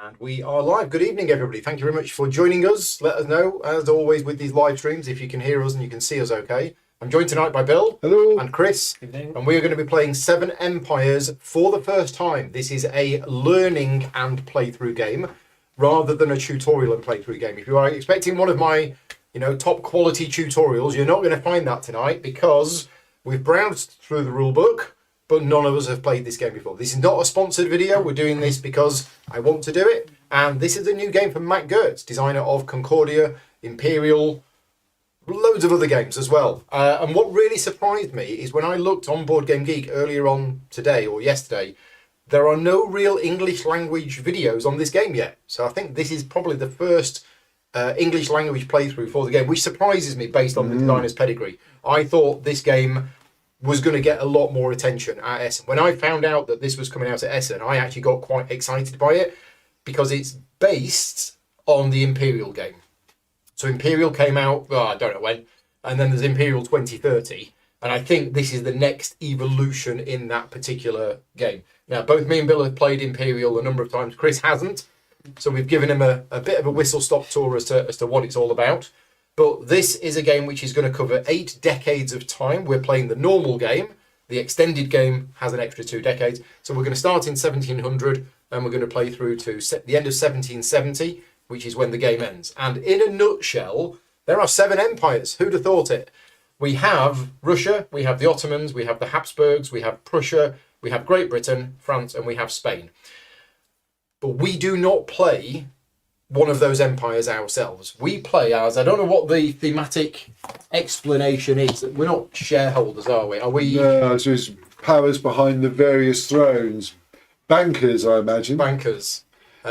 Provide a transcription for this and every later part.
And we are live. Good evening, everybody. Thank you very much for joining us. Let us know, as always, with these live streams, if you can hear us and you can see us okay. I'm joined tonight by Bill. Hello. And Chris. Evening. And we are going to be playing Seven Empires for the first time. This is a learning and playthrough game rather than a tutorial and playthrough game. If you are expecting one of my, top quality tutorials, you're not going to find that tonight because we've browsed through the rule book, but none of us have played this game before. This is not a sponsored video. We're doing this because I want to do it. And this is a new game from Matt Gertz, designer of Concordia, Imperial, loads of other games as well. And what really surprised me is when I looked on Board Game Geek earlier on today or yesterday, there are no real English language videos on this game yet. So I think this is probably the first English language playthrough for the game, which surprises me based on the designer's pedigree. I thought this game was going to get a lot more attention at Essen. When I found out that this was coming out at Essen, I actually got quite excited by it because it's based on the Imperial game. So Imperial came out, I don't know when, and then there's Imperial 2030, and I think this is the next evolution in that particular game. Now, both me and Bill have played Imperial a number of times. Chris hasn't, so we've given him a bit of a whistle-stop tour as to what it's all about. But this is a game which is going to cover 8 decades of time. We're playing the normal game. The extended game has an extra 2 decades. So we're going to start in 1700 and we're going to play through to the end of 1770, which is when the game ends. And in a nutshell, there are 7 empires. Who'd have thought it? We have Russia, we have the Ottomans, we have the Habsburgs, we have Prussia, we have Great Britain, France, and we have Spain. But we do not play one of those empires ourselves. We play as, I don't know what the thematic explanation is. We're not shareholders, are we? Are we? No, so it's powers behind the various thrones. Bankers, I imagine. Bankers. We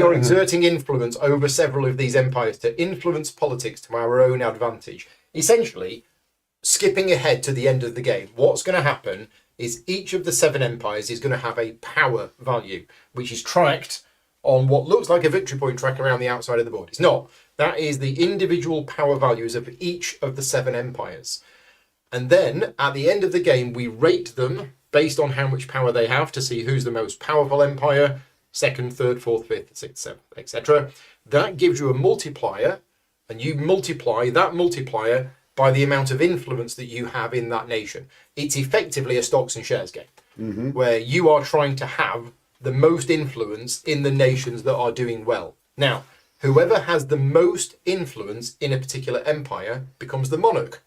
are exerting influence over several of these empires to influence politics to our own advantage. Essentially, skipping ahead to the end of the game, what's going to happen is each of the 7 empires is going to have a power value, which is tracked on what looks like a victory point track around the outside of the board. It's not. That is the individual power values of each of the 7 empires. And then at the end of the game, we rate them based on how much power they have to see who's the most powerful empire, 2nd, 3rd, 4th, 5th, 6th, 7th, etc. That gives you a multiplier, and you multiply that multiplier by the amount of influence that you have in that nation. It's effectively a stocks and shares game, where you are trying to have the most influence in the nations that are doing well. Now, whoever has the most influence in a particular empire becomes the monarch.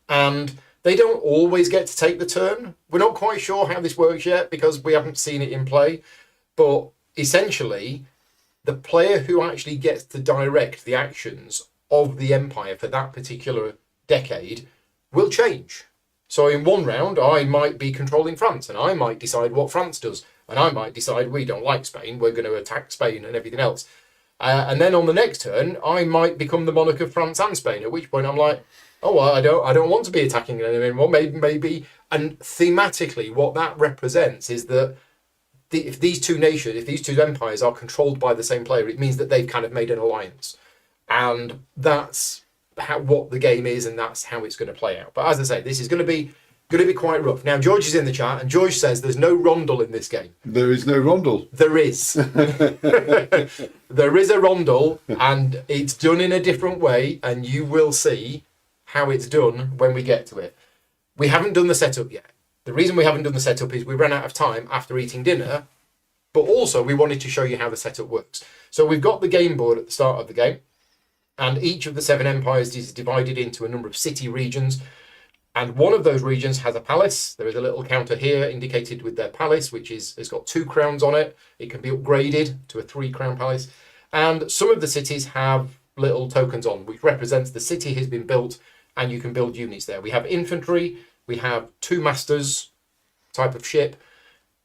And they don't always get to take the turn. We're not quite sure how this works yet because we haven't seen it in play. But essentially, the player who actually gets to direct the actions of the empire for that particular decade will change. So in one round, I might be controlling France and I might decide what France does. And I might decide we don't like Spain, we're going to attack Spain and everything else. And then on the next turn, I might become the monarch of France and Spain, at which point I'm like, oh, well, I don't want to be attacking them anymore, maybe. And thematically, what that represents is that if these two empires are controlled by the same player, it means that they've kind of made an alliance. And that's what the game is, and that's how it's going to play out. But as I say, this is going to be quite rough. Now, George is in the chat, and George says there's no rondel in this game. There is no rondel. There is. There is a rondel, and it's done in a different way, and you will see how it's done when we get to it. We haven't done the setup yet. The reason we haven't done the setup is we ran out of time after eating dinner, but also we wanted to show you how the setup works. So we've got the game board at the start of the game, and each of the 7 empires is divided into a number of city regions. And one of those regions has a palace. There is a little counter here indicated with their palace, which has got 2 crowns on it. It can be upgraded to a 3-crown palace. And some of the cities have little tokens on, which represents the city has been built and you can build units there. We have infantry. We have 2 masters type of ship.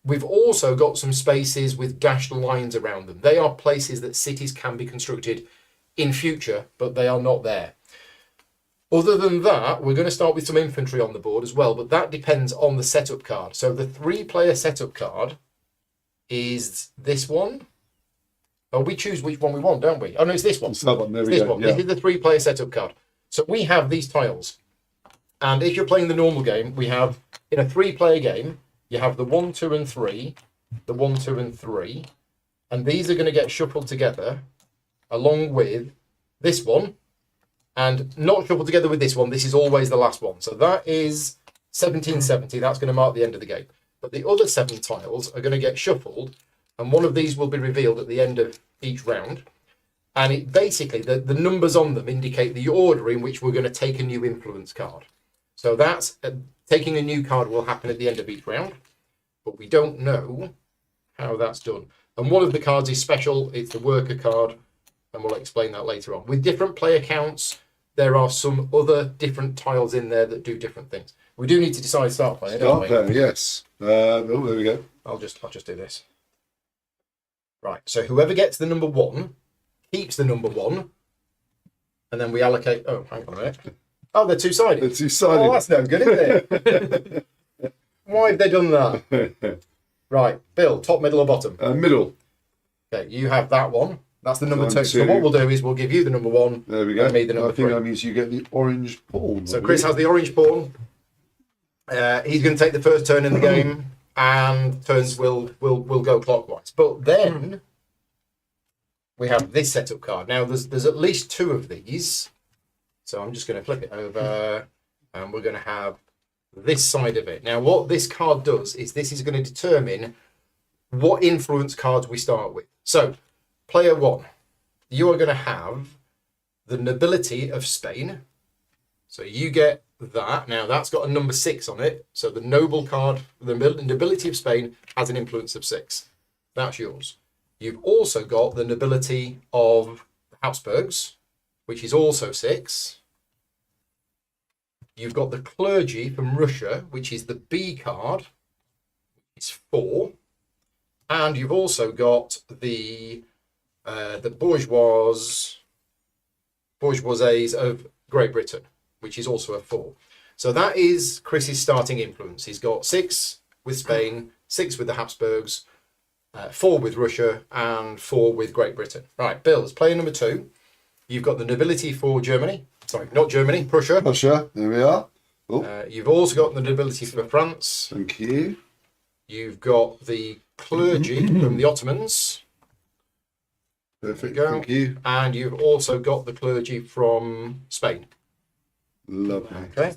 We've also got some spaces with dashed lines around them. They are places that cities can be constructed in future, but they are not there. Other than that, we're going to start with some infantry on the board as well, but that depends on the setup card. So the 3-player setup card is this one. Oh, we choose which one we want, don't we? Oh, no, it's this one. It's that one. There It's we this go. one. Yeah. This is the 3-player setup card. So we have these tiles. And if you're playing the normal game, we have, in a 3-player game, you have the 1, 2, and 3, the 1, 2, and 3, And these are going to get shuffled together along with this one. And not shuffled together with this one. This is always the last one. So that is 1770. That's going to mark the end of the game. But the other 7 tiles are going to get shuffled. And one of these will be revealed at the end of each round. And it basically, the numbers on them indicate the order in which we're going to take a new influence card. So that's taking a new card will happen at the end of each round. But we don't know how that's done. And one of the cards is special. It's the worker card. And we'll explain that later on. With different player counts, there are some other different tiles in there that do different things. We do need to decide start player, don't we? Start player, yes. Oh, there we go. I'll just do this. Right, so whoever gets the number 1 keeps the number 1, and then we allocate. Oh, hang on a minute. Oh, they're two-sided. They're two-sided. Oh, that's no good, isn't it? Why have they done that? Right, Bill, top, middle, or bottom? Middle. Okay, you have that one. That's the number 2. Two. So what we'll do is we'll give you the number 1. There we go. And me the number I think 3. that means you get the orange pawn. So Chris has the orange pawn. He's going to take the first turn in the game, and turns will go clockwise. But then we have this setup card. Now there's at least 2 of these. So I'm just going to flip it over, and we're going to have this side of it. Now what this card does is this is going to determine what influence cards we start with. So player 1, you are going to have the nobility of Spain. So you get that. Now that's got a number 6 on it. So the noble card, the nobility of Spain, has an influence of 6. That's yours. You've also got the nobility of the Habsburgs, which is also 6. You've got the clergy from Russia, which is the B card, which is 4. And you've also got the bourgeoisies of Great Britain, which is also a 4. So that is Chris's starting influence. He's got 6 with Spain, 6 with the Habsburgs, 4 with Russia, and 4 with Great Britain. Right, Bill, as player number 2, you've got the nobility for Germany. Sorry, not Germany, Prussia. Prussia, there we are. Oh. You've also got the nobility for France. Thank you. You've got the clergy from the Ottomans. Perfect, There you go. thank you. And you've also got the clergy from Spain. Lovely. Okay.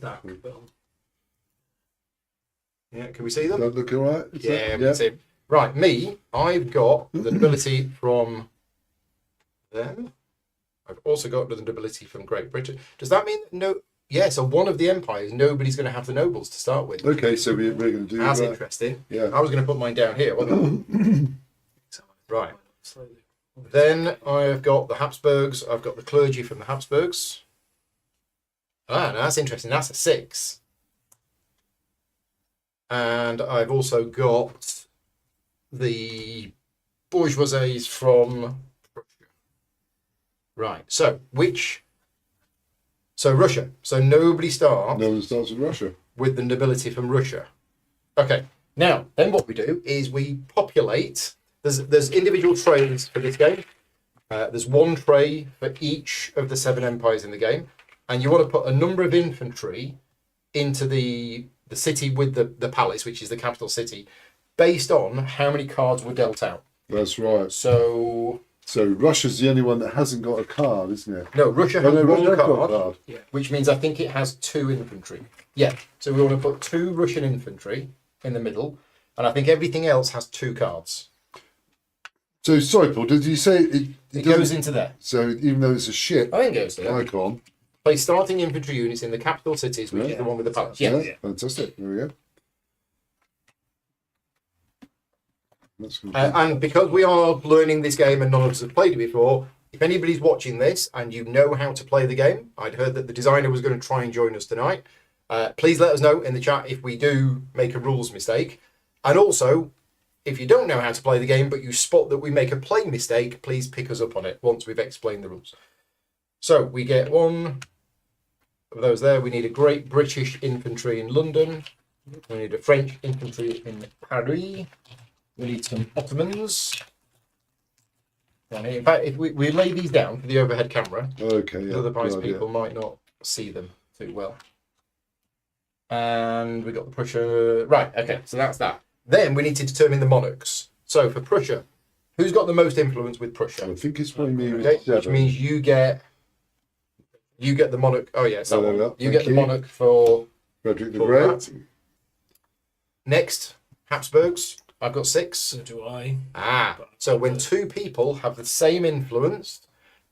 Yeah, can we see them? That look all right? Is Yeah, that- we can see them. Right, me, I've got the nobility from them. I've also got the nobility from Great Britain. Does that mean that no? Yeah, so one of the empires, nobody's going to have the nobles to start with. Okay, so we're going to do That's that. interesting. Yeah. I was going to put mine down here. Wasn't I? Right. Then I've got the Habsburgs. I've got the clergy from the Habsburgs. Ah, now that's interesting. That's a 6. And I've also got the bourgeoisies from Russia. Right. So Russia. So nobody starts No one starts with Russia. with the nobility from Russia. Okay. Now, then what we do is we populate. There's individual trays for this game. There's 1 tray for each of the 7 empires in the game. And you want to put a number of infantry into the city with the palace, which is the capital city, based on how many cards were dealt out. That's right. So Russia's the only one that hasn't got a card, isn't it? no, Russia Oh, has no, one Russia has got a card, card. which means I think it has 2 infantry. Yeah, so we want to put 2 Russian infantry in the middle, and I think everything else has 2 cards. So, sorry, Paul, did you say it Goes doesn't- into there. So, even though it's a ship I think it goes there. icon, Place starting infantry units in the capital cities, which is the one with the palace. Yeah. fantastic. There we go. That's good. And because we are learning this game and none of us have played it before, if anybody's watching this and you know how to play the game, I'd heard that the designer was going to try and join us tonight. Please let us know in the chat if we do make a rules mistake. And also, if you don't know how to play the game, but you spot that we make a play mistake, please pick us up on it once we've explained the rules. So we get 1 of those there. We need a Great British infantry in London. We need a French infantry in Paris. We need some Ottomans. And in fact, if we lay these down for the overhead camera, Okay, yeah. otherwise good idea. people might not see them too well. And we got the Prussia. Right, okay, so that's that. Then we need to determine the monarchs. So for Prussia, Who's got the most influence with Prussia? I think it's by me with Okay, 7. which means you get the monarch. Oh yeah, it's that one. You get the Thank you. monarch for Frederick the for Great. that. Next, Habsburgs. I've got 6. So do I. So when 2 people have the same influence,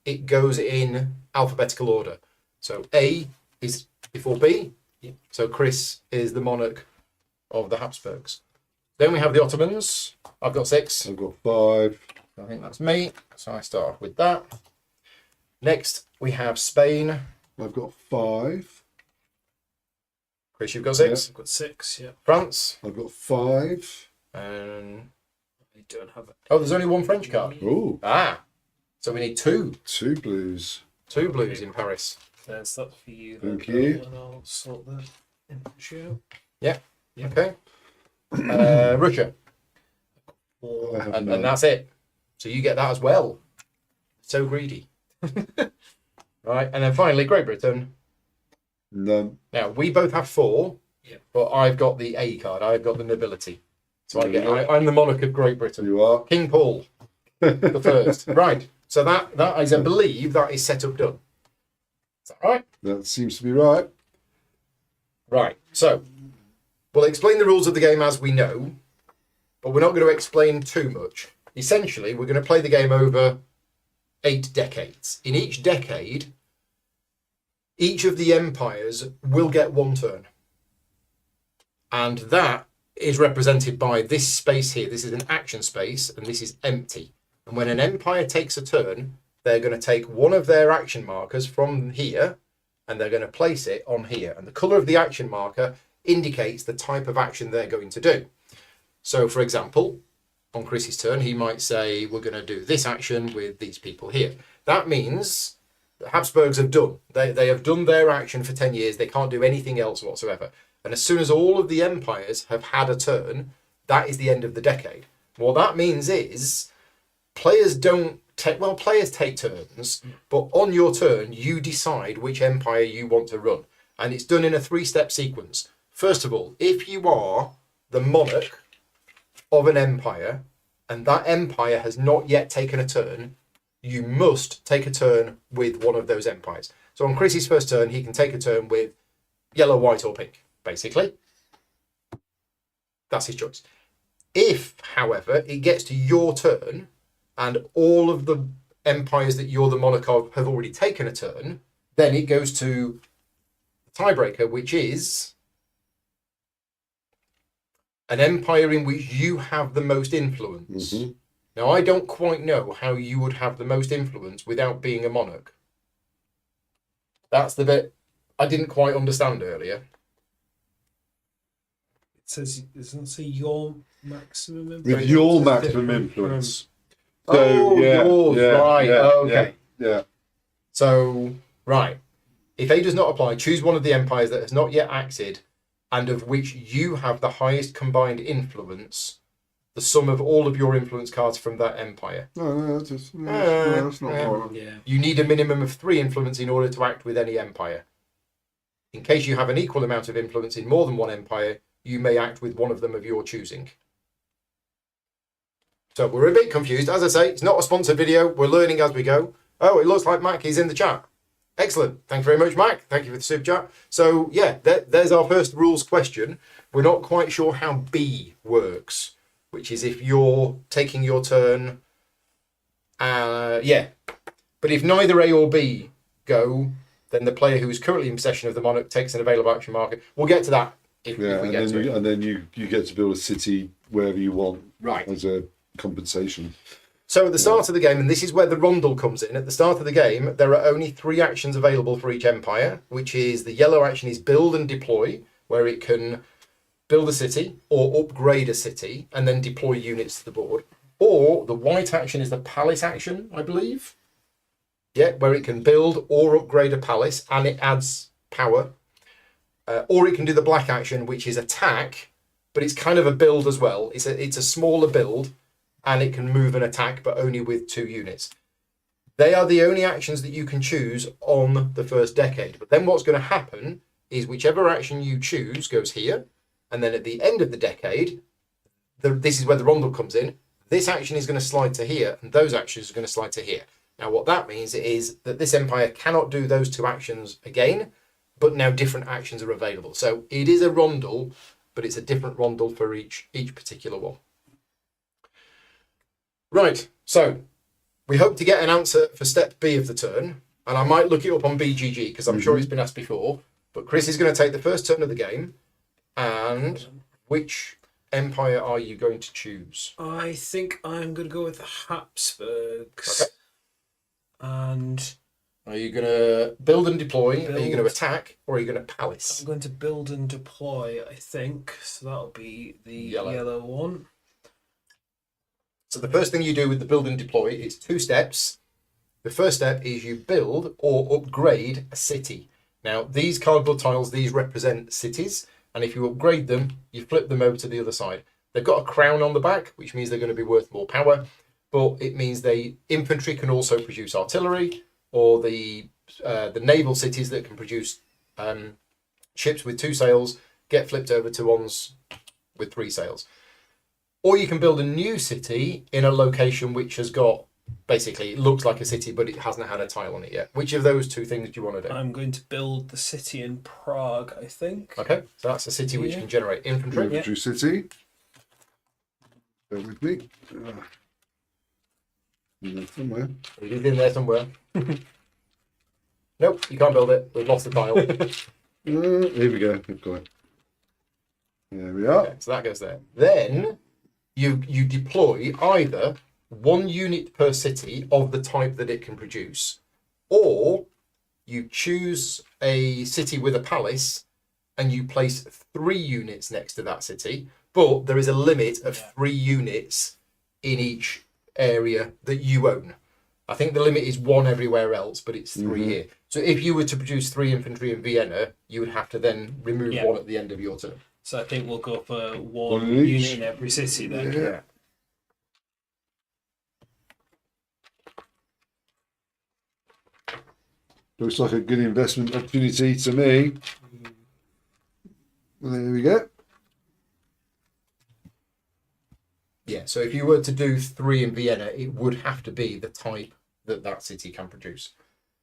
it goes in alphabetical order. So A is before B. Yep. So Chris is the monarch of the Habsburgs. Then we have the Ottomans. I've got 6. I've got 5. I think that's me. So I start off with that. Next, we have Spain. I've got 5. Chris, you've got 6. I've got 6, yeah. France. I've got 5. And I don't have it. there's only 1 French card. Oh, So we need 2. 2 blues. 2 blues in Paris. There's that for you. Thank then, you. Bill, and I'll sort the input out. Yeah. Yeah. Okay. Russia. I have And none. that's it. So you get that as well. So greedy. Right. And then finally, Great Britain. None. Now, we both have 4. Yeah. But I've got the A card. I've got the nobility. So Yeah. I'm the monarch of Great Britain. You are. King Paul the first. Right. So that is, I believe, that is set up done. Is that right? That seems to be right. Right. So we'll explain the rules of the game as we know, but we're not going to explain too much. Essentially, we're going to play the game over 8 decades. In each decade, each of the empires will get 1 turn. And that is represented by this space here. This is an action space, and this is empty. And when an empire takes a turn, they're going to take one of their action markers from here, and they're going to place it on here. And the colour of the action marker indicates the type of action they're going to do. So, for example, on Chris's turn, he might say, we're going to do this action with these people here. That means the Habsburgs have done. They have done their action for 10 years. They can't do anything else whatsoever. And as soon as all of the empires have had a turn, that is the end of the decade. What that means is players take turns, but on your turn, you decide which empire you want to run. And it's done in a 3-step sequence. First of all, if you are the monarch of an empire, and that empire has not yet taken a turn, you must take a turn with one of those empires. So on Chris's first turn, he can take a turn with yellow, white, or pink, basically. That's his choice. If, however, it gets to your turn, and all of the empires that you're the monarch of have already taken a turn, then it goes to the tiebreaker, which is an empire in which you have the most influence. Mm-hmm. Now, I don't quite know how you would have the most influence without being a monarch. That's the bit I didn't quite understand earlier. It says, it doesn't say your maximum influence. With your maximum influence. Yours, right, okay. Yeah. So, right. If A does not apply, choose one of the empires that has not yet acted and of which you have the highest combined influence, the sum of all of your influence cards from that empire. No, that's not a problem. Yeah. You need a minimum of 3 influence in order to act with any empire. In case you have an equal amount of influence in more than one empire, you may act with one of them of your choosing. So we're a bit confused. As I say, it's not a sponsored video. We're learning as we go. Oh, it looks like Mac is in the chat. Excellent. Thank you very much, Mac. Thank you for the super chat. So, yeah, there's our first rules question. We're not quite sure how B works, which is if you're taking your turn. Yeah. But if neither A or B go, then the player who is currently in possession of the monarch takes an available action marker. We'll get to that if we get to it. And then you get to build a city wherever you want, Right. as a compensation. So at the start of the game, and this is where the rondel comes in, at the start of the game, there are only 3 actions available for each empire, which is the yellow action is build and deploy, where it can build a city or upgrade a city and then deploy units to the board. Or the white action is the palace action, I believe. Yeah, where it can build or upgrade a palace and it adds power. Or it can do the black action, which is attack, but it's kind of a build as well. It's a smaller build, and it can move and attack, but only with 2 units. They are the only actions that you can choose on the first decade. But then what's going to happen is whichever action you choose goes here, and then at the end of the decade, this is where the rondel comes in, this action is going to slide to here, and those actions are going to slide to here. Now, what that means is that this empire cannot do those two actions again, but now different actions are available. So it is a rondel, but it's a different rondel for each particular one. Right, so we hope to get an answer for step B of the turn, and I might look it up on BGG because I'm sure it's been asked before. But Chris is going to take the first turn of the game, and which empire are you going to choose? I think I'm going to go with the Habsburgs. Okay. And Are you going to build and deploy? Are you going to Build. attack? Or are you going to palace? I'm going to build and deploy, I think. So that'll be the Yellow. yellow one. So the first thing you do with the build and deploy is 2 steps. The first step is you build or upgrade a city. Now, these cardboard tiles, these represent cities. And if you upgrade them, you flip them over to the other side. They've got a crown on the back, which means they're going to be worth more power. But it means infantry can also produce artillery, or the naval cities that can produce ships with 2 sails get flipped over to ones with 3 sails. Or you can build a new city in a location which has got, basically, it looks like a city, but it hasn't had a tile on it yet. Which of those 2 things do you want to do? I'm going to build the city in Prague, I think. Okay, so that's a city which can generate infantry. Infantry city. Bear with me. In there somewhere. It is in there somewhere. Nope, you can't build it. We've lost the tile. Here we go. We've got it. There we are. Okay, so that goes there. Then you deploy either 1 unit per city of the type that it can produce, or you choose a city with a palace and you place 3 units next to that city, but there is a limit of 3 units in each area that you own. I think the limit is 1 everywhere else, but it's 3 here. So if you were to produce 3 infantry in Vienna, you would have to then remove 1 at the end of your turn. So I think we'll go for One one in each. unit in every city then. Yeah. Looks like a good investment opportunity to me. There we go. Yeah, so if you were to do 3 in Vienna, it would have to be the type that city can produce.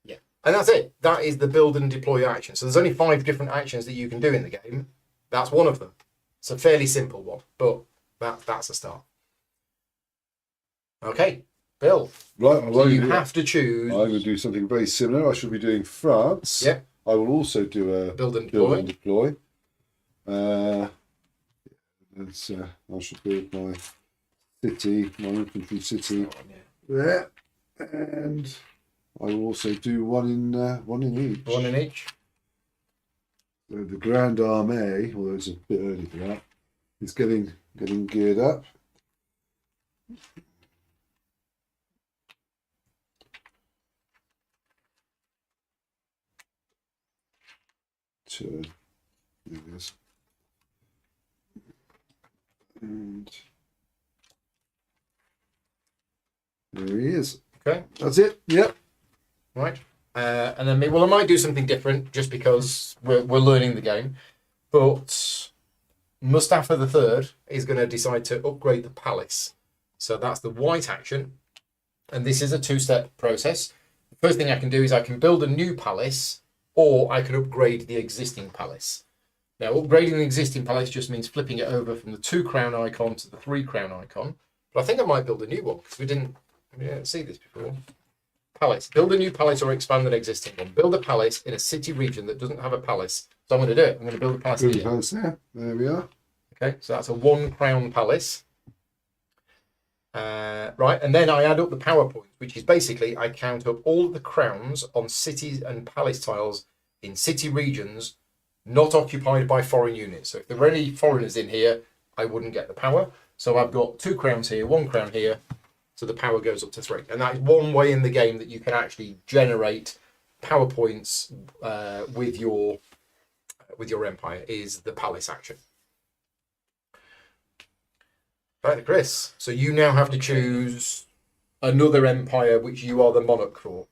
Yeah. And that's it. That is the build and deploy action. So there's only 5 different actions that you can do in the game. That's one of them. It's a fairly simple one, but that's a start. Okay, Bill. Right, So you have to choose. I will do something very similar. I shall be doing France. Yeah. I will also do a Build and build deploy. and deploy. I should build my city, my infantry city there, and I will also do one in each. 1 in each. So the Grand Armée, although it's a bit early for that, is getting geared up. There it is. And there he is. Okay. That's it. Yep. Right. And then I might do something different just because we're learning the game. But Mustafa III is going to decide to upgrade the palace. So that's the white action. And this is a 2-step process. The first thing I can do is I can build a new palace, or I can upgrade the existing palace. Now, upgrading the existing palace just means flipping it over from the 2 crown icon to the 3 crown icon. But I think I might build a new one because we didn't see this before. Palace. Build a new palace or expand an existing one. Build a palace in a city region that doesn't have a palace. So I'm going to do it. I'm going to build a palace Build the here. palace there. There we are. Okay, so that's a 1 crown palace. Right, and then I add up the power points, which is basically I count up all of the crowns on cities and palace tiles in city regions not occupied by foreign units. So if there were any foreigners in here, I wouldn't get the power. So I've got 2 crowns here, 1 crown here, so the power goes up to 3. And that is one way in the game that you can actually generate power points with your empire, is the palace action. Right, Chris. So you now have to choose another empire which you are the monarch for.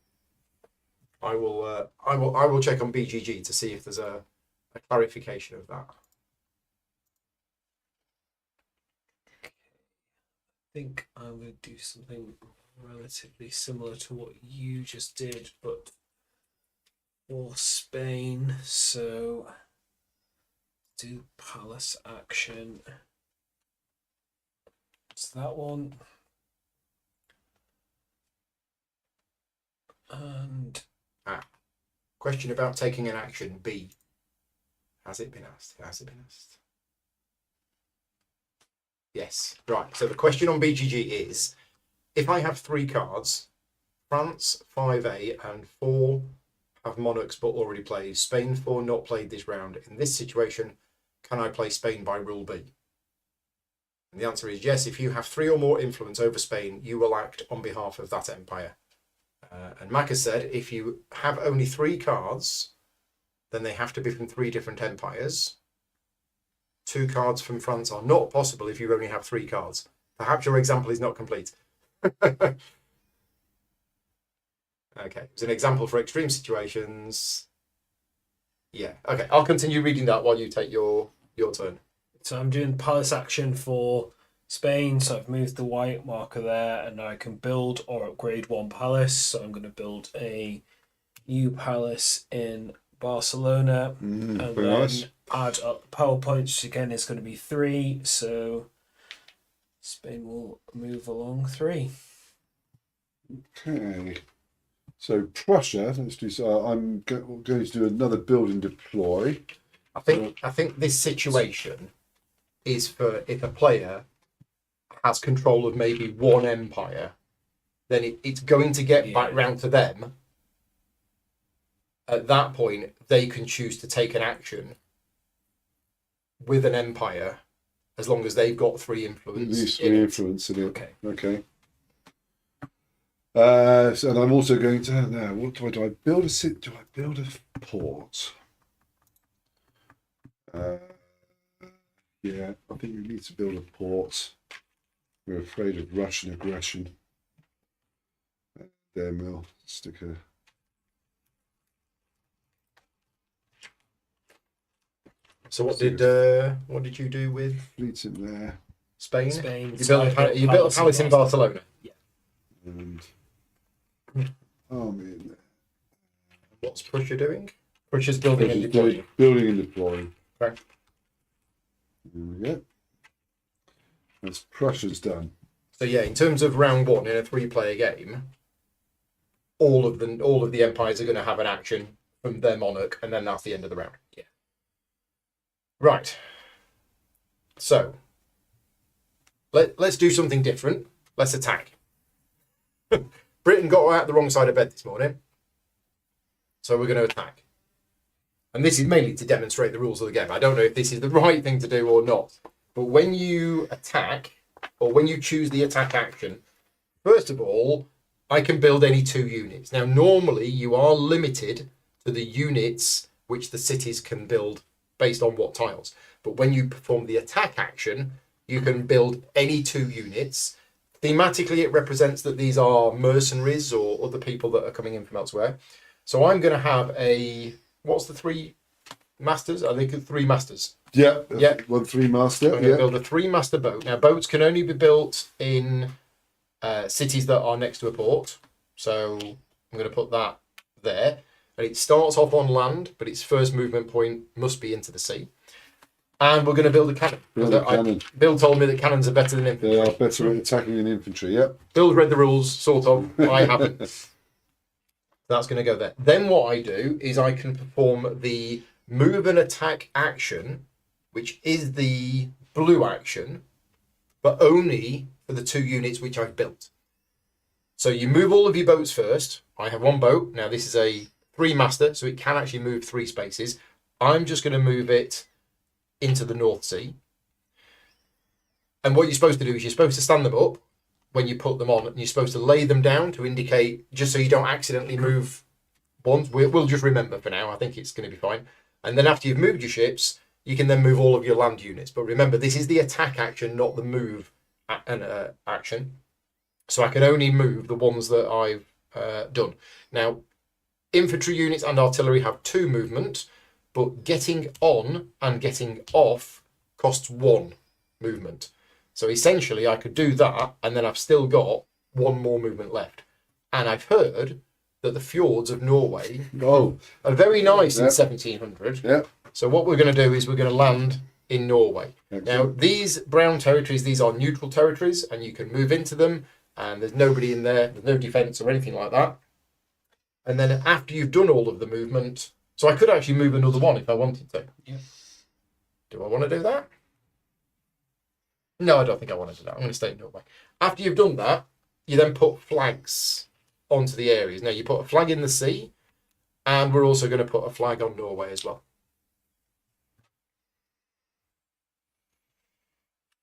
I will check on BGG to see if there's a clarification of that. I think I'm going to do something relatively similar to what you just did, but for Spain. So do palace action. It's that one. And Question about taking an action. B. Has it been asked? Has it been asked? Yes. Right. So the question on BGG is, if I have 3 cards, France 5A and 4 have monarchs but already played, Spain 4 not played this round. In this situation, can I play Spain by rule B? And the answer is yes. If you have 3 or more influence over Spain, you will act on behalf of that empire. And Mac has said if you have only 3 cards, then they have to be from 3 different empires. 2 cards from France are not possible if you only have 3 cards. Perhaps your example is not complete. Okay, it's an example for extreme situations. Yeah, okay, I'll continue reading that while you take your turn. so I'm doing palace action for Spain. So I've moved the white marker there, and now I can build or upgrade 1 palace. So I'm going to build a new palace in Barcelona, and very then nice. add up the power points, which again is going to be 3. So Spain will move along 3. Okay. So Prussia, let's do so. I'm going to do another build and deploy. I think this situation is for if a player has control of maybe 1 empire, then it's going to get back round to them. At that point, they can choose to take an action with an empire as long as they've got 3 influence. These 3 influence in it. Okay. Okay. So and I'm also going to now. What do I build a city? Do I build a port? Yeah, I think we need to build a port. We're afraid of Russian aggression. Then we'll stick a. So what did you do with Fleets in there. Spain? Spain. You built a palace in Barcelona. Yeah. And army in there. What's Prussia doing? Prussia's building and deploying. Building and deploying. Okay. There we go. That's Prussia's done. So yeah, in terms of round 1 in a 3-player game, all of the empires are going to have an action from their monarch, and then that's the end of the round. Yeah. Right. So let's do something different. Let's attack. Britain got out the wrong side of bed this morning, so we're going to attack. And this is mainly to demonstrate the rules of the game. I don't know if this is the right thing to do or not, but when you attack, or when you choose the attack action, first of all, I can build any 2 units. Now, normally you are limited to the units which the cities can build based on what tiles. But when you perform the attack action, you can build any 2 units. Thematically, it represents that these are mercenaries or other people that are coming in from elsewhere. So I'm going to have what's the 3 masters? I think 3 masters. Yeah. Yeah. 1 3 master. I'm going to build a 3-master boat. Now, boats can only be built in cities that are next to a port. So I'm going to put that there. And it starts off on land, but its first movement point must be into the sea. And we're going to build a cannon. Bill told me that cannons are better than infantry. They are better at attacking than infantry, yep. Bill's read the rules, sort of. I haven't. That's going to go there. Then what I do is I can perform the move and attack action, which is the blue action, but only for the 2 units which I've built. So you move all of your boats first. I have 1 boat. Now this is a 3-master, so it can actually move 3 spaces. I'm just going to move it into the North Sea. And what you're supposed to do is you're supposed to stand them up when you put them on, and you're supposed to lay them down to indicate, just so you don't accidentally move ones. We'll just remember for now. I think it's going to be fine. And then after you've moved your ships, you can then move all of your land units. But remember, this is the attack action, not the move action. So I can only move the ones that I've done. Now, infantry units and artillery have 2 movement, but getting on and getting off costs 1 movement. So essentially, I could do that, and then I've still got one more movement left. And I've heard that the fjords of Norway are very nice in 1700. Yeah. So what we're going to do is we're going to land in Norway. Excellent. Now, these brown territories, these are neutral territories, and you can move into them, and there's nobody in there, there's no defence or anything like that. And then after you've done all of the movement, so I could actually move another one if I wanted to. Yeah. Do I want to do that? No, I don't think I want to do that. I'm going to stay in Norway. After you've done that, you then put flags onto the areas. Now, you put a flag in the sea, and we're also going to put a flag on Norway as well.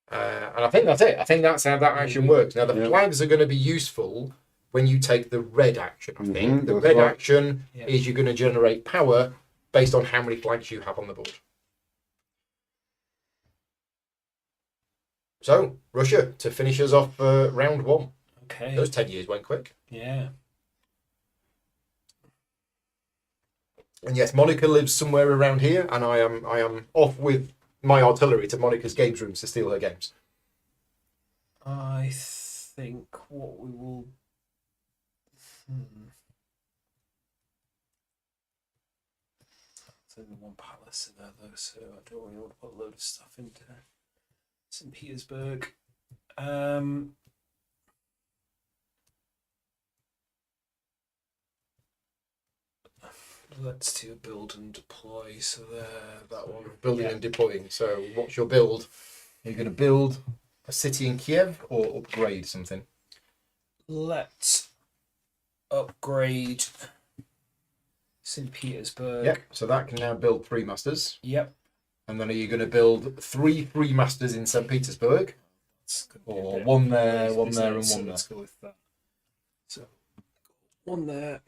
And I think that's it. I think that's how that action works. Now, the flags are going to be useful when you take the red action, I think. The red action is you're going to generate power based on how many flags you have on the board. So, Russia, to finish us off round one. Okay. Those 10 years went quick. Yeah. And yes, Monica lives somewhere around here, and I am off with my artillery to Monica's games rooms to steal her games. I think what we will... There's only one palace in there though, so I don't really want to put a load of stuff into St. Petersburg. Let's do a build and deploy. So there, that one. Building and deploying. So what's your build? Are you going to build a city in Kiev or upgrade something? Let's upgrade St. Petersburg. Yep. So that can now build 3 masters. Yep. And then are you going to build 3 masters in St. Petersburg? Or one there, one there, and one there? Let's go with that. So, one there.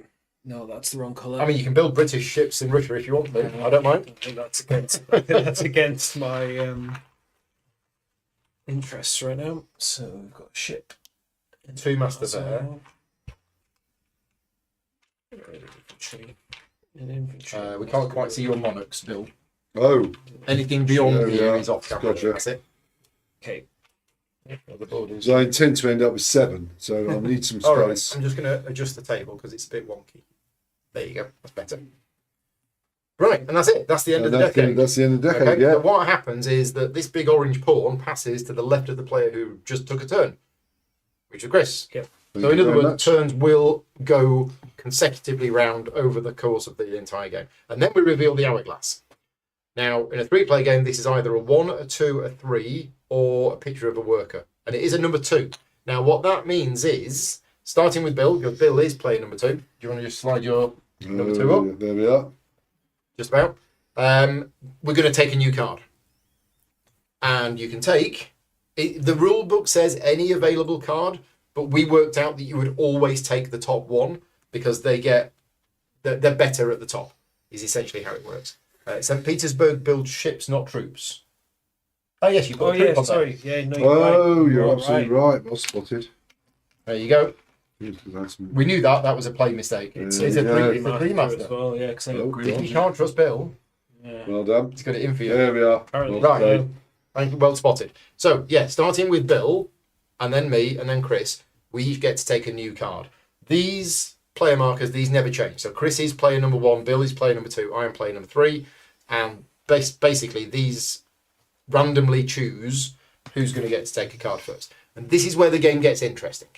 No, that's the wrong colour. I mean, you can build British ships in Russia if you want to. I don't mind. I think that's against my interests right now. So we've got a ship. 2 masters there. Infantry. We can't quite see your monarchs, Bill. Oh. Anything beyond There we here are. is off camera. Gotcha. That's it. Okay. The board is... So I intend to end up with 7, so I'll need some All right, space. I'm just going to adjust the table because it's a bit wonky. There you go. That's better. Right, and that's it. That's the end of the decade. That's the end of the decade, Okay, yeah. so what happens is that this big orange pawn passes to the left of the player who just took a turn, which is Chris. Yep. So in other words, turns will go consecutively round over the course of the entire game. And then we reveal the hourglass. Now, in a 3-player game, this is either a 1, a 2, a 3, or a picture of a worker. And it is a number 2. Now, what that means is, starting with Bill, because Bill is player number 2. Do you want to just slide your number 2 up? There we are. Just about. We're going to take a new card. And you can take... the rule book says any available card, but we worked out that you would always take the top one because they're better at the top, is essentially how it works. St. Petersburg builds ships, not troops. Oh, yes, you've got a troop on there. sorry. Yeah, no, You're absolutely right. Well spotted. There you go. That's We knew that. That was a play mistake. It's a three master. as well. Yeah, because I got greedy. You can't trust Bill. Yeah. Well done. He's got it in for you. There we are. Apparently. Well Right. played. Thank you. Well spotted. So, yeah, starting with Bill, and then me, and then Chris, we each get to take a new card. These player markers, these never change. So Chris is player number 1, Bill is player number 2, I am player number 3, and basically these randomly choose who's going to get to take a card first. And this is where the game gets interesting.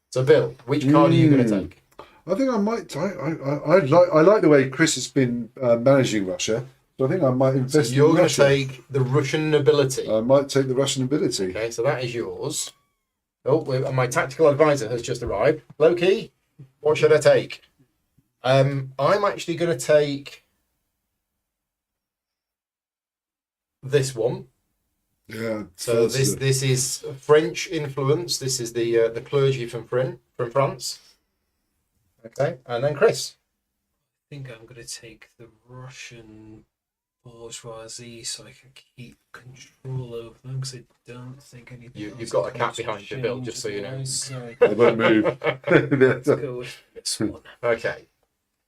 So, Bill, which card are you going to take? I think I might. I like the way Chris has been managing Russia. So I think I might invest So you're in going to Russia. take the Russian nobility. I might take the Russian ability. Okay, so that is yours. Oh, and my tactical advisor has just arrived. Loki, what should I take? I'm actually going to take this one. Yeah. So fancy. this is French influence. This is the clergy from France. Okay, and then Chris. I think I'm going to take the Russian bourgeoisie so I can keep control over them because I don't think anything You've else got a is cat going behind to you, Bill, change just so you know. otherwise, so I won't move. let's go with this one. Okay,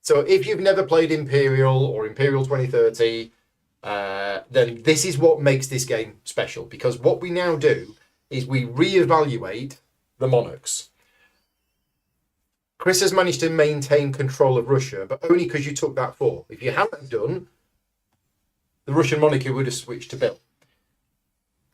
so if you've never played Imperial or Imperial 2030, then this is what makes this game special, because what we now do is we reevaluate the monarchs. Chris has managed to maintain control of Russia, but only because you took that 4. If you hadn't done, the Russian monarchy would have switched to Bill.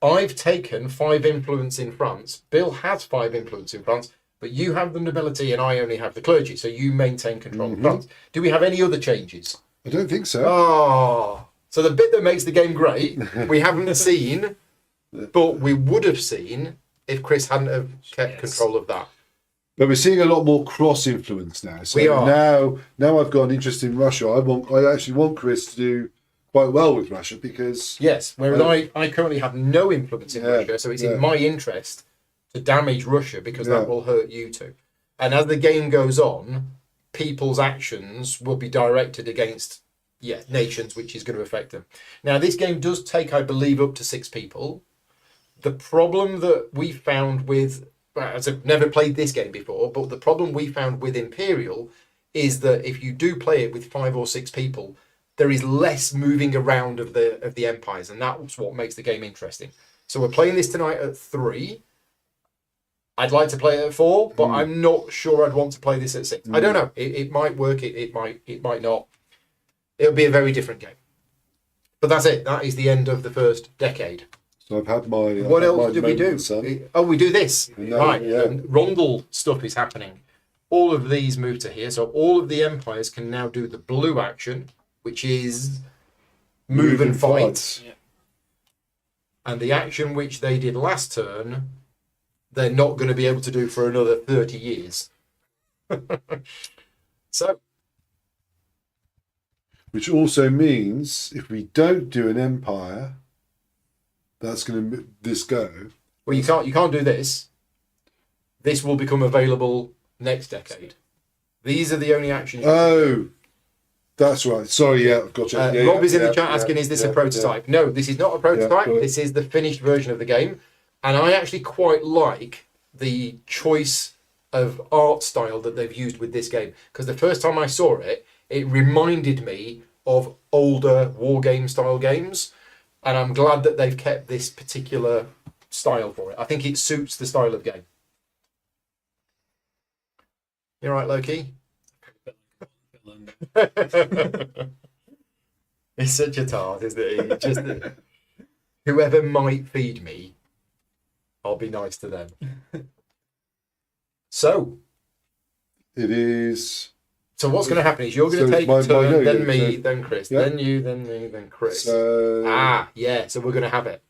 I've taken 5 influence in France. Bill has 5 influence in France, but you have the nobility and I only have the clergy, so you maintain control of France. Do we have any other changes? I don't think so. Oh, so the bit that makes the game great, we haven't seen, but we would have seen if Chris hadn't have kept control of that. But we're seeing a lot more cross influence now. So We are. now I've got an interest in Russia. I actually want Chris to do quite well with Russia because Yes, whereas I currently have no influence in Russia, so it's in my interest to damage Russia because that will hurt you too. And as the game goes on, people's actions will be directed against nations, which is going to affect them. Now, this game does take, I believe, up to 6 people. The problem that we found with, as I've never played this game before, but the problem we found with Imperial is that if you do play it with 5 or 6 people, there is less moving around of the empires, and that's what makes the game interesting. So we're playing this tonight at 3. I'd like to play it at 4, but I'm not sure I'd want to play this at 6. I don't know. It might work. It might not. It'll be a very different game. But that's it. That is the end of the first decade. So I've had my. What else did we do? Son. Oh, we do this. Right. Yeah. Rondel stuff is happening. All of these move to here. So all of the empires can now do the blue action, which is move and fight. Yeah. And the action which they did last turn, they're not going to be able to do for another 30 years. So. Which also means if we don't do an empire, that's going to this go. Well, you can't do this. This will become available next decade. These are the only actions. Oh, that's right. Sorry, yeah, gotcha. Rob is in the chat asking, is this a prototype? No, this is not a prototype. This is the finished version of the game. And I actually quite like the choice of art style that they've used with this game. Because the first time I saw it, it reminded me of older war game style games. And I'm glad that they've kept this particular style for it. I think it suits the style of game. You all right, Loki? He's such a tart, isn't he? Just whoever might feed me, I'll be nice to them. So it is. So what's going to happen is you're going to take a turn, then me, then Chris, then you, then me, then Chris. So we're going to have it.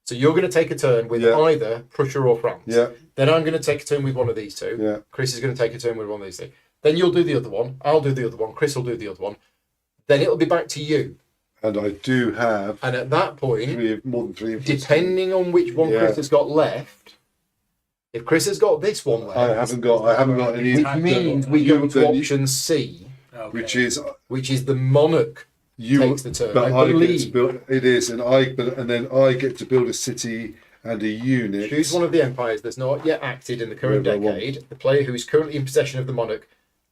So you're going to take a turn with either Prussia or France. Yeah. Then I'm going to take a turn with one of these two. Yeah. Chris is going to take a turn with one of these two. Then you'll do the other one. I'll do the other one. Chris will do the other one. Then it'll be back to you. And I do have. And at that point, more than 3. Depending on which one Chris has got left, if Chris has got this one left, I haven't got any. Which means we go to option C, which is the monarch takes the turn. I believe it is, and then I get to build a city and a unit. Choose one of the empires that's not yet acted in the current decade. The player who is currently in possession of the monarch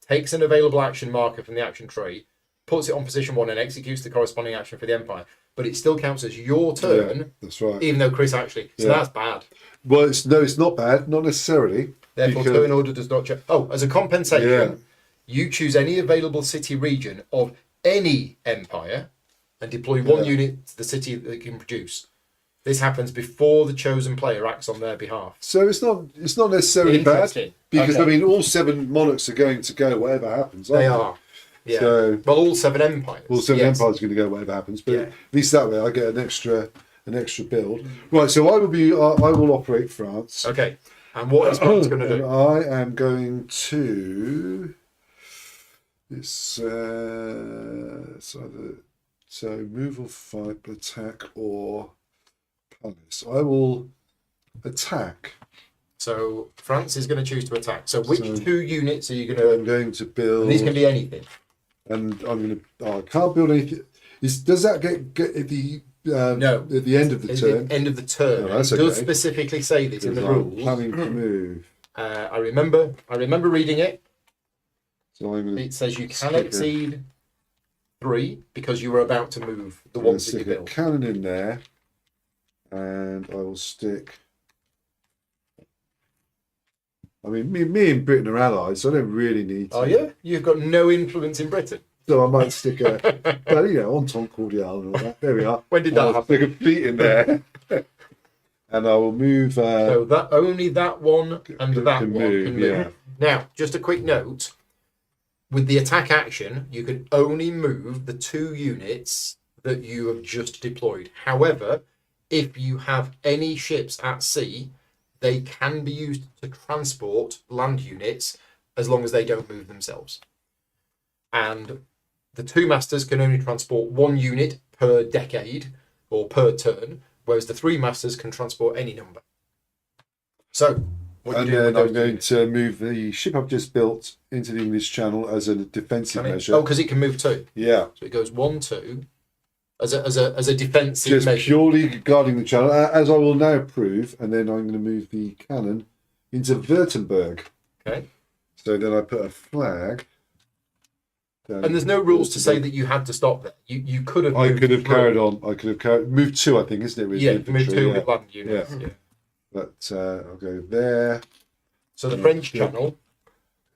takes an available action marker from the action tree, puts it on position 1, and executes the corresponding action for the empire. But it still counts as your turn. Yeah, that's right. Even though Chris actually, so that's bad. Well, it's not bad, not necessarily. Therefore, turn order does not change. Oh, as a compensation, you choose any available city region of any empire and deploy 1 unit to the city that it can produce. This happens before the chosen player acts on their behalf. So it's not necessarily bad because I mean all 7 monarchs are going to go whatever happens. They are. Yeah. So, well, all 7 empires. All 7 empires are going to go whatever happens, but at least that way I get an extra build. Right. So I will operate France. Okay. And what is France going to do? I am going to. It's either move or fight, attack or palace. I will attack. So France is going to choose to attack. So which 2 units are you going to? I'm going to build. And these can be anything. And I'm going to. I can't build anything. Does that get at the? No. At the end of the turn. At the end of the turn. Oh, it does specifically say this in the rules. Planning to move. I remember reading it. So it says you can exceed 3 because you were about to move the ones that you built. A cannon in there, and I will stick I mean, me and Britain are allies, so I don't really need to. Oh yeah, you've got no influence in Britain. So I might stick a, but you know, entente cordiale and all that. There we are. When did that I'll happen? stick a feet in there, and I will move. So that only that one and that can one move, can move. yeah. Now, just a quick note: with the attack action, you can only move the 2 units that you have just deployed. However, if you have any ships at sea, they can be used to transport land units as long as they don't move themselves. And the 2 masters can only transport 1 unit per decade or per turn, whereas the 3 masters can transport any number. So, what And do you do then with those I'm going units? to move the ship I've just built into the English Channel as a defensive Can it? measure. Oh, because it can move 2. Yeah, So it goes 1, 2 as a defensive just measure. purely guarding the channel, as I will now prove. And then I'm going to move the cannon into Württemberg. Okay. So then I put a flag. And there's no rules to say that you had to stop there. You could have. I moved could have through. carried on. I could have moved 2, I think, isn't it? With Yeah, infantry, move 2 yeah. with land units. Yeah. But I'll go there. So the French Yeah. channel,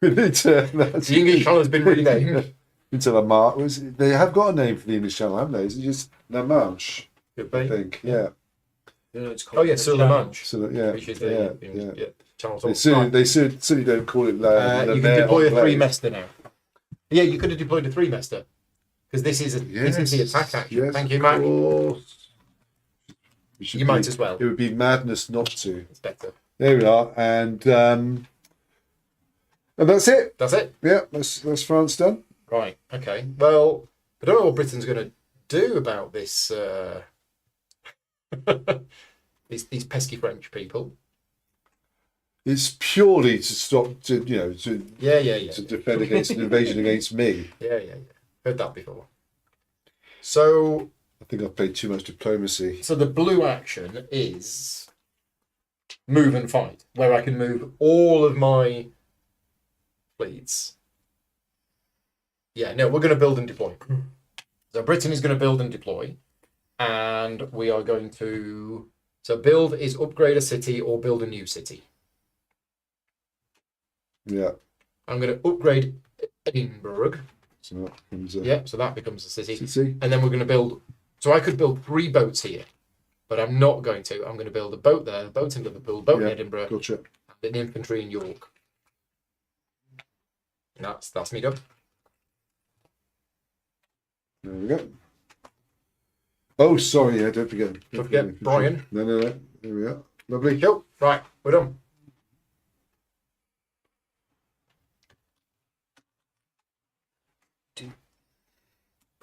into, the English channel has been renamed. into La Manche. They have got a name for the English Channel, haven't they? Is it just La Manche? Could I be. think. Yeah. You know, it's Oh yeah, the sur la channel. Manche, So that, which is yeah, the channel. They certainly don't call it La. You can deploy a 3-master now. Yeah, you could have deployed a 3-master because this is the attack action. Yes, Thank you, of Mac. course. You might as well. It would be madness not to. It's better. There we are, and that's it. That's it. Yeah, that's France done. Right. Okay. Well, I don't know what Britain's going to do about this. These pesky French people. It's purely to stop, to Yeah. to defend against an invasion against me. Yeah. Heard that before. So I think I've played too much diplomacy. the blue action is move and fight, where I can move all of my fleets. Yeah, no, we're going to build and deploy. So Britain is going to build and deploy, and we are going to. So build is upgrade a city or build a new city. Yeah. I'm going to upgrade Edinburgh. So that becomes Yeah, so that becomes a city. city. And then we're going to build. So I could build 3 boats here, but I'm not going to. I'm going to build a boat there, a boat in Liverpool, a boat in Edinburgh, Gotcha. and an infantry in York. And that's me done. There we go. Oh, sorry, yeah, don't forget. Don't forget Brian. No. There we are. Lovely. Cool. Right, we're done.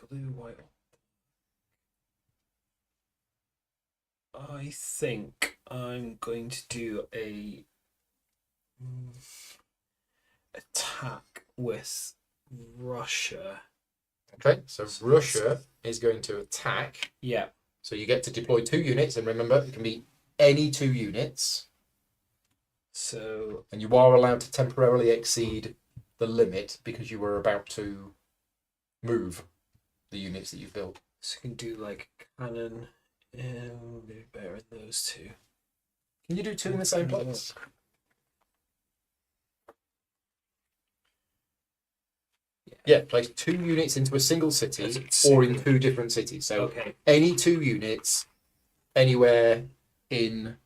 Blue, white. I think I'm going to do a attack with Russia. Okay, so Russia is going to attack. Yeah. So you get to deploy 2 units, and remember, it can be any 2 units, So and you are allowed to temporarily exceed the limit because you were about to move the units that you've built. you can do like cannon and maybe better in those 2. Can you do 2 in the same place? Yeah, place 2 units into a single city or in 2 different cities. So Okay. any 2 units anywhere in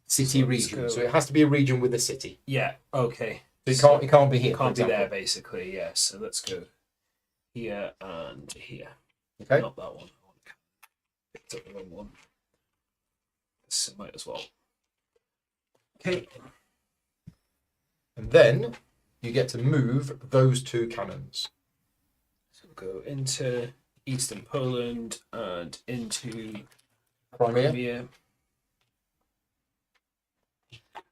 city So let's region. go- So it has to be a region with a city. Yeah. Okay. So it can't be here. It can't for be there example. basically. Yeah. So let's go here and here. Okay. Not that one. Picked up the wrong one. This might as well. Okay. And then you get to move those 2 cannons. So we'll go into Eastern Poland and into Crimea. Crimea.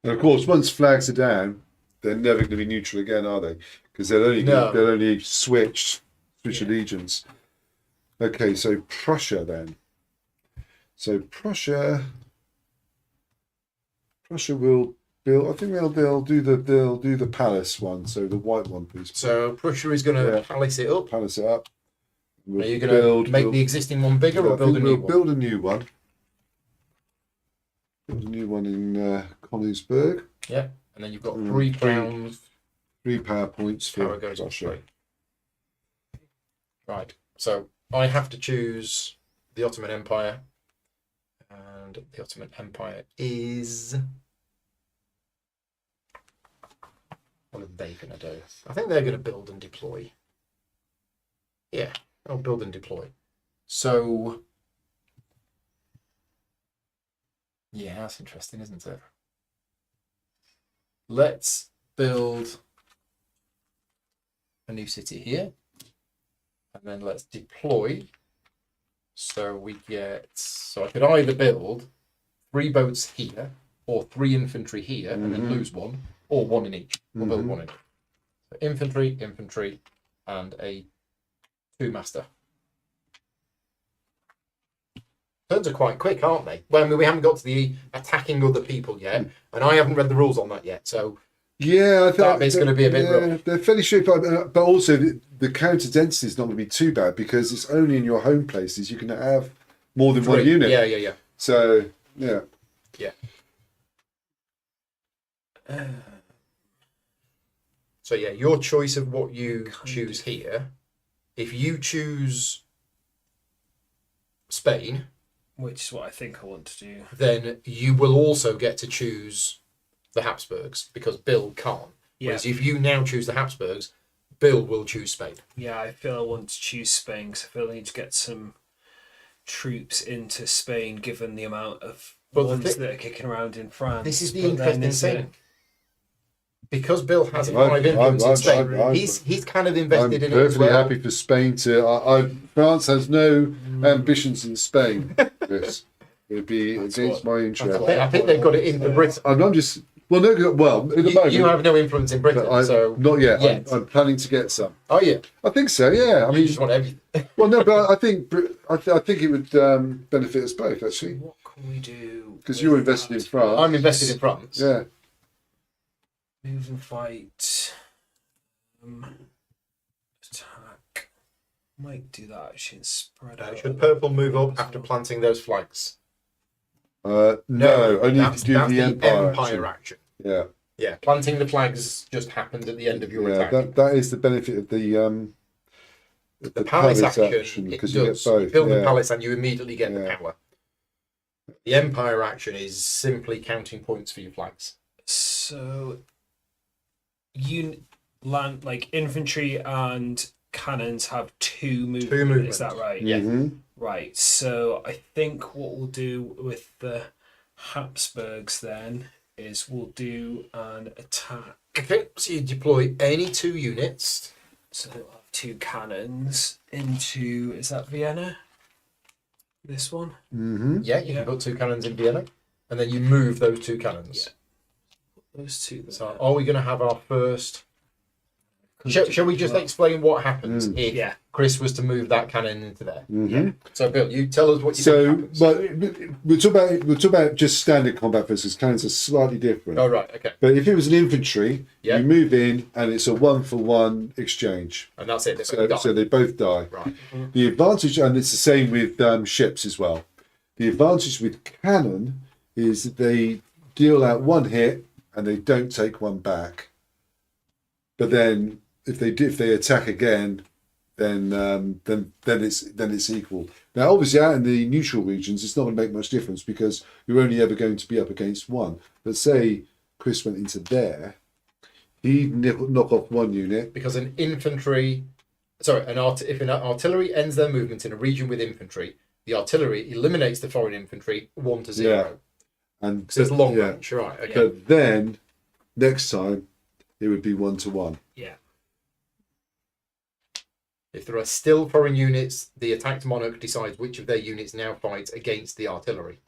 And of course, once flags are down, they're never going to be neutral again, are they? Because they'll only switch allegiance. Okay, so Prussia then. So Prussia will build. I think they'll do the palace one. So the white one, please. So Prussia is going to palace it up. Palace it up. Are you going to make the existing one bigger or build a new one? Build a new one. Build a new one in Königsberg. Yeah. And then you've got 3 crowns. 3 power points for Power goes on Russia. 3. Right. So I have to choose the Ottoman Empire. And the Ottoman Empire is... What are they going to do? I think they're going to build and deploy. Yeah, I'll build and deploy. So... Yeah, that's interesting, isn't it? Let's build a new city here. And then let's deploy. So we get... So I could either build 3 boats here, or 3 infantry here, and then lose 1, or 1 in each. We'll build 1 in each. So infantry, and a 2-master. Turns are quite quick, aren't they? Well, I mean, we haven't got to the attacking other people yet, and I haven't read the rules on that yet, so yeah, I think that bit's going to be a bit rough. They're fairly straightforward, but also the counter density is not going to be too bad because it's only in your home places you can have more than 1 unit. Yeah. So yeah. So yeah, your choice of what you choose here. If you choose Spain, which is what I think I want to do, then you will also get to choose the Habsburgs because Bill can't. Yeah. Whereas if you now choose the Habsburgs, Bill will choose Spain. Yeah, I feel I want to choose Spain because I feel I need to get some troops into Spain given the amount of ones that are kicking around in France. This is the But then interesting is thing. Because Bill has 5 influence in Spain, he's kind of invested in it as well. I'm perfectly happy for Spain to... France has no ambitions in Spain. This would be against my interest. I think they've got it in for Britain. I'm just... Well, no, well, at the moment... You have no influence in Britain, so... Not yet. I'm planning to get some. Oh, yeah. I think so, yeah. I mean, you just want everything. Well, no, but I think it would benefit us both, actually. What can we do? Because you're invested in France. I'm invested in France. Yeah. Move and fight. Attack. Might do that actually and spread out. Should purple move up after planting those flags? No, only if you do the Empire action. Yeah. Yeah, planting the flags just happened at the end of your attack. That is the benefit of the palace action because you get both. You build the palace and you immediately get the power. The Empire action is simply counting points for your flags. So land like infantry and cannons have 2 movement. 2 movement. Is that right? Yeah. Mm-hmm. Right. So I think what we'll do with the Habsburgs then is we'll do an attack. Okay, so you deploy any 2 units. So they'll have 2 cannons into, is that Vienna? This one? Mm-hmm. Yeah, you can put 2 cannons in Vienna, and then you move those 2 cannons. Yeah. Those 2 there. So are we going to have our first... Shall we just explain what happens if Chris was to move that cannon into there? Mm-hmm. Yeah. So Bill, you tell us what you think happens. Well, we'll talk about just standard combat versus cannons are slightly different. Oh, right, okay. But if it was an infantry, you move in and it's a 1-for-1 exchange. And that's it. So they both die. Right. Mm-hmm. The advantage, and it's the same with ships as well. The advantage with cannon is that they deal out 1 hit and they don't take 1 back. But then if they attack again, then it's equal. Now, obviously, out in the neutral regions, it's not going to make much difference because you're only ever going to be up against 1. But say Chris went into there, he'd knock off 1 unit because if an artillery ends their movement in a region with infantry, the artillery eliminates the foreign infantry 1 to 0. Yeah. And so it's long range, right? Okay. But then next time it would be 1-to-1. Yeah. If there are still foreign units, the attacked monarch decides which of their units now fight against the artillery.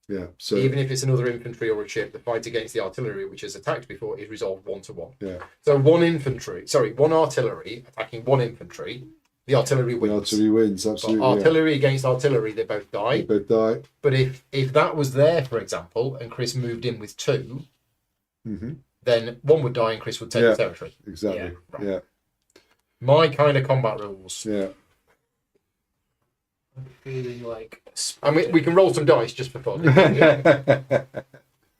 Yeah. So even if it's another infantry or a ship, the fight against the artillery, which has attacked before, is resolved 1-to-1. Yeah. So one artillery attacking 1 infantry, the artillery wins. The artillery wins, absolutely. But artillery against artillery, they both die. They both die. But if that was there, for example, and Chris moved in with 2, then 1 would die and Chris would take the territory. Exactly. Yeah. My kind of combat rules. Yeah. I'm feeling like... I mean, we can roll some dice just for fun.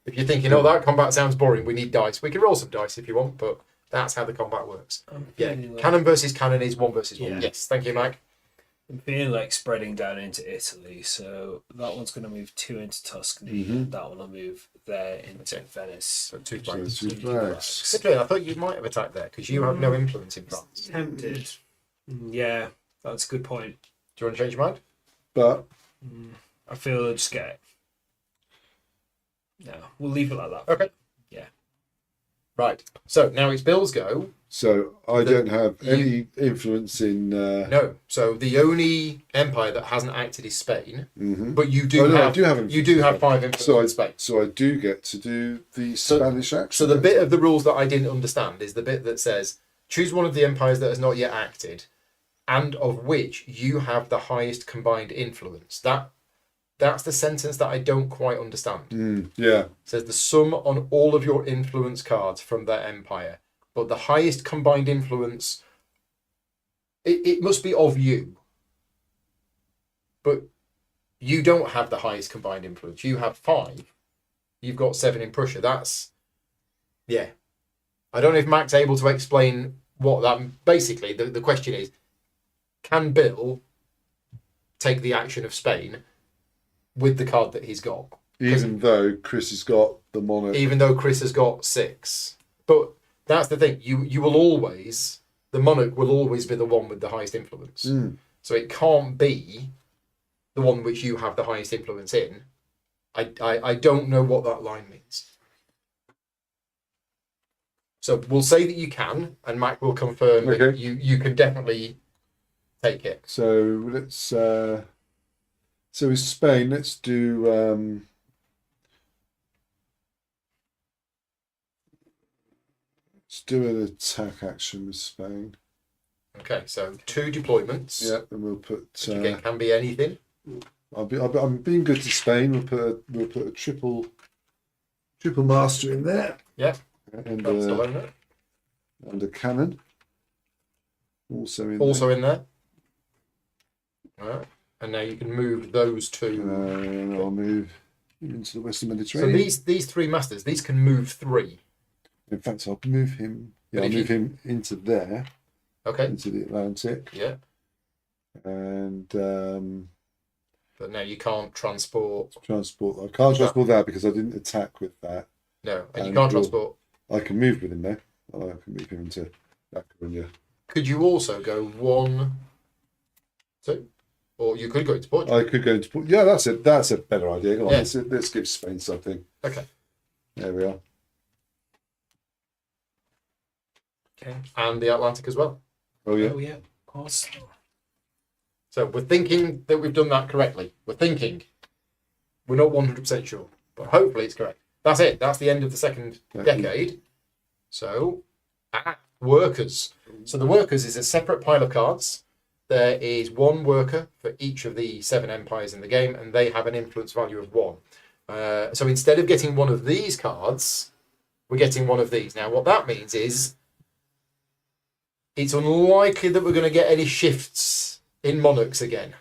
If you're thinking, oh, that combat sounds boring, we need dice. We can roll some dice if you want, but that's how the combat works. Yeah, cannon versus cannon is 1 versus 1. Yeah. Yes, thank you, Mike. I'm feeling like spreading down into Italy, so that one's going to move 2 into Tuscany, and that one will move there into Venice. So 2 So flags. 2 flags. Cyprian, I thought you might have attacked there because you have no influence in France. Tempted. Yeah, that's a good point. Do you want to change your mind? But I feel I'll just get it. No, we'll leave it like that. Okay. Yeah. Right. So now it's Bill's go. so I don't have any influence in. No. So the only empire that hasn't acted is Spain, Mhm. but you do Oh, no, I have do have influence. you do have 5 influence So in Spain. So I do get to do the Spanish action. So the bit of the rules that I didn't understand is the bit that says choose one of the empires that has not yet acted, and of which you have the highest combined influence. That's the sentence that I don't quite understand. Yeah. It says the sum on all of your influence cards from that empire, but the highest combined influence, it must be of you. But you don't have the highest combined influence. You have 5. You've got 7 in Prussia. That's, yeah. I don't know if Mac's able to explain what that, basically the question is, can Bill take the action of Spain with the card that he's got? Even though Chris has got the monarch. Even though Chris has got 6. But that's the thing. You will always, the monarch will always be the one with the highest influence. So it can't be the one which you have the highest influence in. I don't know what that line means. So we'll say that you can, and Mac will confirm that you can definitely take it. So let's. So with Spain, let's do. Let's do an attack action with Spain. Okay, so 2 deployments. Yeah, and we'll put. Which again can be anything. I'm being good to Spain. We'll put a triple master in there. Yeah. And That's the loner. and a cannon. Also in In there. All right. And now you can move those 2. And I'll move into the Western So Mediterranean. these 3 masters, these can move 3. In fact, I'll move him. Yeah, But I'll if move him into there, Okay. into the Atlantic, Yeah. and But now you can't transport. transport. I can't transport that because I didn't attack with that. No, and you And can't we'll- transport. I can move with him there. I can move him into that Coruña. Could you also go 1, 2, or you could go into Portugal? I could go into. Yeah, that's a better idea. Come on, Yeah. let's give Spain something. Okay. There we are. Okay. And the Atlantic as well. Oh yeah. Oh, yeah, of course. So we're thinking that we've done that correctly. We're thinking. We're not 100% sure, but hopefully it's correct. That's it. That's the end of the second decade. So, workers. So the workers is a separate pile of cards. There is 1 worker for each of the 7 empires in the game, and they have an influence value of 1. So instead of getting one of these cards, we're getting one of these. Now, what that means is it's unlikely that we're going to get any shifts in monarchs again.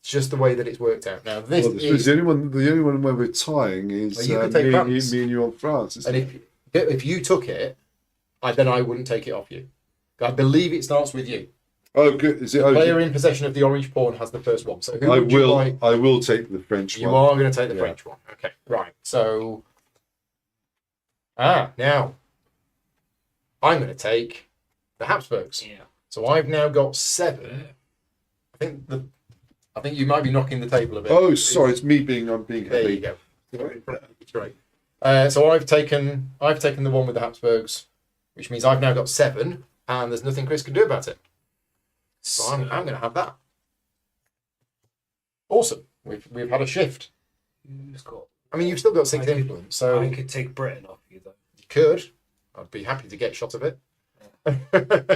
It's just the way that it's worked out. Now, this is... the only one where we're tying is Well, you could take France. me and you on France. And if you took it, then I wouldn't take it off you. I believe it starts with you. Oh, good. Is it? The player in possession of the orange pawn has the first one. So who I would you like? I will take the French You one. are going to take the French one. Okay, right. So, now I'm going to take the Habsburgs. Yeah. So I've now got 7. I think you might be knocking the table a bit. Oh, sorry, I'm being There heavy. you go. It's great. So I've taken the one with the Habsburgs, which means I've now got 7, and there's nothing Chris can do about it. So I'm going to have that. Awesome. We've had a shift. Who's got? I mean, you've still got 6 influence, so I could take Britain off you though. you could. I'd be happy to get shot of it.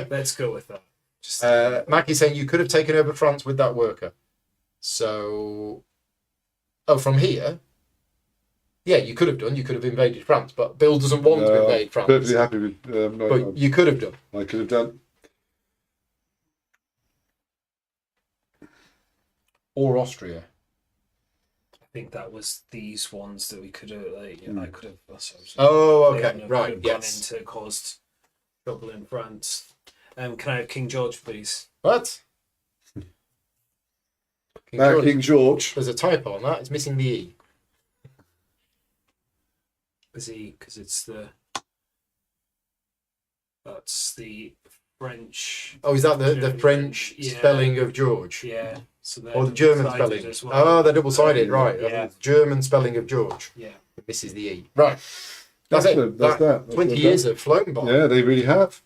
Let's go with that. Just Mackie's saying you could have taken over France with that worker. So, from here, yeah, you could have done. You could have invaded France, but Bill doesn't want to invade France. Perfectly happy with. But you could have done. I could have done. Or Austria. think that was these ones that we could have. I could have. Oh, they okay, could right, have gone yes. into caused trouble in France. Can I have King George, please? What? King George. King George. There's a typo on that. It's missing the E. Is he? Because it's the. That's the French. Oh, is that the German, French yeah. spelling of George? Yeah. So Or the German double-sided spelling? as well. Oh, they're double-sided, right. Yeah. The German spelling of George. Yeah. It misses the E. Right. That's That's it. That's that. 20 years have flown by. Yeah, they really have.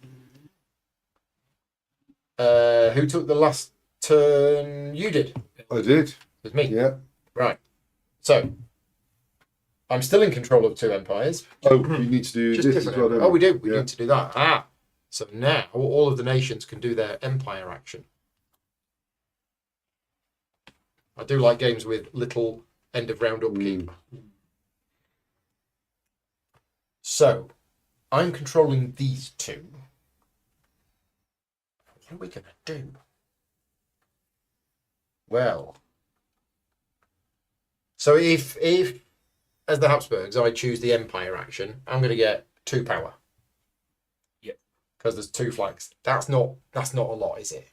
Who took the last turn? You did. I did. It was me. Yeah. Right. So, I'm still in control of 2 empires. Oh, we need to do Just this as different well. empires. don't Oh, we do. We Yeah. need to do that. Ah. So now all of the nations can do their empire action. I do like games with little end of round upkeep. So, I'm controlling these 2. What are we going to do? Well, so if as the Habsburgs I choose the empire action, I'm going to get 2 power. Yep. Because there's 2 flags. That's not a lot, is it?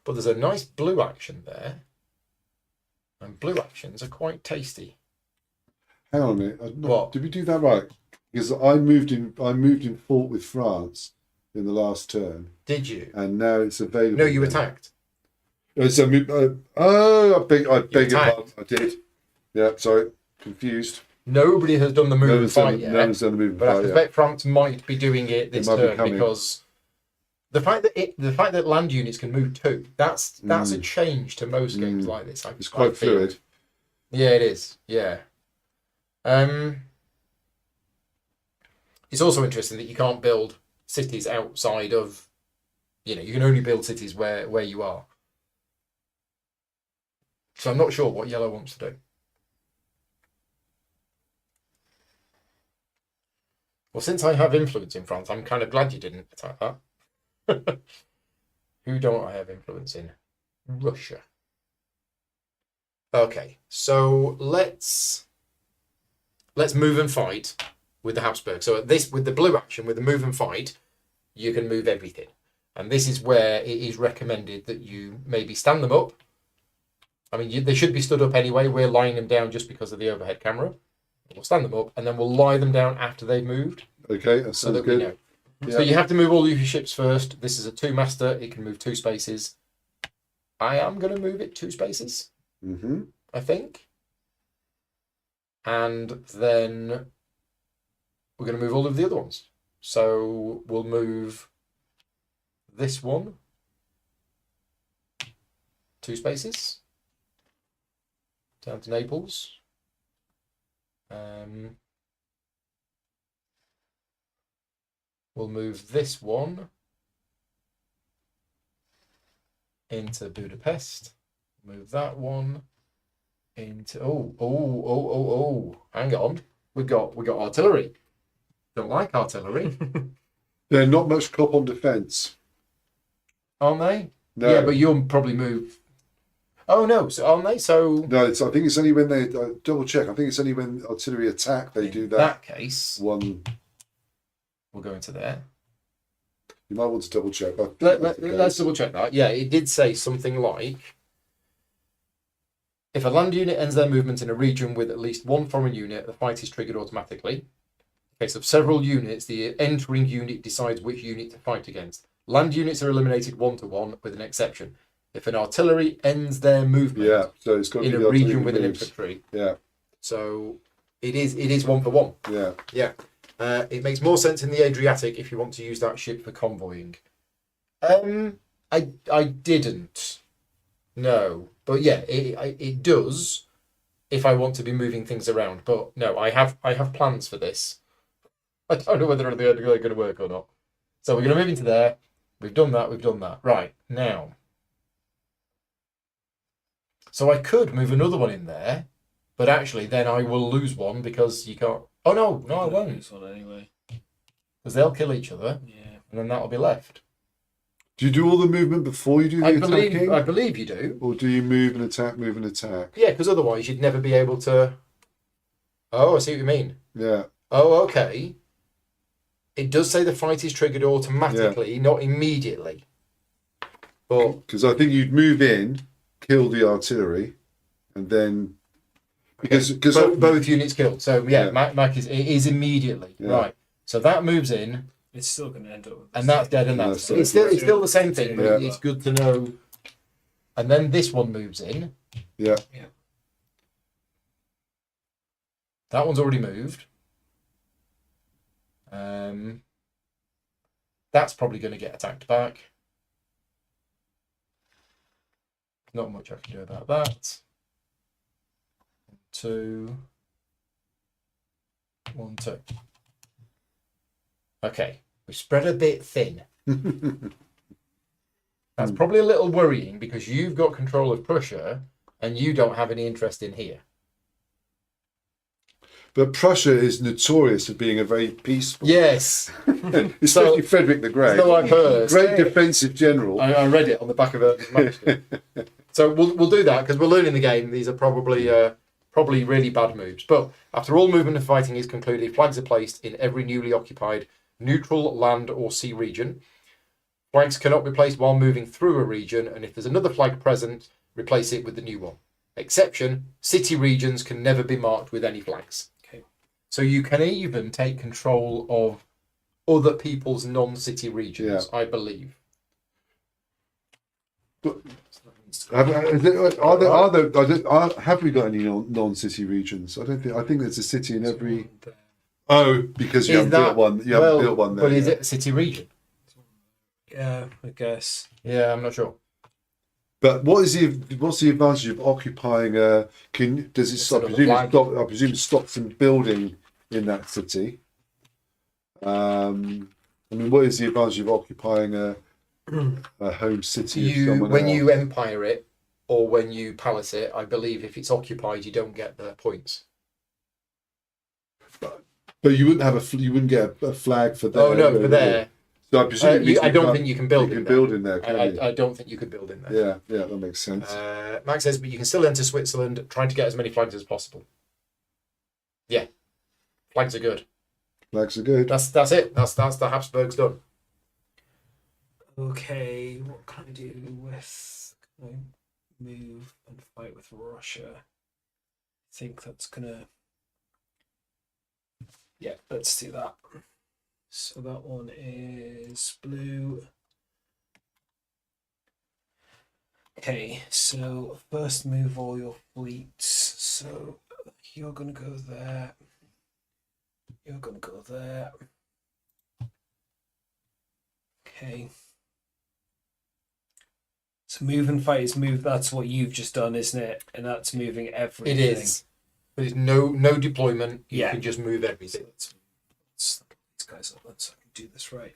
But there's a nice blue action there, and blue actions are quite tasty. Hang on a minute. What? Did we do that right? Because I moved in fort with France in the last turn, Did you? and now it's available. No, you again. attacked. So, I beg your attacked. pardon. I did. Yeah, sorry, confused. Nobody has done the move and fight yet. No one's done the move and But I fight yet. suspect France might be doing it this might be turn coming. because the fact that land units can move 2, that's a change to most games like this. It's quite feel. fluid. Yeah, it is. Yeah. It's also interesting that you can't build cities outside of, you can only build cities where you are. So I'm not sure what yellow wants to do. Well, since I have influence in France, I'm kind of glad you didn't attack that. Who don't I have influence in? Russia. Okay, so let's move and fight with the Habsburg. So with the blue action, with the move and fight, you can move everything. And this is where it is recommended that you maybe stand them up. I mean, they should be stood up anyway. We're lying them down just because of the overhead camera. We'll stand them up, and then we'll lie them down after they've moved. Okay, that So sounds that we good. know. Yeah. So you have to move all of your ships first. This is a 2-master. It can move 2 spaces. I am going to move it 2 spaces, I think. And then we're going to move all of the other ones. So we'll move this one 2 spaces down to Naples. We'll move this one into Budapest. Move that one into hang on. We got artillery. Don't like artillery. They're not much cop on defence. Aren't they? No. Yeah, but you'll probably move. Oh no, so aren't they? So No, I think it's only when they double check. I think it's only when artillery attack they do in that. that case, One. we'll go into there. You might want to double check. But Let's double check that. Yeah, it did say something like, if a land unit ends their movement in a region with at least 1 foreign unit, the fight is triggered automatically. In case of several units, the entering unit decides which unit to fight against. Land units are eliminated 1-to-1 with an exception. If an artillery ends their movement yeah, so it's got to in be a the artillery region with an moves. infantry, Yeah, so it is 1-for-1. yeah. Yeah. It makes more sense in the Adriatic if you want to use that ship for convoying. I didn't. No. But yeah, it does if I want to be moving things around. But no, I have plans for this. I don't know whether they're going to work or not. So we're going to move into there. We've done that. Right, now. So I could move another one in there, but actually then I will lose one because you can't... Oh, no, I won't. This one anyway. Because they'll kill each other, Yeah. and then that'll be left. Do you do all the movement before you do the attacking? I believe you do. Or do you move and attack, move and attack? Yeah, because otherwise you'd never be able to. Oh, I see what you mean. Yeah. Oh, okay. It does say the fight is triggered automatically, not immediately. But because I think you'd move in, kill the artillery, and then because both units killed. So Yeah. Mac it is immediately right. So that moves in, It's still going to end up with and that's dead, and that's it's still the same thing. But it's good to know. And then this one moves in. Yeah. That one's already moved. That's probably going to get attacked back. Not much I can do about that. 2, 1, 2. Okay, we spread a bit thin. That's probably a little worrying because you've got control of Prussia and you don't have any interest in here. But Prussia is notorious for being a very peaceful. Yes. Especially Frederick the Great. So I've heard. Great defensive general. I read it on the back of a manuscript. So we'll do that because we're learning the game. These are probably really bad moves. But after all movement and fighting is concluded, flags are placed in every newly occupied neutral land or sea region. Flags cannot be placed while moving through a region, and if there's another flag present, replace it with the new one. Exception, city regions can never be marked with any flags. Okay. So you can even take control of other people's non-city regions, I believe. But have we got any non-city regions? I don't think. I think there's a city in every. Oh, because you haven't built one. You haven't built one there. But is it a city region? Yeah, I guess. Yeah, I'm not sure. But what's the advantage of occupying a? Does it stop? I presume it stops them building in that city. I mean, what is the advantage of occupying a home city? When you empire it or when you palace it, I believe if it's occupied, you don't get the points. But you wouldn't get a flag for there. Oh no, for there. So I presume I don't think you can build. You can build in there. I don't think you could build in there. Yeah, that makes sense. Max says, but you can still enter Switzerland, trying to get as many flags as possible. Yeah, flags are good. Flags are good. That's it. That's the Habsburgs done. Okay, what can I do with? Can I move and fight with Russia? I think that's gonna. Yeah, let's do that. So that one is blue. Okay, so first move all your fleets. So you're gonna go there. You're gonna go there. Okay. So move and fight is move. That's what you've just done, isn't it? And that's moving everything. It is. There's no deployment. You can just move everything. So let's look these guys up so I can do this right.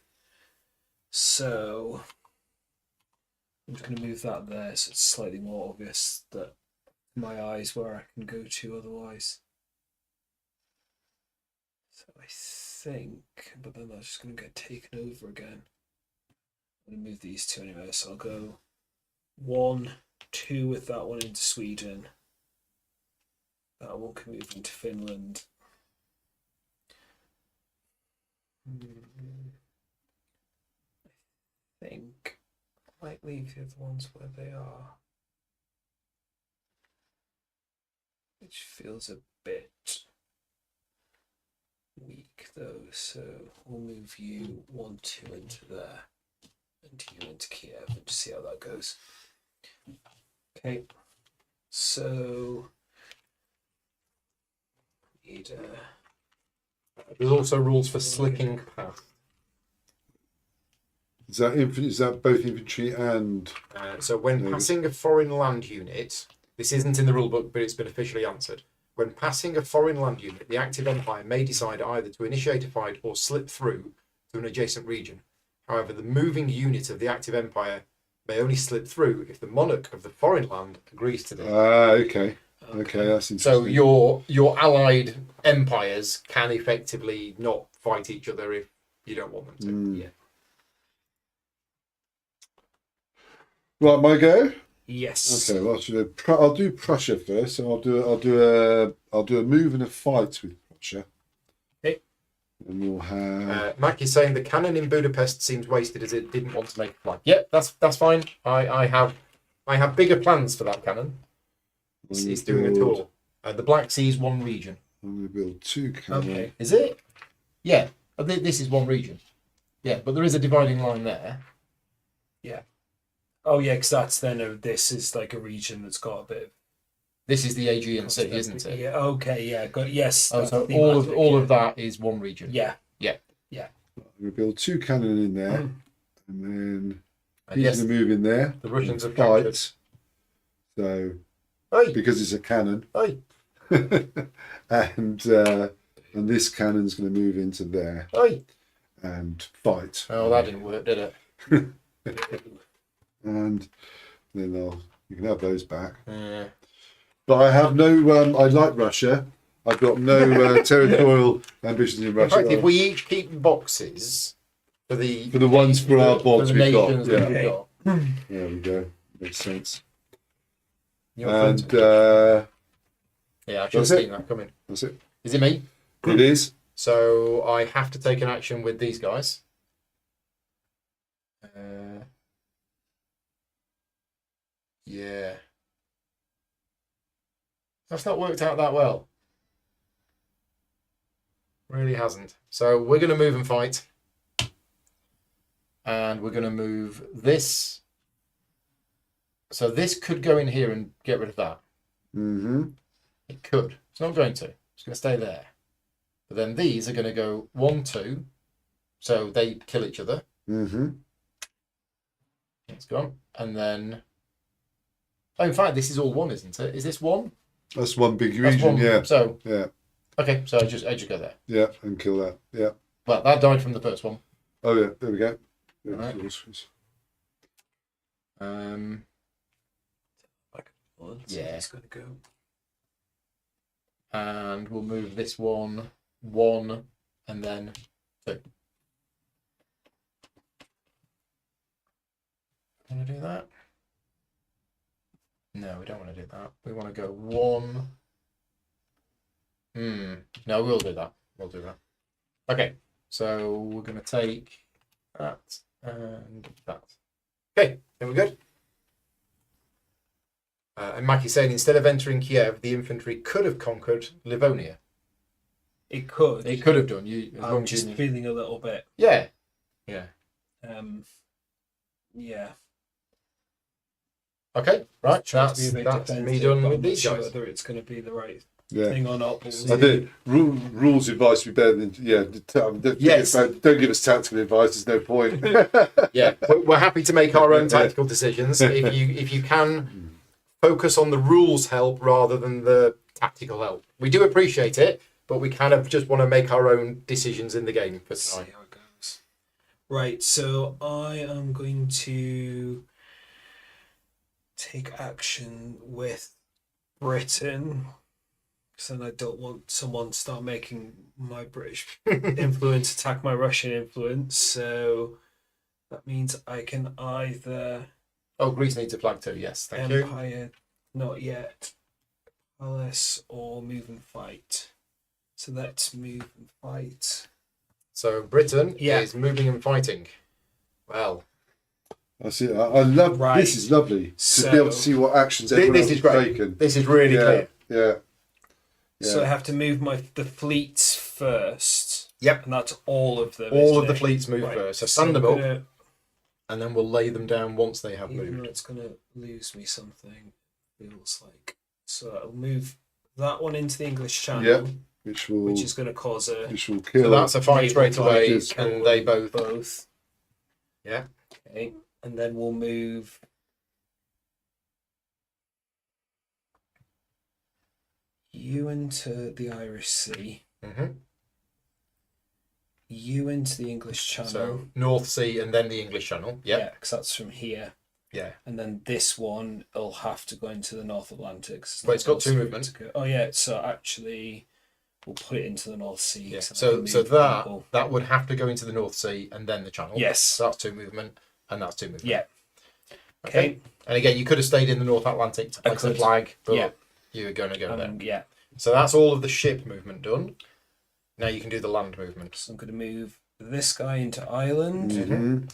So I'm just going to move that there so it's slightly more obvious that my eyes where I can go to otherwise. So I think, but then that's just going to get taken over again. I'm going to move these two anyway, so I'll go 1, 2 with that one into Sweden. That one can move into Finland. I think I might leave the other ones where they are, which feels a bit weak though. So we'll move you 1, 2 into there, and you into Kiev, and just see how that goes. Okay, so. There's also rules for slicking past. Is that both infantry and? So when passing a foreign land unit, this isn't in the rulebook, but it's been officially answered. When passing a foreign land unit, the active empire may decide either to initiate a fight or slip through to an adjacent region. However, the moving unit of the active empire may only slip through if the monarch of the foreign land agrees to this. Okay. Okay, that's interesting. So your allied empires can effectively not fight each other if you don't want them to. Yeah. Right, my go. Yes. Okay, well, I'll do Prussia first. So I'll do a move and a fight with Prussia. Okay. And we'll have. Mac is saying the cannon in Budapest seems wasted as it didn't want to make a flag. Yep, that's fine. I have bigger plans for that cannon. It's doing a tour. The Black Sea is one region. I'm going to build 2 cannons. Okay. Is it? Yeah. This is one region. Yeah, but there is a dividing line there. Yeah. Oh yeah, because that's this is like a region that's got a bit of. This is the Aegean Sea, isn't it? Yeah. Okay. Yeah. Yes. Oh, so all of that is one region. Yeah. Yeah. Yeah. I'm going to build 2 cannon in there, and then he's yes, going to move in there. the Russians have fight. captured. So, Oi. because it's a cannon, Oi. and this cannon's going to move into there Oi. and fight. Oh, that didn't work, did it? And then you can have those back. Yeah. But I have no. I like Russia. I've got no territorial ambitions in In Russia. fact, if we each keep boxes for the ones for our box the we've got, nations yeah. that we've got. There we go. Makes sense. You're And friends. Yeah, I've just that's seen that coming. that's it. Is it me? It is. So I have to take an action with these guys. Yeah. That's not worked out that well. Really hasn't. So we're going to move and fight. And we're going to move this. So this could go in here and get rid of that. Mm-hmm. It could. It's not going to. It's going to stay there. But then these are going to go 1, 2. So they kill each other. Mm-hmm. It's gone. And then... Oh, in fact, this is all 1, isn't it? Is this 1? That's one big That's region. 1. Yeah. So, Yeah. okay, so I just go there. Yeah. And kill that. Yeah. Well, that died from the first one. Oh yeah. There we go. There Right. it is. Yeah. It's gonna go. And we'll move this one, and then 2. Want to do that? No, we don't want to do that. We want to go 1. No, we'll do that. We'll do that. Okay, so we're going to take that and that. Okay, then we're good. And Mackie's saying instead of entering Kiev, the infantry could have conquered Livonia. It could. It could have done. As long I'm as just you knew. feeling a little bit. Yeah. Yeah. Yeah. Okay, right. Try to be a bit That's me defensive, done but with I'm these not sure guys. whether it's going to be the right Yeah. thing or not. But I think rules advice would be better than Yes. Don't give us tactical advice. There's no point. Yeah, we're happy to make our own tactical decisions. If you can focus on the rules help rather than the tactical help, we do appreciate it, but we kind of just want to make our own decisions in the game. Let's see how it goes. Right, so I am going to take action with Britain, because then I don't want someone to start making my British influence attack my Russian influence. So that means I can either Oh, Greece needs a flag too. Yes, thank you. Empire, not yet, Palace, or move and fight. So let's move and fight. So Britain Yeah. is moving and fighting. Well, I see. I love Right. this. Is lovely So- to be able to see what actions everyone this else is has great. taken. This is really Yeah. clear. Yeah. So I have to move the fleets first. Yep. And that's all of them. All isn't of the it? fleets move Right. first. So stand them I'm up, gonna- and then we'll lay them down once they have Even though moved. it's going to lose me something, feels like. So I'll move that one into the English Channel, Yeah. Which will which is going to cause a kill. So that's a fight naval straight away, fighters. and they both. both. Yeah. Okay, and then we'll move. You into the Irish Sea. Mm-hmm. You into the English Channel. So North Sea and then the English Channel. Yep. Yeah, because that's from here. Yeah. And then this one will have to go into the North Atlantic. But it's got 2 movement. Oh yeah, so actually we'll put it into the North Sea. Yeah. 'cause I So can so move that people. that would have to go into the North Sea and then the Channel. Yes. So that's 2 movement, and that's 2 movement. Yeah. Okay. And again, you could have stayed in the North Atlantic to place a could. flag, but Yeah. you're going to go there. Yeah. So that's all of the ship movement done. Now you can do the land movement. So I'm going to move this guy into Ireland. Mhm.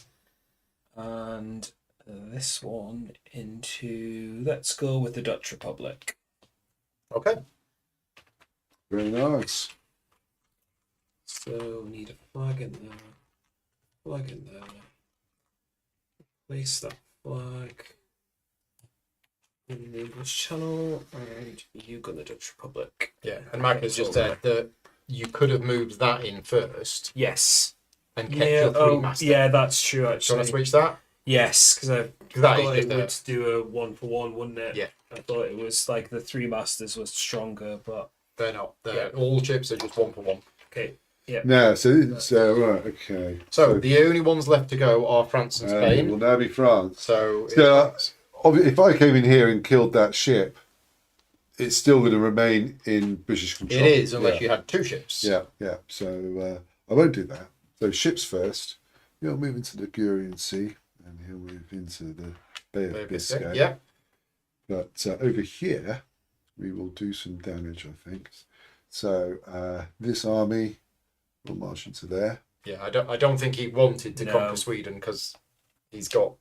And this one into, let's go with the Dutch Republic. Okay. Very nice. So we need a flag in there. Flag in there. Place that flag in the English Channel, and you got the Dutch Republic. Yeah, and Mike has just said that you could have moved that in first Yes. and kept your three master. Yeah, that's true. Do you Actually, want to switch that? yes, because I That is thought just it would do a 1-for-1, wouldn't it? Yeah. I thought it was like the three masters was stronger, but They're not. All chips are just 1-for-1. okay. Yeah. No, so right, okay. So the only ones left to go are France and It Spain. will now be France. So If I came in here and killed that ship, it's still going to remain in British control. it is, unless you had two ships. Yeah. So I won't do that. So ships first. He'll move into the Ligurian Sea, and he'll move into the Bay of Biscay. Yeah. But over here, we will do some damage, I think. So this army will march into there. Yeah, I don't think he wanted to conquer Sweden because he's got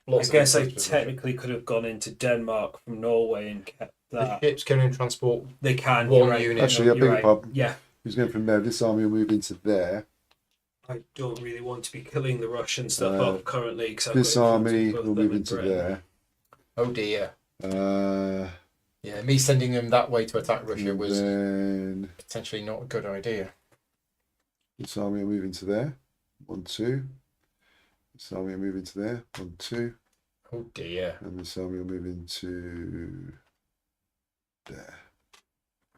lots of... I guess I technically could have gone into Denmark from Norway and kept that. The ships can only transport They can. one you're right. unit. Actually, I You're beg your pardon. Yeah. He's going from there. This army will move into there. I don't really want to be killing the Russian stuff up currently. Cause This army will move into there. Oh dear. Uh, Yeah, me sending them that way to attack Russia was then potentially not a good idea. this army will move into there. 1, 2. This army will move into there. 1, 2. Oh dear. And this army will move into there.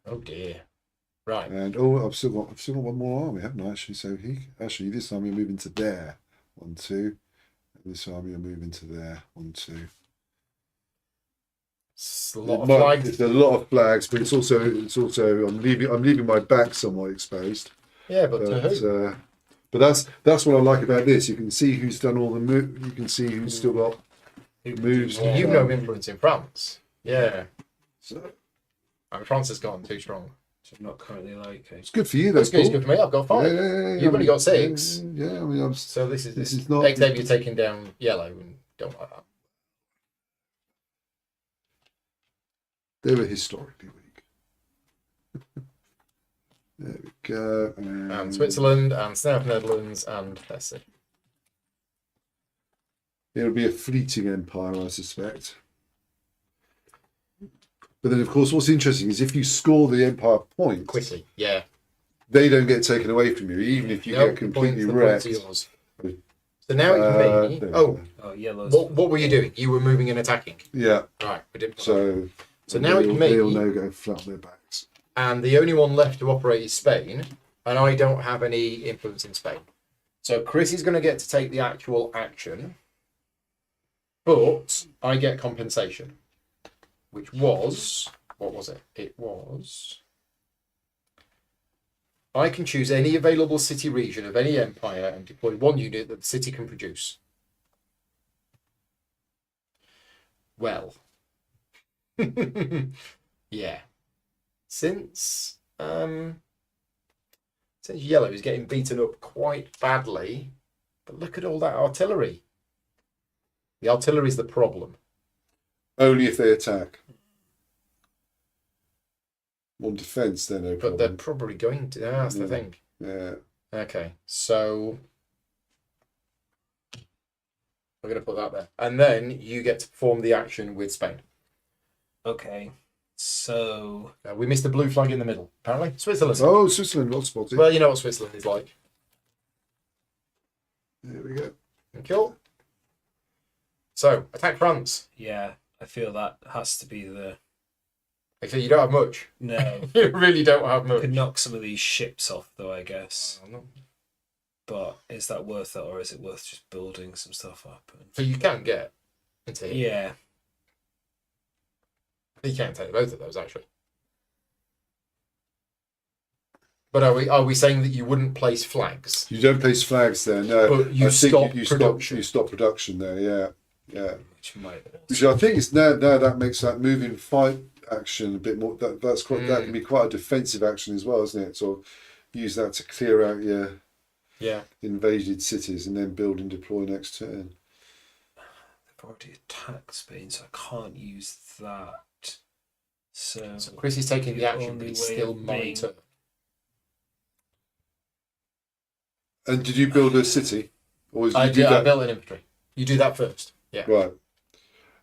Oh dear. Right. And I've still got one more army, haven't I? Actually, so this army will move into there. 1, 2. And this army will move into there. 1, 2. It's a lot of flags. It's a lot of flags, but it's also I'm leaving my back somewhat exposed. Yeah, but to who? But that's what I like about this. You can see who's done all the move. You can see who's still got moves. You've no influence in France. Yeah. So I mean, France has gotten too strong. So I'm not currently like. it's good for you, though. That's good. It's good for me. I've got 5. Yeah, You've only got 6. Yeah, I mean, So this is not. Xavier taking down yellow and don't like that. They were historically weak. There we go. And Switzerland and South Netherlands and Hesse. It'll be a fleeting empire, I suspect. But then, of course, what's interesting is if you score the empire points Quickly, yeah. they don't get taken away from you, even if you get completely wrecked. Yours. So now it's me. Oh, Yellows. What were you doing? You were moving and attacking. yeah. Right, we didn't. So now it's me. They'll now go flat on their backs. And the only one left to operate is Spain, and I don't have any influence in Spain. So Chris is going to get to take the actual action, but I get compensation, which was, what was it? It was, I can choose any available city region of any empire and deploy 1 unit that the city can produce. Well, yeah. Since yellow is getting beaten up quite badly, but look at all that artillery. The artillery is the problem. Only if they attack. On defence, they're no But problem. they're probably going to. That's the Yeah. thing. Yeah. Okay, so we're going to put that there. And then you get to perform the action with Spain. Okay. So. We missed the blue flag in the middle, apparently. Switzerland. Oh, Switzerland, not spotted. Well, you know what Switzerland is like. There we go. Cool. So, attack France. Yeah, I feel that has to be the. Actually, you don't have much. No. You really don't have much. Could knock some of these ships off, though, I guess. No. But is that worth it, or is it worth just building some stuff up? So you can get into here. Yeah. You can't take both of those, actually. But are we saying that you wouldn't place flags? You don't place flags there, no. But you I think stop you production. stop production there, yeah. Yeah. Which might also Which I think is now that makes that moving fight action a bit more. That's quite that can be quite a defensive action as well, isn't it? So use that to clear out your invaded cities and then build and deploy next turn. they've already attacked Spain, so I can't use that. So Chris is taking the action, but only it's way still of my being- turn. And did you build a city, or was I you did I that? built an infantry. You do that first. Yeah. Right.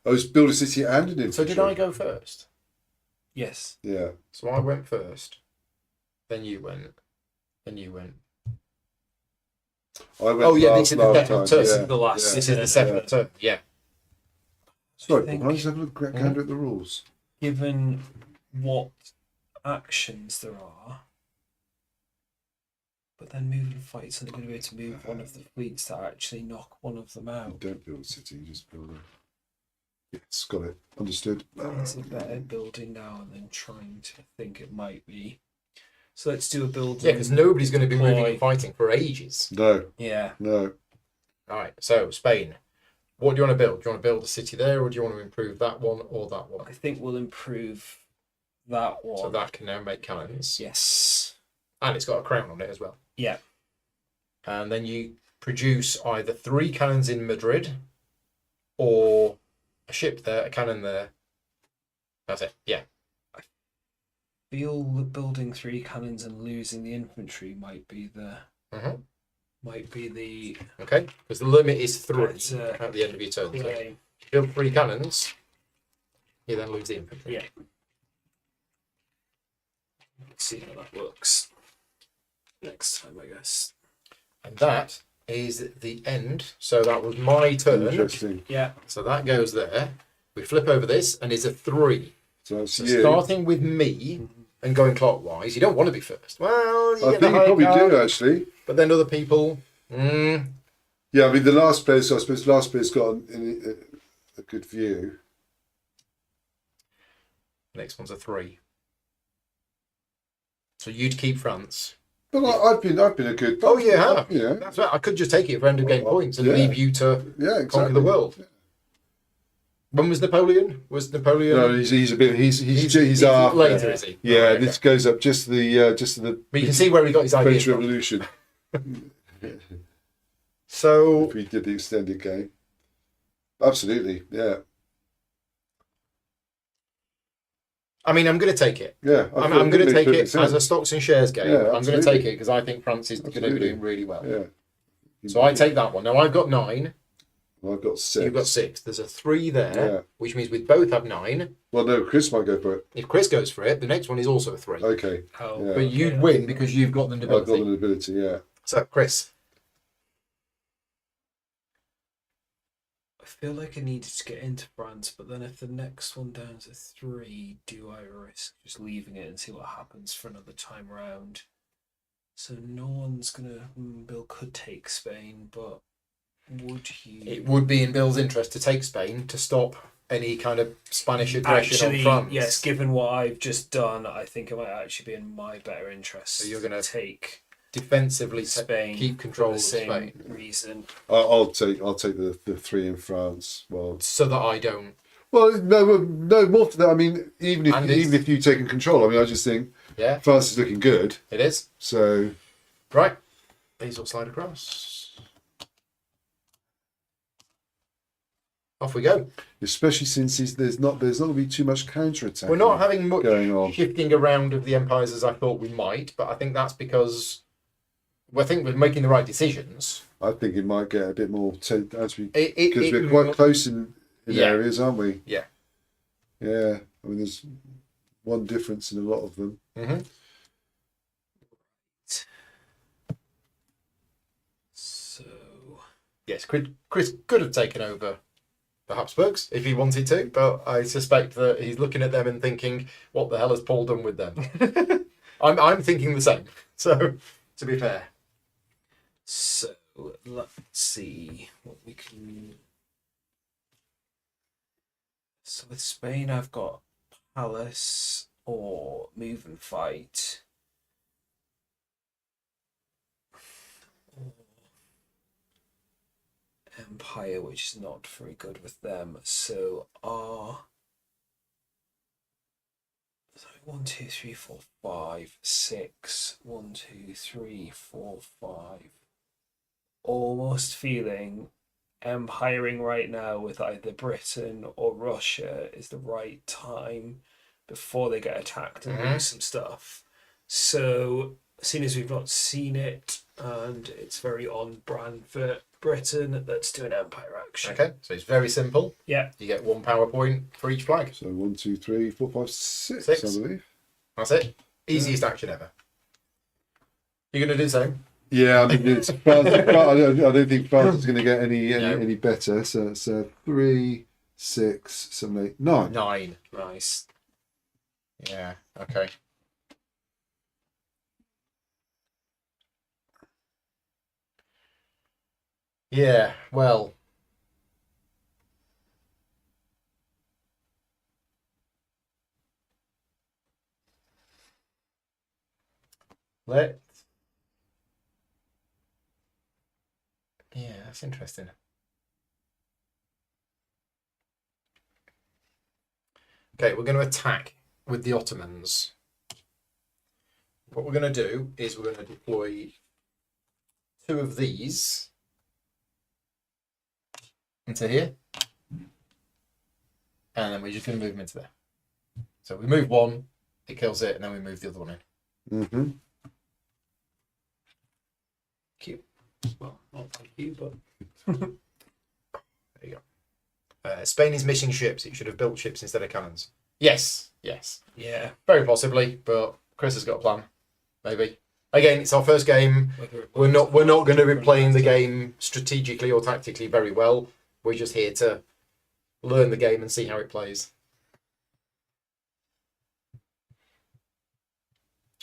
I was build a city and an infantry. So did I go first? Yes. Yeah. So I went first. Then you went. Then you went. I went Oh, yeah, last, this is the last second time. turn. Yeah. This is the last. Yeah. This is the seventh turn. Yeah. Sorry, think- I'll just have a look at at the rules. Given what actions there are, but then moving fights only going to be able to move one of the fleets that actually knock one of them out. Don't build a city, you just build a. Yes, got it. Understood. Is it better building now and then trying to think it might be? So let's do a build. Yeah, because nobody's going to be moving deploy. and fighting for ages. No, Yeah. no. All right. So Spain. What do you want to build? Do you want to build a city there, or do you want to improve that one or that one? I think we'll improve that one. So that can now make cannons. Yes. And it's got a crown on it as well. Yeah. And then you produce either 3 cannons in Madrid or a ship there, a cannon there. That's it. Yeah. Feel that building 3 cannons and losing the infantry might be the Okay. Because the limit is 3 That's, at the end of your turn. So play. build 3 cannons, you then lose the infantry. Yeah. Let's see how that works next time, I guess. And that is the end. So that was my turn. Interesting. Yeah. So that goes there. We flip over this and it's a 3. So that's So you. starting with me and going clockwise, you don't want to be first. Well, you I get think the you high probably card, do actually. but then other people. Yeah, I mean the last player. So I suppose the last player's got a good view. Next one's a 3. So you'd keep France. But I've been a good. Oh, you have. Yeah. That's right. I could just take it for end of game points and Yeah. leave you to Yeah, exactly. conquer the world. When was Napoleon? Was Napoleon? No, he's a bit. He's after. later, is he? Yeah, Oh, okay. this goes up just to the But you can see where he got his ideas French from. Revolution. So If we did the extended game. Absolutely, yeah. I mean, I'm going to take it. Yeah, I'm going to take it sense. as a stocks and shares game. Yeah, I'm going to absolutely. take it because I think France is going to be Absolutely. doing really well. Yeah. So I take that one. Now I've got 9. I've got 6. You've got 6. There's a 3 there, Yeah. which means we both have 9. Well, no, Chris might go for it. If Chris goes for it, the next one is also a 3. Okay. Oh, Yeah. But you'd win because you've got the I've got nobility. an ability, yeah. So Chris, I feel like I needed to get into France, but then if the next one down's a 3, do I risk just leaving it and see what happens for another time round? So no one's gonna. Bill could take Spain, but would you? it would be in Bill's interest to take Spain to stop any kind of Spanish aggression Actually, on France. yes. Given what I've just done, I think it might actually be in my better interest. So you're gonna take Defensively Spain, keep control for of the same Spain, reason. I'll take the 3 in France. Well, so that I don't. no, more to that. I mean, And it's- even if you've taken control, I mean, I just think Yeah, France is looking good. it is. So Right. These will slide across. Off we go. especially since there's not going to be too much counter attack. We're not having much going on. shifting around of the empires as I thought we might, but I think that's because I think we're making the right decisions. I think it might get a bit more as we It- because it- we're quite close in Yeah. areas, aren't we? Yeah. Yeah. I mean, there's one difference in a lot of them. Mhm. So Yes, Chris could have taken over the Habsburgs if he wanted to, but I suspect that he's looking at them and thinking, "What the hell has Paul done with them?" I'm thinking the same. So, to be fair, So let's see what we can. So with Spain, I've got Palace or Move and Fight. Or empire, which is not very good with them. So our 1, 2, 3, 4, 5, 6. 1, 2, 3, 4, 5. Almost feeling empiring right now with either Britain or Russia is the right time before they get attacked and lose some stuff. So, seeing as we've not seen it and it's very on brand for Britain, let's do an empire action. Okay, so it's very simple. Yeah. You get 1 power point for each flag. So 1, 2, 3, 4, 5, 6, Six. I believe. That's it. Easiest action ever. You're going to do the same? Yeah, I mean, it's France, I don't think France is going to get any better. So it's 3, 6, 7, 8, 9. 9. Nice. Yeah, okay. Yeah, well. Yeah, that's interesting. Okay, we're going to attack with the Ottomans. What we're going to do is we're going to deploy 2 of these into here. And then we're just going to move them into there. So we move one, it kills it, and then we move the other one in. Mm-hmm. Cute. Well, not thank you, but There you go. Spain is missing ships. It should have built ships instead of cannons. Yes, yes. yeah. Very possibly, but Chris has got a plan. Maybe. Again, it's our first game. We're not going to be playing the game strategically or tactically very well. We're just here to learn the game and see how it plays.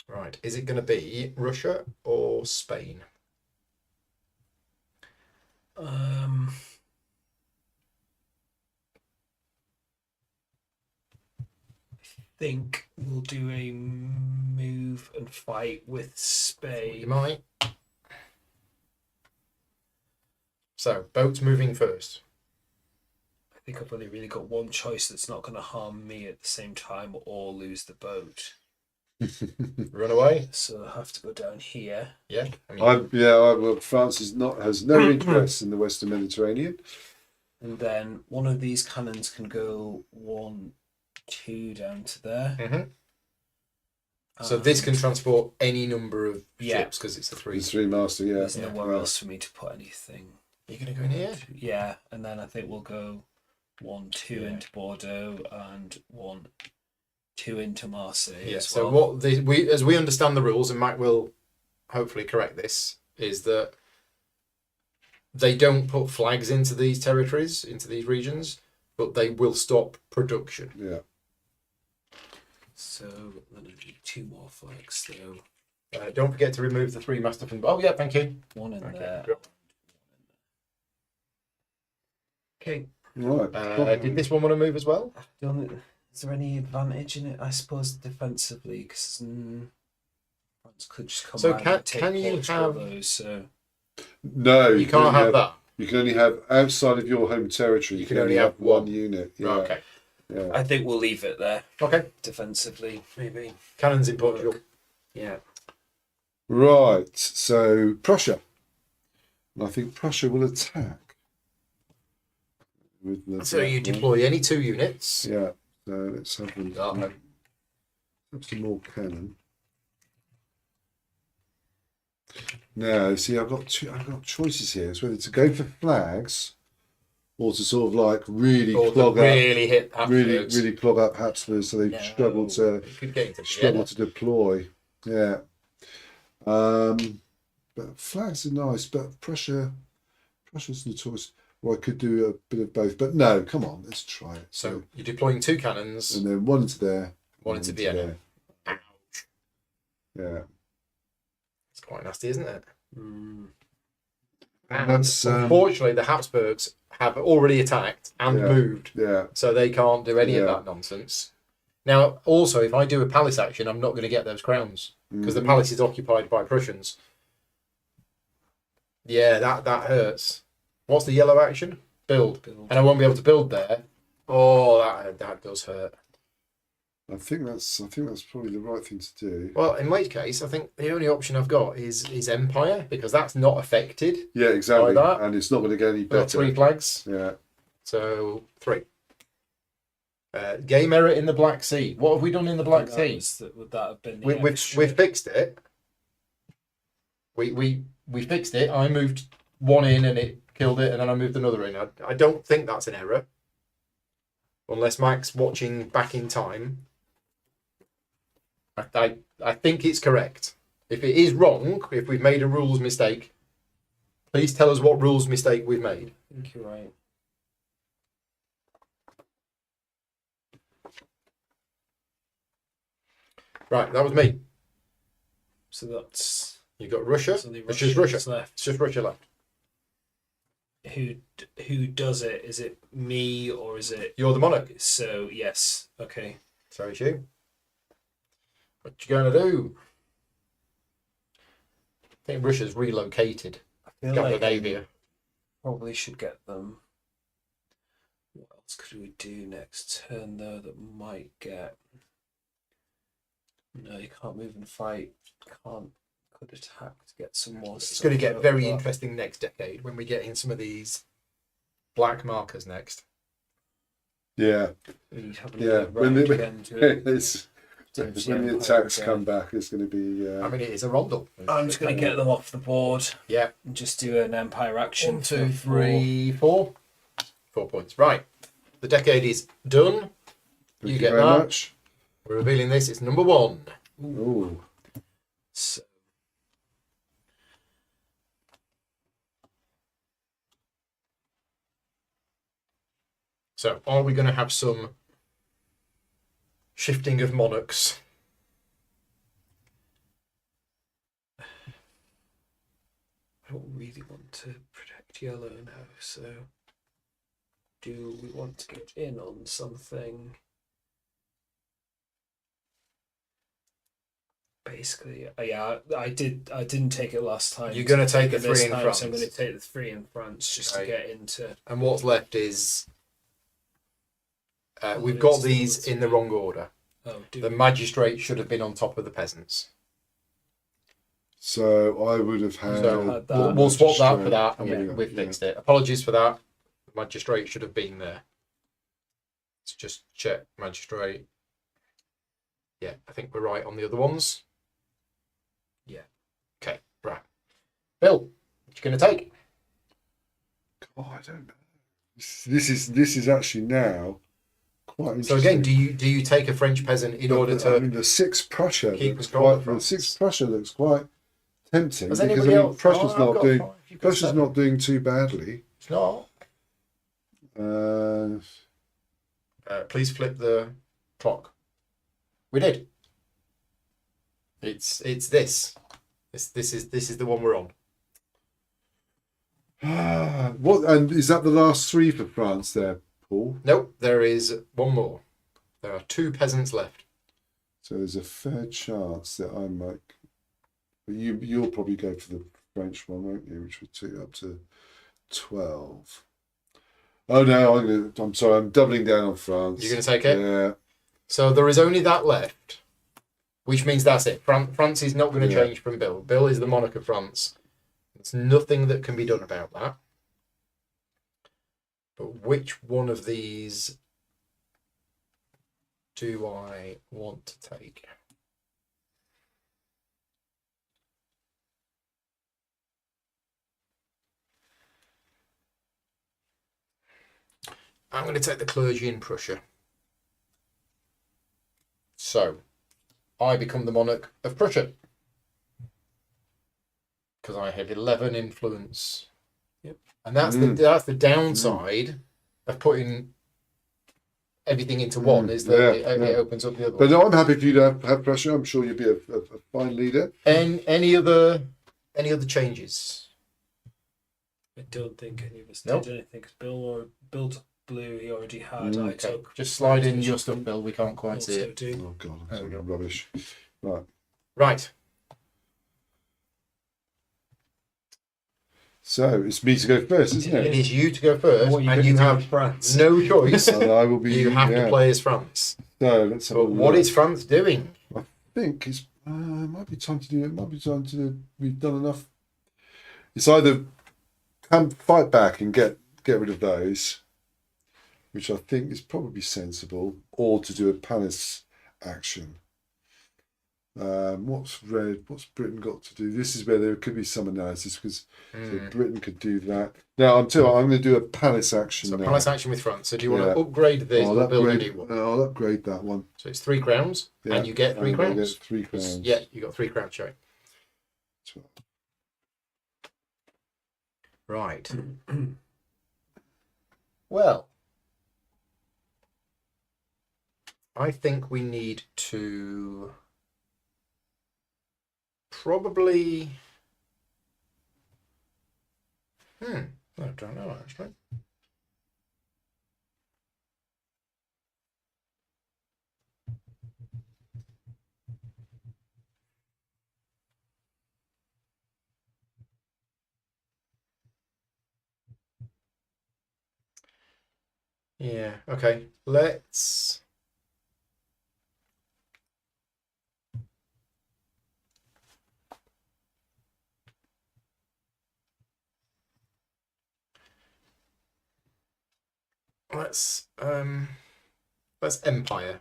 Right. Is it going to be Russia or Spain? I think we'll do a move and fight with Spain. You might. So, boats moving first. I think I've only really got one choice that's not going to harm me at the same time or lose the boat. Run away. So I have to go down here. Yeah. Well, France has no interest in the Western Mediterranean. And then one of these cannons can go 1, 2 down to there. Mm-hmm. So this can transport any number of ships because it's a 3. It's 3 master, yeah. There's nowhere else for me to put anything. You're going to go in here? Yeah, and then I think we'll go 1, 2 into Bordeaux and 1, 2 into Marseille. Yeah. As So well. as we understand the rules, and Mac will hopefully correct this, is that they don't put flags into these territories, into these regions, but they will stop production. Yeah. So then I do 2 more flags though. Don't forget to remove the 3 master from. Oh yeah, thank you. 1 in Okay, there. good. Okay. Right. Did this one want to move as well? Is there any advantage in it? I suppose defensively, because France could just come. So around and take can you Portugal, have- those? So No, You can't have that. You can only have outside of your home territory. You can only have one unit. Yeah. Right, okay. Yeah. I think we'll leave it there Okay. defensively, maybe. Cannons in Portugal. Yeah. Right. So Prussia. And I think Prussia will attack. With the So you deploy any 2 units. Yeah. So let's have them. Oh. Have some more cannon. Now, see, I've got choices here. It's whether to go for flags or to sort of like really Or clog really hit up, really Habsburgs. clog up Habsburgs, so they No. struggle to It could get into struggle Vienna. to deploy. Yeah. But flags are nice, but Prussia's notorious. Well, I could do a bit of both, but no, come on, let's try it. So you're deploying 2 cannons, and then one into there, one into Vienna. there. Yeah. It's quite nasty, isn't it? Mm. And That's, unfortunately, the Habsburgs have already attacked and Yeah. moved, Yeah. so they can't do any of Yeah. that nonsense. Now, also, if I do a palace action, I'm not going to get those crowns because the palace is occupied by Prussians. Yeah, that hurts. What's the yellow action? Build. Build. And I won't be able to build there. Oh, that does hurt. I think that's probably the right thing to do. Well, in my case, I think the only option I've got is Empire, because that's not affected. Yeah, exactly. By that. And it's not going to get any I've got better. 3 flags. Yeah. So 3. Game error in the Black Sea. What have we done in the Black Sea? Would that have been the We've fixed it. We fixed it. I moved one in and it killed it, and then I moved another in. I don't think that's an error, unless Mike's watching back in time. I think it's correct. If it is wrong, if we've made a rules mistake, please tell us what rules mistake we've made. I think you're right. Right, that was me. So that's You got Russia. It's just Russia left. It's just Russia left. Who does it? Is it me or is it? You're the monarch. So yes. Okay. So it's you. What you gonna do? I think Russia's relocated. I feel Scandinavia. like probably should get them. What else could we do next turn though that might get? No, you can't move and fight. Could attack to get some more. It's going to get very interesting next decade when we get in some of these black markers next. Yeah. Yeah. When the attacks come back, it's going to be. I mean, it is a rondel. I'm just going to get them off the board. Yeah. And just do an empire action. 1, 2, 3, 4. 4 points. Right. The decade is done. Thank You get very that. much. We're revealing this. It's number 1. Ooh. So, are we going to have some shifting of monarchs? I don't really want to protect yellow now, so do we want to get in on something? Basically, yeah, I didn't take it last time. You're going to take the 3 in time, France. so I'm going to take the 3 in France just to get into. And what's left is we've got these in the wrong order. Oh, the magistrate should have been on top of the peasants. So I would have had. So we'll swap that for that, and Yeah, we've fixed it. Apologies for that. The magistrate should have been there. Let's just check magistrate. Yeah, I think we're right on the other ones. Yeah. Okay, right. Bill, what you going to take? Oh, I don't know. This is actually now quite interesting. So again, do you take a French peasant in order to? I mean, the 6 Prussia keep looks control of quite. The France? 6 Prussia looks quite tempting Has because anybody else? Prussia's I've not got doing. 5. You've got Prussia's 7. not doing too badly. It's not. Please flip the clock. We did. It's this. This is the one we're on. What? And is that the last 3 for France there, Paul? Nope, there is one more. There are 2 peasants left. So there's a fair chance that I might. But you'll probably go for the French one, won't you? Which will take you up to 12. Oh no, I'm sorry. I'm doubling down on France. You're going to take it? Yeah. So there is only that left, which means that's it. France is not going to change from Bill. Bill is the monarch of France. There's nothing that can be done about that. But which one of these do I want to take? I'm going to take the clergy in Prussia. So, I become the monarch of Prussia. Because I have 11 influence. Yep. And that's the downside of putting everything into one, is that it opens up the other But one. no, I'm happy for you to have Prussia. I'm sure you'll be a fine leader. And any other changes? I don't think any of us Nope. did anything. Cause Bill took blue. He already had. I Okay. took. Just slide in your stuff, Bill. We can't quite see also it. do. Oh God, There we I'm go. rubbish. Right. Right. So it's me to go first, isn't It it? is you to go first, What are you and gonna you do have with France? no choice. And I will be. You have yeah. to play as France. So let's have a But what look. is France doing? I think it's it might be time to do it. Might be time to do. We've done enough. It's either fight back and get rid of those, which I think is probably sensible, or to do a palace action. What's Britain got to do? This is where there could be some analysis because so Britain could do that. Now I'm going to do a palace action. So now. palace action with France. So do you want Yeah. to upgrade this I'll or build a upgrade, new one? I'll upgrade that one. So it's 3 crowns, Yeah, and you get 3 I'm gonna crowns. Get 3 crowns. Yeah, you got 3 crowns showing. 12. Right. Well, I think we need to probably. I don't know actually. Yeah, okay. Let's empire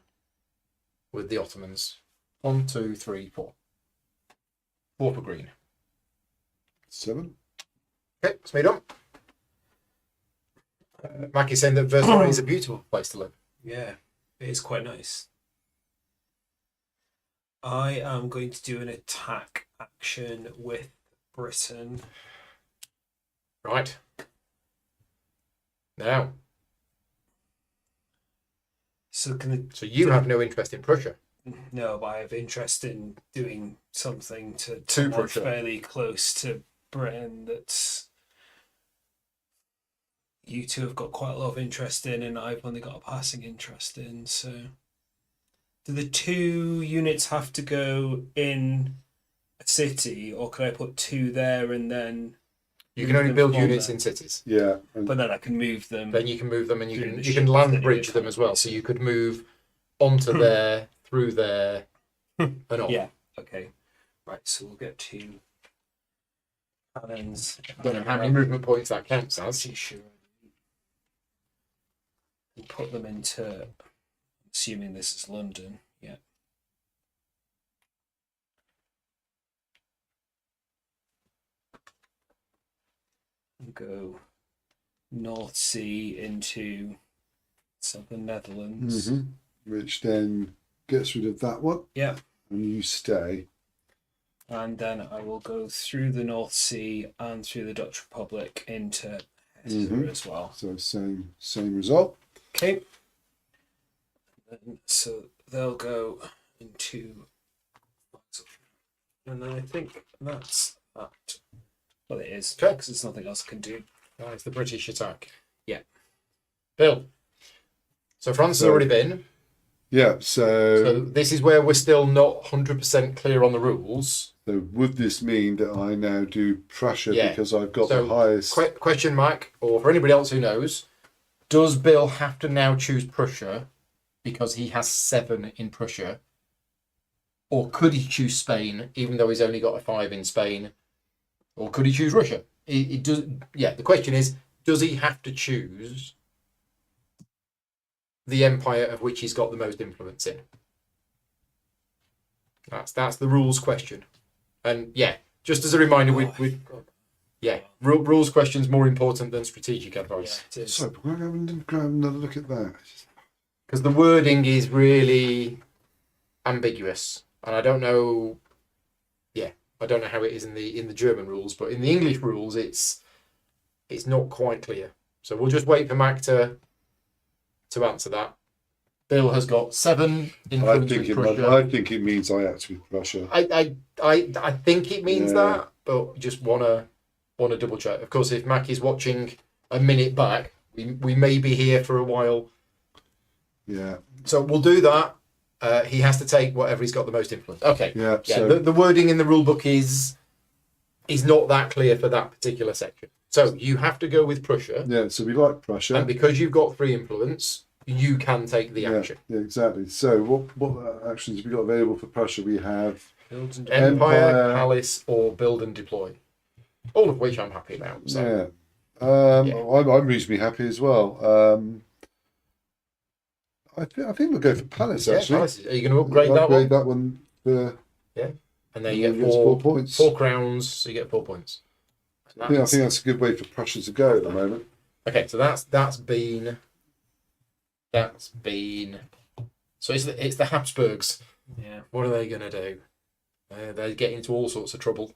with the Ottomans. 1, 2, 3, 4. 4 for green. 7. Okay, it's made up. Mackie's saying that Versailles is a beautiful place to live. Yeah, it is quite nice. I am going to do an attack action with Britain. Right. Now, So you have no interest in Prussia. no, but I have interest in doing something to To someone Prussia. fairly close to Britain that's you two have got quite a lot of interest in, and I've only got a passing interest in. So, do the 2 units have to go in a city, or can I put 2 there and then? You can only them build from units there? in cities. Yeah. And But then I can move them. Then you can move them, and you Through can the you can ships land anyway, bridge them can't as well. you? So you could move onto there, through there, and off. Yeah. Okay. Right. So we'll get 2 cannons. Don't know how many movement points that counts as. Pretty sure. We'll put them into. Assuming this is London. Yeah. And go North Sea into southern Netherlands. Which then gets rid of that one, Yeah. and you stay. And then I will go through the North Sea and through the Dutch Republic into Hesse as well. So same result. Okay. And so they'll go into. And then I think that's that. Well, it is. Okay. Because there's nothing else I can do. That is the British attack. Yeah. Bill. So France has already been. Yeah. So So this is where we're still not 100% clear on the rules. would this mean that I now do Prussia Yeah. because I've got So the highest? question mark, or for anybody else who knows, does Bill have to now choose Prussia because he has 7 in Prussia? Or could he choose Spain even though he's only got a 5 in Spain? Or could he choose Russia? It does. Yeah, the question is, does he have to choose the empire of which he's got the most influence in? That's the rules question. And yeah, just as a reminder, rules questions more important than strategic advice. Yeah, it is. So we're going to grab another look at that. Because the wording is really ambiguous, and I don't know. Yeah, I don't know how it is in the German rules, but in the English rules, it's not quite clear. So we'll just wait for Mac to answer that. Bill has got 7 influence with Prussia. I think it means I actually Prussia. I think it means Yeah. that, but just wanna double check. Of course, if Mac is watching a minute back, we may be here for a while. Yeah. So we'll do that. He has to take whatever he's got the most influence. Okay. Yeah. Yeah. So The wording in the rule book is not that clear for that particular section. So you have to go with Prussia, Yeah, so we like Prussia. and because you've got 3 influence, you can take the action. Yeah, exactly. So what actions have we got available for Prussia? We have Empire, Palace, or Build and Deploy. All of which I'm happy about. So. Yeah. Yeah. I'm reasonably happy as well. I think we'll go for Palace, actually. Palace. Are you going to upgrade that one? That one. Yeah. And then you get 4 points. 4 crowns, so you get 4 points. I think that's a good way for Prussia to go at the moment. Okay, so that's been. So it's the Habsburgs. Yeah. What are they going to do? They get into all sorts of trouble.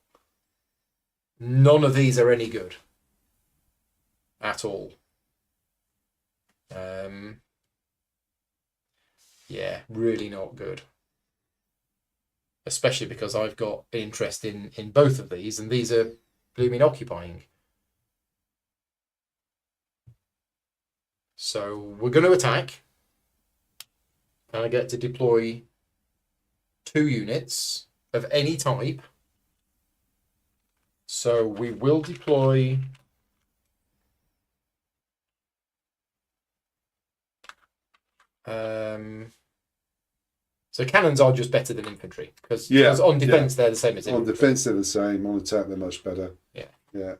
None of these are any good. At all. Yeah, really not good. Especially because I've got interest in both of these, and these are blooming occupying. So we're going to attack. And I get to deploy 2 units of any type. So we will deploy so cannons are just better than infantry because on defense they're the same as infantry. On defense they're the same. On attack they're much better. Yeah. Yeah.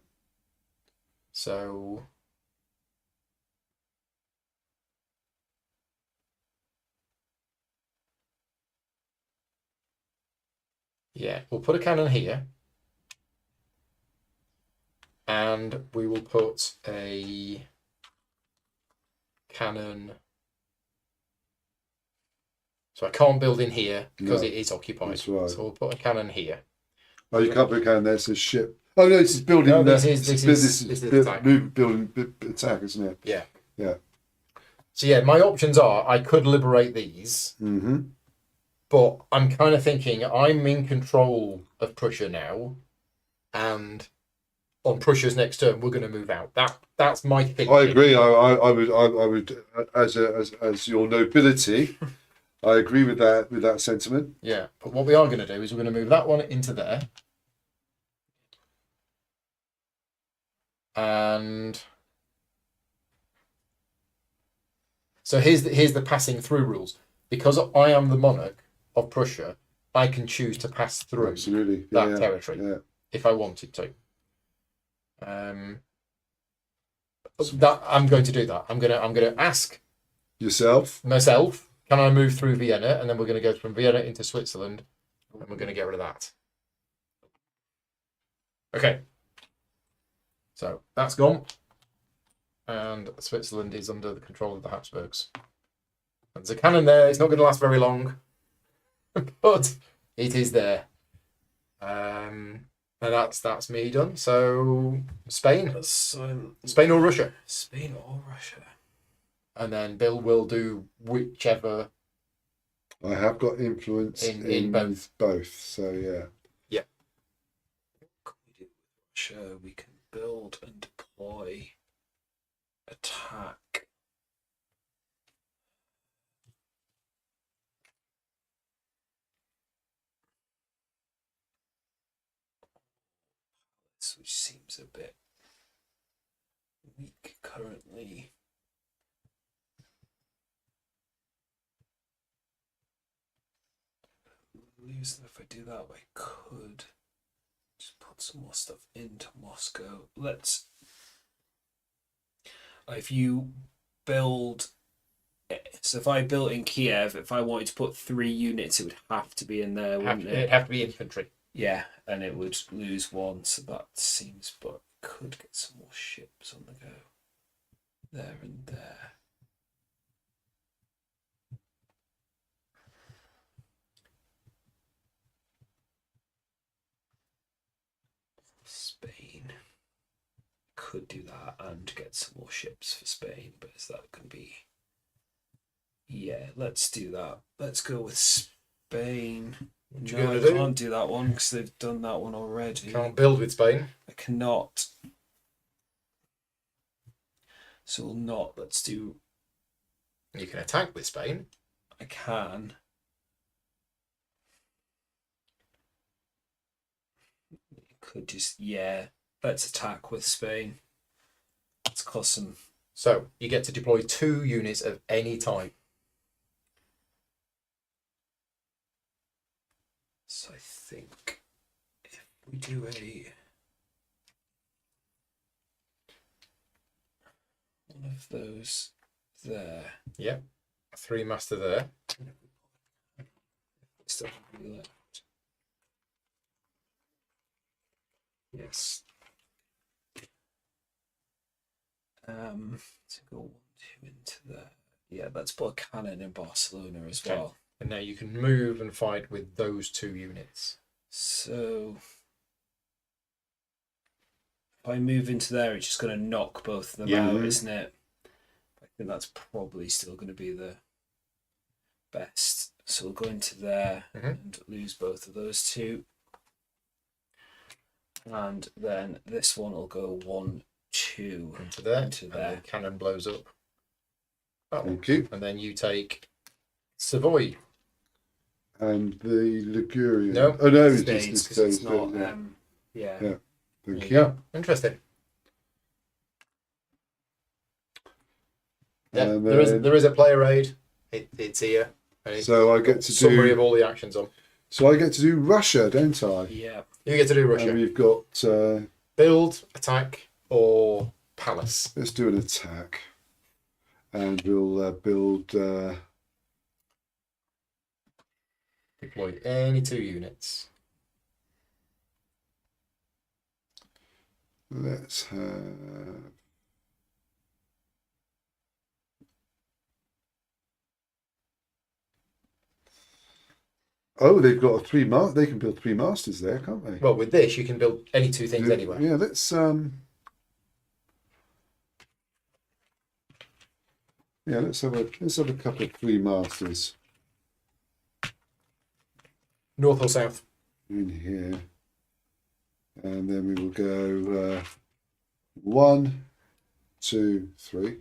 So yeah, we'll put a cannon here. And we will put a cannon. So I can't build in here because it is occupied. That's right. So we'll put a cannon here. Oh, you can't put a cannon there. It says ship. Oh no, this is building. No, this is attack. Building attack, isn't it? Yeah. Yeah. So yeah, my options are I could liberate these, but I'm kind of thinking I'm in control of Prussia now, and on Prussia's next turn we're going to move out. That's my thinking. I agree. I would as your nobility. I agree with that sentiment. Yeah, but what we are going to do is we're going to move that one into there. And so here's the passing through rules. Because I am the monarch of Prussia, I can choose to pass through Absolutely. that territory if I wanted to. That I'm going to do that. I'm going to ask myself, can I move through Vienna? And then we're going to go from Vienna into Switzerland, and we're going to get rid of that. Okay. So that's gone. And Switzerland is under the control of the Habsburgs. And there's a cannon there. It's not going to last very long, but it is there. And that's me done. So Spain. Spain or Russia? Spain or Russia. And then Bill will do whichever. I have got influence in both. So yeah. Yeah. What can we do with Russia? We can build and deploy. Attack. Which seems a bit weak currently. Lose them if I do that. I could just put some more stuff into Moscow. If you build, so if I built in Kiev, if I wanted to put 3 units, it would have to be in there, wouldn't it? It'd have to be infantry. Yeah, and it would lose 1, so that seems, but could get some more ships on the go. There and there. Spain. Could do that and get some more ships for Spain, but is that going to be... Yeah, let's do that. Let's go with Spain. No, I can't do that one because they've done that one already. Can't build with Spain. I cannot. So we'll not. Let's do... You can attack with Spain. I can. Could just... Yeah. let's attack with Spain. Let's cause some. So you get to deploy 2 units of any type. So I think if we do one of those there. Yep. 3 master there. Still have any left. Yes. To go 1, 2 into there. Yeah, let's put a cannon in Barcelona as Okay. well. And now you can move and fight with those 2 units. So if I move into there, it's just going to knock both of them out, isn't it? I think that's probably still going to be the best. So we'll go into there and lose both of those 2. And then this one will go 1, 2 Into there. Into and there. the cannon blows up. That one. Thank you. And then you take Savoy. And the Ligurian. No, Oh no, it States, just 'cause it's stays. not. Yeah. Yeah. Yeah. Thank There you. you go. Interesting. Yeah, And there is a player aid. It's here. And it's So I get to summary do. of all the actions on. So I get to do Russia, don't I? Yeah. You get to do Russia. And we've got. Build, attack, or palace. Let's do an attack, and we'll build. Deploy any 2 units. Let's have. Oh, they've got a 3 They can build 3 masters there, can't they? Well, with this, you can build any 2 things anywhere. Yeah, let's have a couple of 3 masters North or south? in here, and then we will go 1, 2, 3.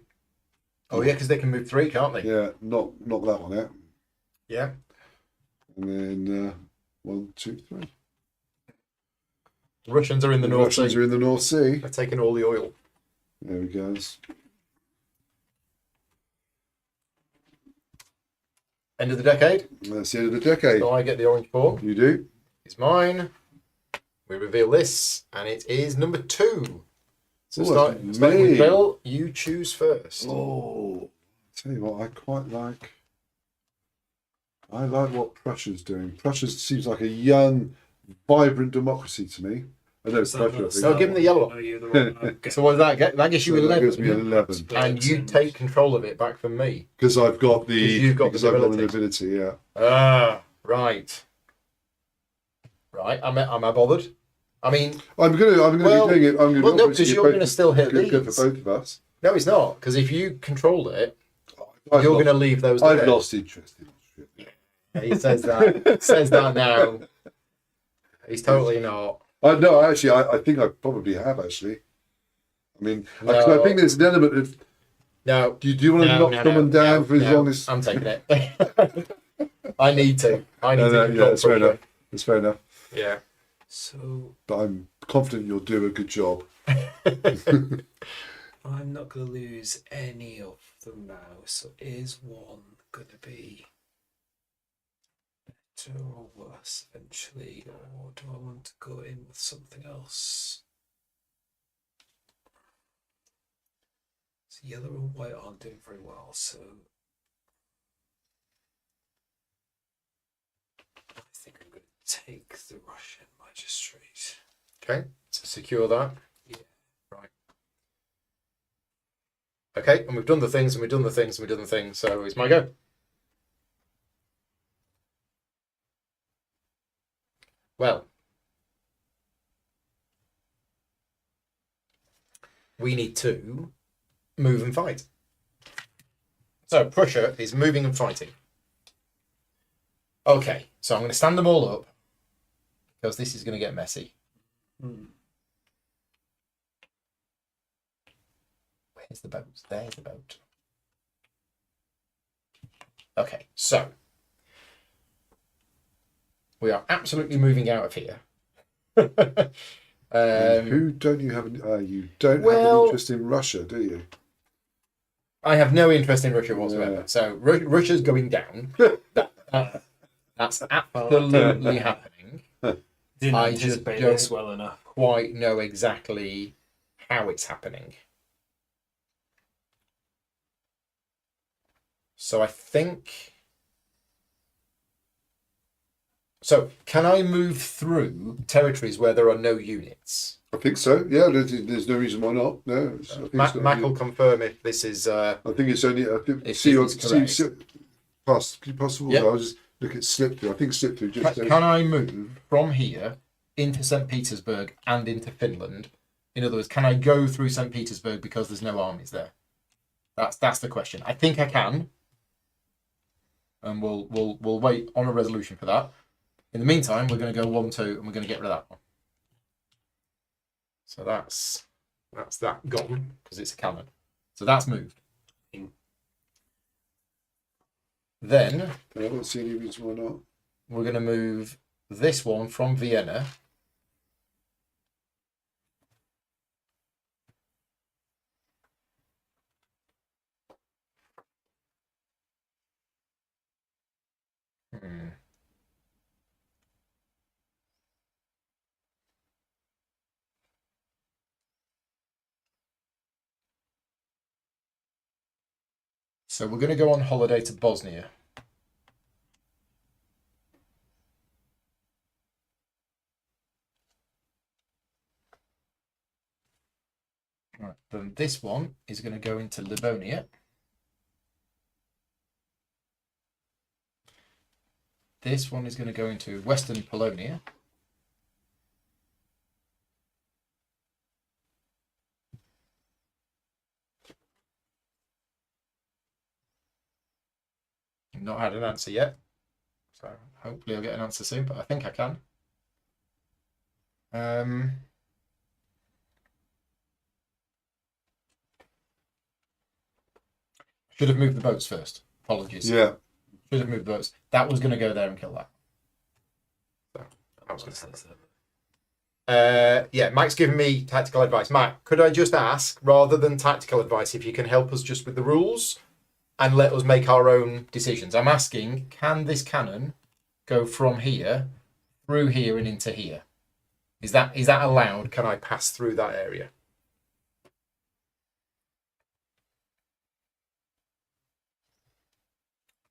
Oh yeah, because they can move 3, can't they? Yeah, knock that one out, Yeah. and then 1, 2, 3. The Russians are in the The North Russians Sea. are in the North Sea. They're taking all the oil. There we go. End of the decade. That's the end of the decade. So I get the orange pawn. You do. It's mine. We reveal this, and it is number 2. So Oh, starting that's with me. Bill, you choose first. Oh, tell you what, I quite like. I like what Prussia's doing. Prussia seems like a young, vibrant democracy to me. I know Prussia. I think. So give him the yellow one. No, you're the wrong. So what does that get? That gets you So that 11. gives me 11 And you take control of it back from me. because I've got you've got the the nobility. nobility. Yeah. Ah, right. Right, am I bothered? I mean, I'm gonna Well, be doing it. I'm gonna well, no, obviously because you're both- going to still hit good for these. both of us. No, it's not, because if you controlled it, I've you're lost- going to leave those I've there. lost interest in Austria. He says that. Says that now. He's totally not. No, actually, I think I probably have actually. I mean, No. I think there's an element of. No. Do you want to knock someone down for as long as? I'm taking it. I need to. I need No, to no, control yeah, that's fair Prussia. enough. That's fair enough. Yeah. So But I'm confident you'll do a good job. I'm not going to lose any of them now. So is one going to be better or worse eventually, or do I want to go in with something else? So yellow and white aren't doing very well, so I think I'm going to take the Russian magistrate. Okay. So secure that. Yeah. Right. Okay, and we've done the things, and we've done the things, and we've done the things. So it's my go. Well, we need to move and fight. So Prussia is moving and fighting. Okay, so I'm going to stand them all up because this is going to get messy. Where's the boat? There's the boat. Okay, so we are absolutely moving out of here. Who don't you have? You don't have Well- an interest in Russia, do you? I have no interest in Russia whatsoever. Yeah. So Russia's going down. That's absolutely happening. Didn't I just anticipate don't- this well enough. Quite know exactly how it's happening. So I think. So can I move through territories where there are no units? I think so. Yeah, there's no reason why not. No, I think Mac so. will confirm if this is. I think it's only. I think If see, this is correct. pass. Can you pass the Yeah. I'll just look at slip through. I think slip through just. Can I move from here into St. Petersburg and into Finland? In other words, can I go through St. Petersburg because there's no armies there? That's the question. I think I can, and we'll wait on a resolution for that. In the meantime, we're going to go 1-2, and we're going to get rid of that one. So that's that gone because it's a cannon. So that's moved. Then I don't see any reason why not. we're going to move this one from Vienna. So we're going to go on holiday to Bosnia. Right, then this one is going to go into Livonia. This one is going to go into Western Polonia. I've not had an answer yet, so hopefully I'll get an answer soon, but I think I can. Should have moved the boats first. Apologies. Yeah. Should have moved the boats. That was going to go there and kill that. So, that was going to happen. Yeah, Mike's giving me tactical advice. Mike, could I just ask, rather than tactical advice, if you can help us just with the rules and let us make our own decisions? I'm asking, can this cannon go from here, through here and into here? Is that allowed? Can I pass through that area?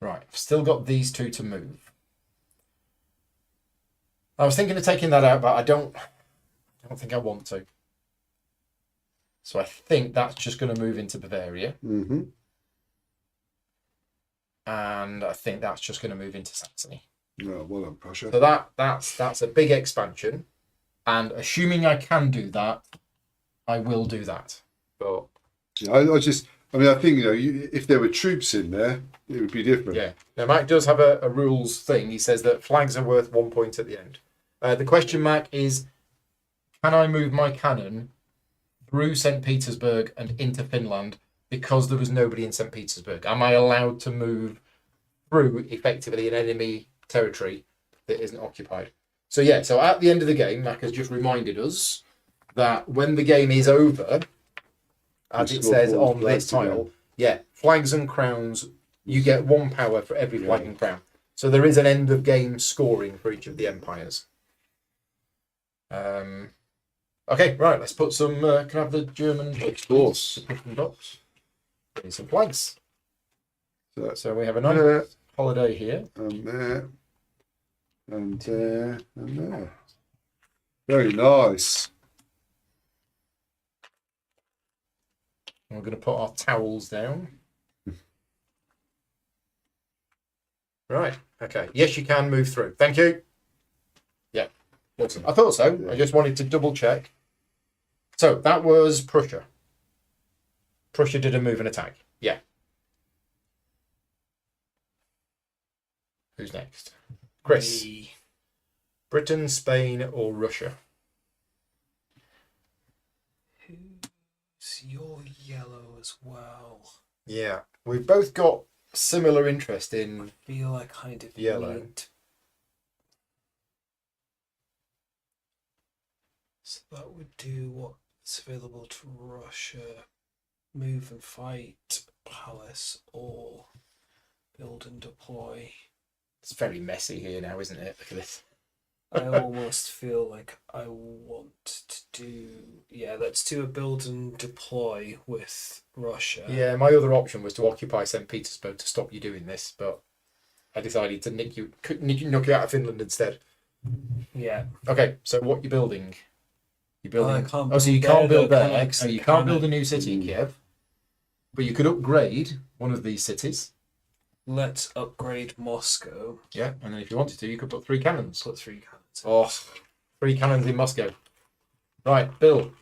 Right, I've still got these two to move. I was thinking of taking that out, but I don't think I want to. So I think that's just going to move into Bavaria. Mm-hmm. And I think that's just going to move into Saxony. No, well done, Prussia. So that's a big expansion. And assuming I can do that, I will do that. But Yeah, I think if there were troops in there, it would be different. yeah. Now, Mike does have a rules thing. He says that flags are worth 1 point at the end. The question, Mike, is can I move my cannon through St. Petersburg and into Finland because there was nobody in St. Petersburg? Am I allowed to move through effectively an enemy territory that isn't occupied? So yeah, so at the end of the game, Mac has just reminded us that when the game is over, as it says on this tile, yeah, flags and crowns, you get 1 power for every flag and crown. So there is an end of game scoring for each of the empires. Okay, right, let's put some, can I have the German Of course. blocks? Here's some flags. So we have a nice There, holiday here. and there, and there, and there. Very nice. We're going to put our towels down. Right, okay. Yes, you can move through. Thank you. Yeah, awesome. I thought so. I just wanted to double check. So that was Prussia. Prussia did a move and attack. Yeah. Who's next? Chris. Me. Britain, Spain, or Russia? Who's your yellow as well? Yeah, we've both got similar interest in. I feel I kind of Yellow. need. So that would do what's available to Russia. Move and fight, palace, or build and deploy. It's very messy here now, isn't it? Look at this. I almost feel like I want to do... Yeah, let's do a build and deploy with Russia. Yeah, my other option was to occupy St. Petersburg to stop you doing this, but I decided to knock you out of Finland instead. Yeah. Okay, so what you building? You're building. I can't Oh, so you build can't there, build though, there. can I? No, you can't build a new city in Kiev, but you could upgrade one of these cities. Let's upgrade Moscow. Yeah, and then if you wanted to, you could put 3 cannons. Put 3 cannons. Oh, 3 cannons in Moscow. Right, Bill.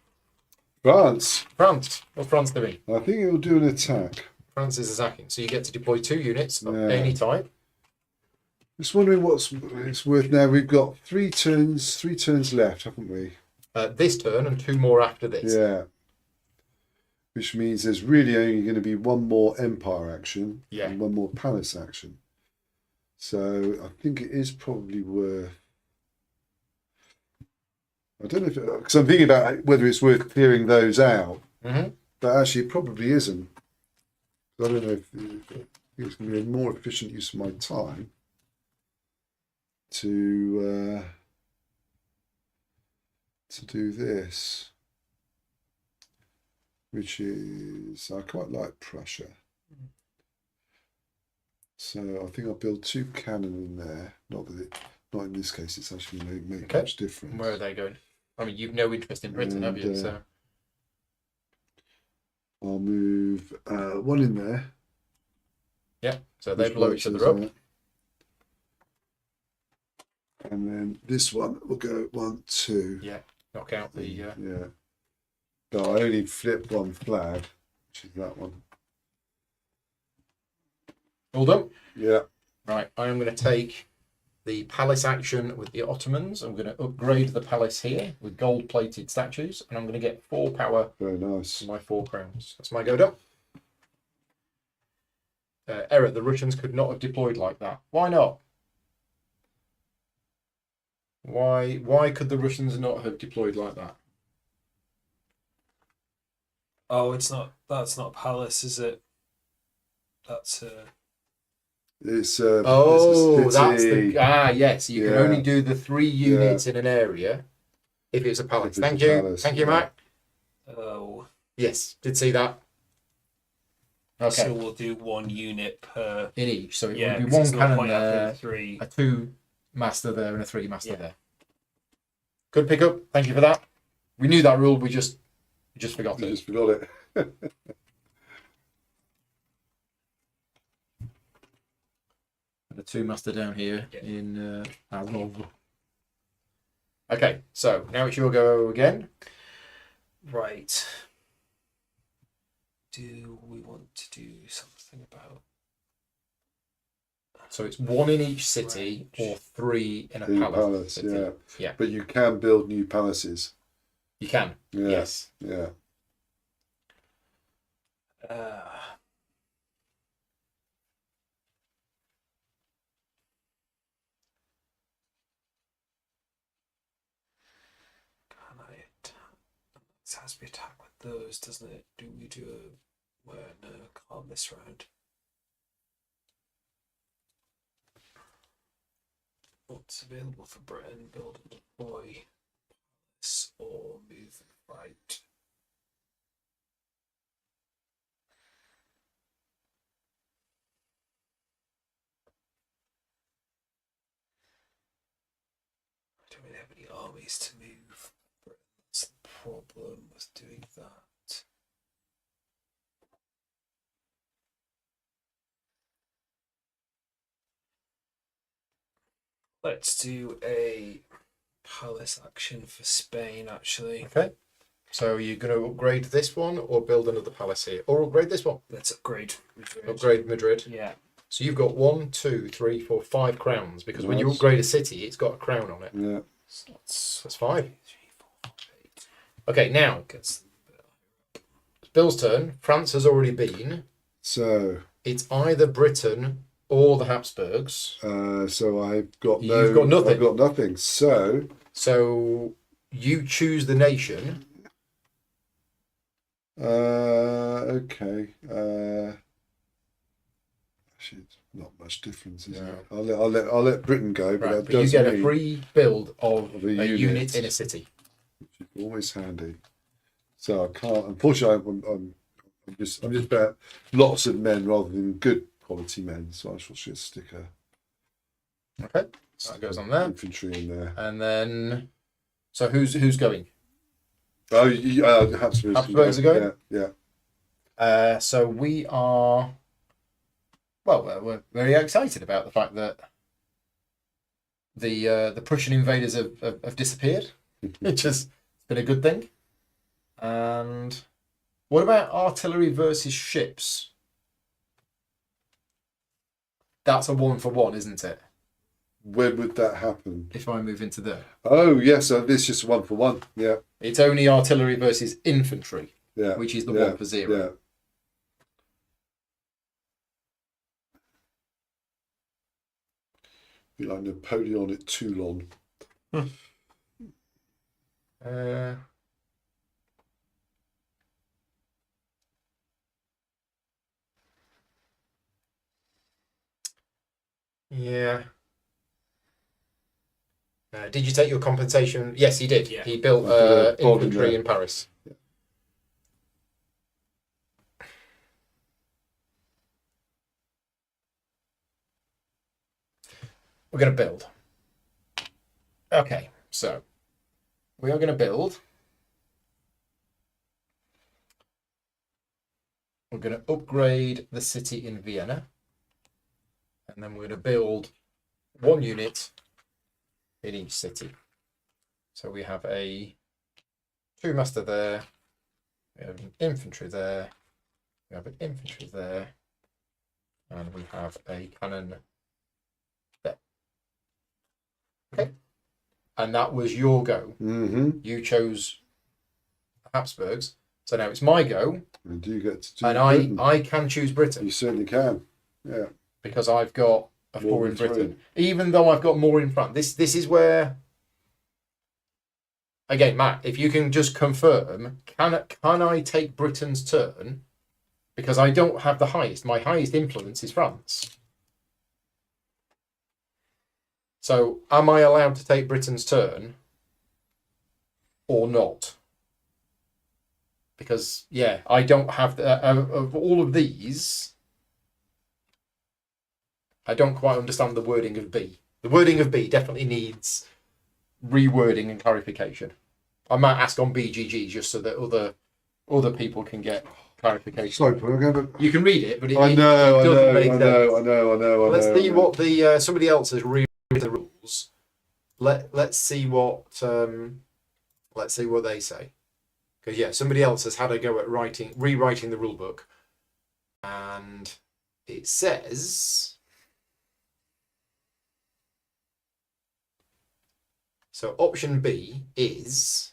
France. France. What's France doing? I think it will do an attack. France is attacking, so you get to deploy 2 units of Yeah. any type. Just wondering what's it's worth now. We've got 3 turns left, haven't we? This turn and 2 more after this. Yeah. Which means there's really only going to be 1 more empire action and 1 more palace action. So I think it is probably worth. I don't know if because I'm thinking about whether it's worth clearing those out, but actually it probably isn't. I don't know if it's going to be a more efficient use of my time to do this, which is I quite like Prussia. So I think I'll build 2 cannon in there. Not in this case. It's actually make much difference. Where are they going? I mean, you've no interest in Britain, have you? So I'll move 1 in there. Yeah, so they blow each other up. And then this one will go 1, 2. Yeah, knock out the. Yeah. But I only flip 1 flag, which is that one. All done? Yeah. Right, I am going to take the palace action with the Ottomans. I'm going to upgrade the palace here with gold-plated statues, and I'm going to get 4 power. Very nice. For my 4 crowns. That's my go done. Error, the Russians could not have deployed like that. Why not? Why could the Russians not have deployed like that? Oh, it's not. That's not palace, is it? That's It's that's the yes. You can Yeah. only do the 3 units in an area if it's a palace. If it's Thank a you, palace, thank you, yeah. Matt. Oh. Yes, did see that. Okay, So we'll do 1 unit per. in each. So it Yeah, would be 'cause 1 there's no cannon point having there, 3. a 2 master there, and a 3 master Yeah. there. Good pick up. Thank you for that. We knew that rule. We just forgot I it. just forgot it. The 2 master down here Yeah. in Azov. Okay, so now it's your go again. Right. Do we want to do something about? So it's 1 in each city or 3 in a palace. city. Yeah. Yeah. But you can build new palaces. You can. Yeah. Yes. Yeah. Can I attack? It has to be attacked with those, doesn't it? Do we do a? Well, no, can't this round. What's available for Britain? Build and deploy, or move and fight. I don't really have any armies to move. That's the problem with doing that. Let's do a palace action for Spain, actually. Okay. So you're going to upgrade this one or build another palace here? Or upgrade this one? Let's upgrade Madrid. Upgrade Madrid. Yeah. So you've got 1, 2, 3, 4, 5 crowns because when you Nice. upgrade a city, it's got a crown on it. Yeah. So that's That's 5. 3, 4, 5, 8. Okay, now Gets it's Bill's turn. France has already been. So It's either Britain or the Habsburgs. so I've got You've got nothing. I've got nothing. So So you choose the nation. Okay. Actually, it's not much difference, is it? I'll let Britain go, but Right, that but you does get a mean free build of a a unit. unit in a city. which is always handy. So I can't. Unfortunately, I'm just about lots of men rather than good quality men. So I shall just stick a Okay, so that goes on there. infantry in there. And then, so who's going? Oh, Habsburgs. Habsburgs are going? Yeah. So we are. Well, we're very excited about the fact that the Prussian invaders have disappeared, which has been a good thing. And what about artillery versus ships? That's a 1-for-1, isn't it? When would that happen? If I move into there. Oh, yes. So this is just 1-for-1. Yeah. It's only artillery versus infantry, Yeah. which is the yeah. 1-for-0. Yeah. Be like Napoleon at Toulon. Yeah. Did you take your compensation? Yes, he did. Yeah. He built He built a pod in infantry there. in Paris. Yeah. We're going to build. Okay, so we are going to build. We're going to upgrade the city in Vienna. And then we're going to build 1 unit in each city. So we have a 2-master there. We have an infantry there. We have an infantry there. And we have a cannon there. Okay. And that was your go. Mm-hmm. You chose Habsburgs. So now it's my go. And do you get to do And Britain? I can choose Britain. You certainly can. Yeah. Because I've got a More 4 in than Britain. Even though I've got more in France. This is where... Again, Matt, if you can just confirm, can I take Britain's turn? Because I don't have the highest. My highest influence is France. So, am I allowed to take Britain's turn or not? Because, yeah, I don't have of all of these, I don't quite understand the wording of B. The wording of B definitely needs rewording and clarification. I might ask on BGG just so that other people can get clarification. Sorry, Paul, I'm going to... You can read it, but it I know. doesn't make sense. I know. Let's see what the somebody else has rewritten the rules. Let's see what they say. Because yeah, somebody else has had a go at rewriting the rule book, and it says. So option B is.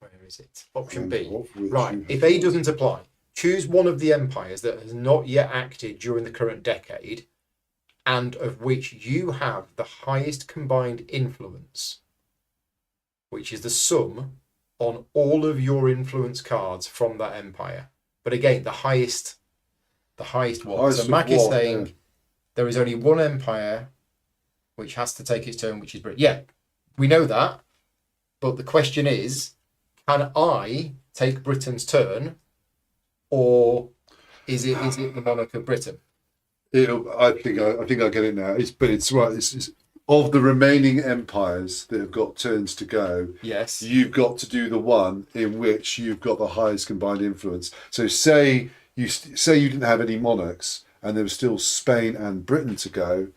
Where is it? Option B. Right. If A doesn't apply, choose one of the empires that has not yet acted during the current decade, and of which you have the highest combined influence, which is the sum on all of your influence cards from that empire. But again, the highest one. So Mac is saying there is only one empire which has to take its turn, which is Britain. Yeah, we know that. But the question is, can I take Britain's turn, or is it the monarch of Britain? I think I get it now. It's right. It's of the remaining empires that have got turns to go. Yes. You've got to do the one in which you've got the highest combined influence. So say you didn't have any monarchs and there was still Spain and Britain to go.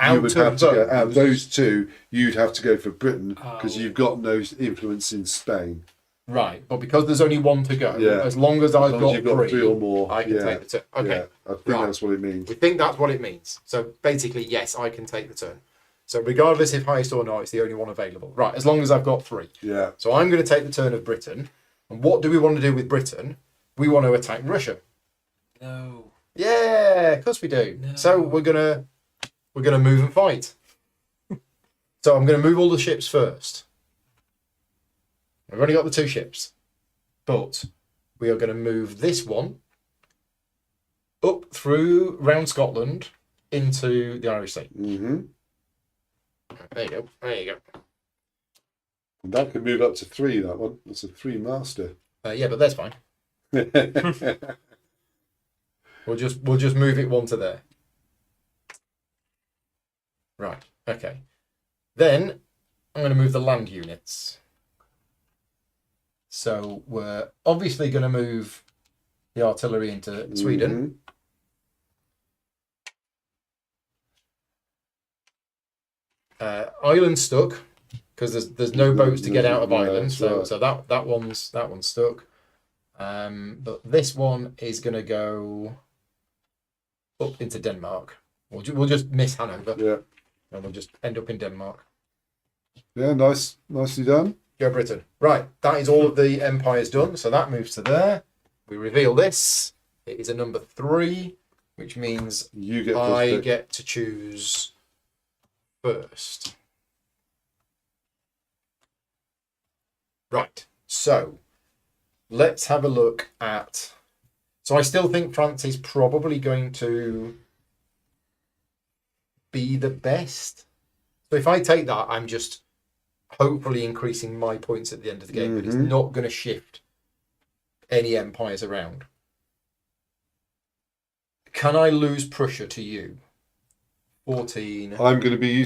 You would have to go out of those two. You'd have to go for Britain because you've got no influence in Spain. Right, but because there's only one to go, as long as I've got three or more, I can take the turn. Okay, yeah, I think that's what it means. We think that's what it means. So basically, yes, I can take the turn. So regardless if highest or not, it's the only one available. Right, as long as I've got 3. Yeah. So I'm going to take the turn of Britain. And what do we want to do with Britain? We want to attack Russia. No. Yeah, of course we do. No. So we're gonna move and fight. So I'm going to move all the ships first. We've only got the 2 ships, but we are going to move this one up through round Scotland into the Irish Sea. Mm-hmm. There you go. There you go. And that can move up to 3. That one. That's a 3 master. Yeah, but that's fine. We'll just move it 1 to there. Right. Okay. Then I'm going to move the land units. So we're obviously going to move the artillery into Sweden. Ireland stuck because there's no boats to get out of Ireland. So that one's stuck. But this one is going to go up into Denmark. We'll just miss Hanover. Yeah. And we'll just end up in Denmark. Yeah, nicely done. Go Britain. Right, that is all of the empires done. So that moves to there. We reveal this. It is a number 3, which means I get to choose first. Right, so let's have a look at... So I still think France is probably going to be the best. So if I take that, I'm just hopefully increasing my points at the end of the game, but it's not going to shift any empires around. Can I lose Prussia to you? 14. I'm going to be.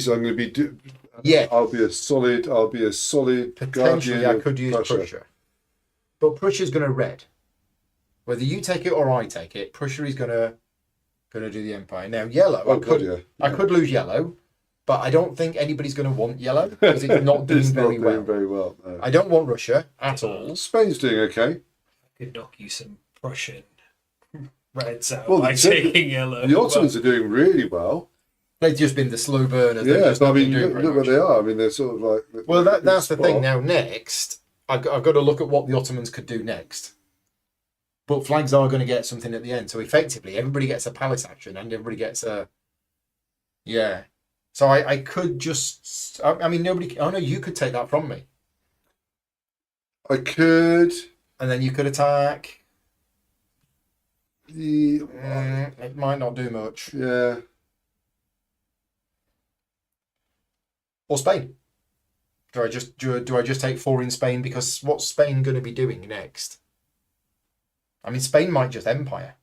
Yeah. I'll be a solid. Potentially, I could use Prussia. But Prussia's going to red. Whether you take it or I take it, Prussia is going to do the empire. Now, yellow. I could lose yellow. But I don't think anybody's going to want yellow because it's not doing very well. No. I don't want Russia at all. Spain's doing okay. I could knock you some Prussian reds out Well, by taking yellow. The Ottomans are doing really well. They've just been the slow burners. Yeah, I mean, look where they are. I mean, they're sort of like... Well, that's the thing. Now, next, I've got to look at what the Ottomans could do next. But flags are going to get something at the end. So effectively, everybody gets a palace action and everybody gets a... Yeah. So I could just... I mean, nobody... Oh, no, you could take that from me. I could... And then you could attack. Yeah. It might not do much. Yeah. Or Spain. Do I just take 4 in Spain? Because what's Spain going to be doing next? I mean, Spain might just empire.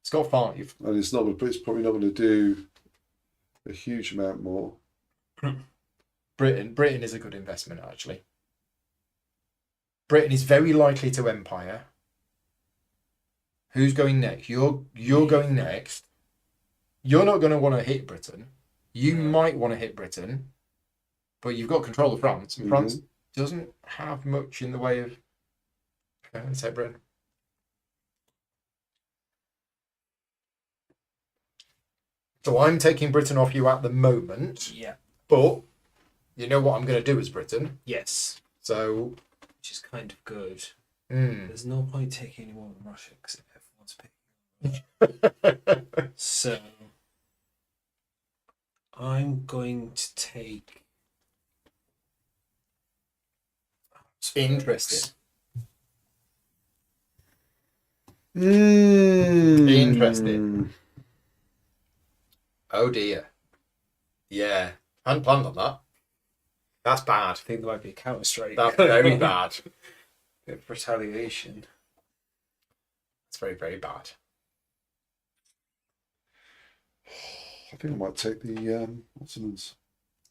It's got 5. And it's probably not going to do a huge amount more. Britain is a good investment, actually. Britain is very likely to empire. Who's going next? You're going next. You're not going to want to hit Britain. You might want to hit Britain, but you've got control of France, and France doesn't have much in the way of... Okay, let's take Britain. So I'm taking Britain off you at the moment. Yeah. But you know what I'm going to do as Britain. Yes. So... Which is kind of good. There's no point taking any more than Russia because everyone's picking Russia. So I'm going to take... Interesting. Interesting. Oh dear. Yeah. I hadn't planned on that. That's bad. I think there might be a counter strike. That's very bad. Bit of retaliation. It's very, very bad. I think I might take the Ottomans.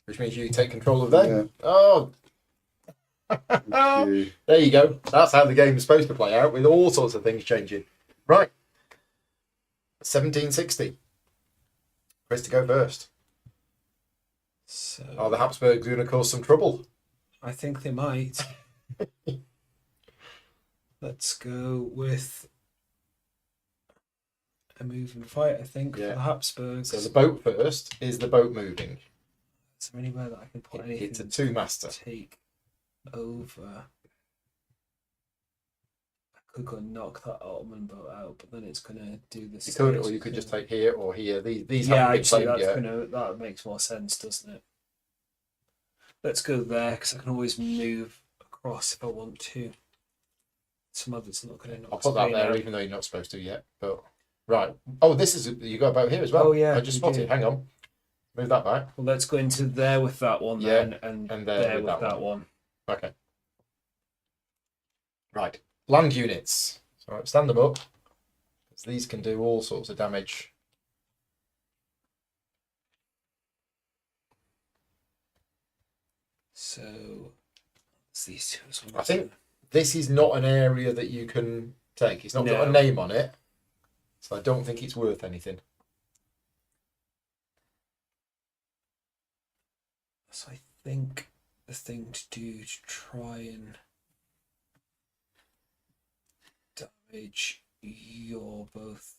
Which means you take control of them. Yeah. Oh. Thank you. There you go. That's how the game is supposed to play out, with all sorts of things changing. Right. 1760. Chris to go first. So Are the Habsburgs going to cause some trouble? I think they might. Let's go with a move and fight, I think, for the Habsburgs. So the boat first. Is the boat moving? Is there anywhere that I can put anything? It's a 2-master. Take over. I could go and knock that Ottoman boat out, but then it's going to do this. You could, or you could just take here or here. These yeah, haven't been actually, claimed yet. that makes more sense, doesn't it? Let's go there because I can always move across if I want to. Some others not going to knock I'll put that Spain there, out. even though you're not supposed to yet. But right. Oh, this is you got about here as well. Oh, yeah, I just you spotted. do. Hang on. Move that back. Well, let's go into there with that one Yeah, then, and there there with with that that one. Okay. Right. Land units. So stand them up. Because these can do all sorts of damage. So it's these two as well. I think this is not an area that you can take. It's not got a No. name on it. So I don't think it's worth anything. So I think the thing to do to try and damage, you're both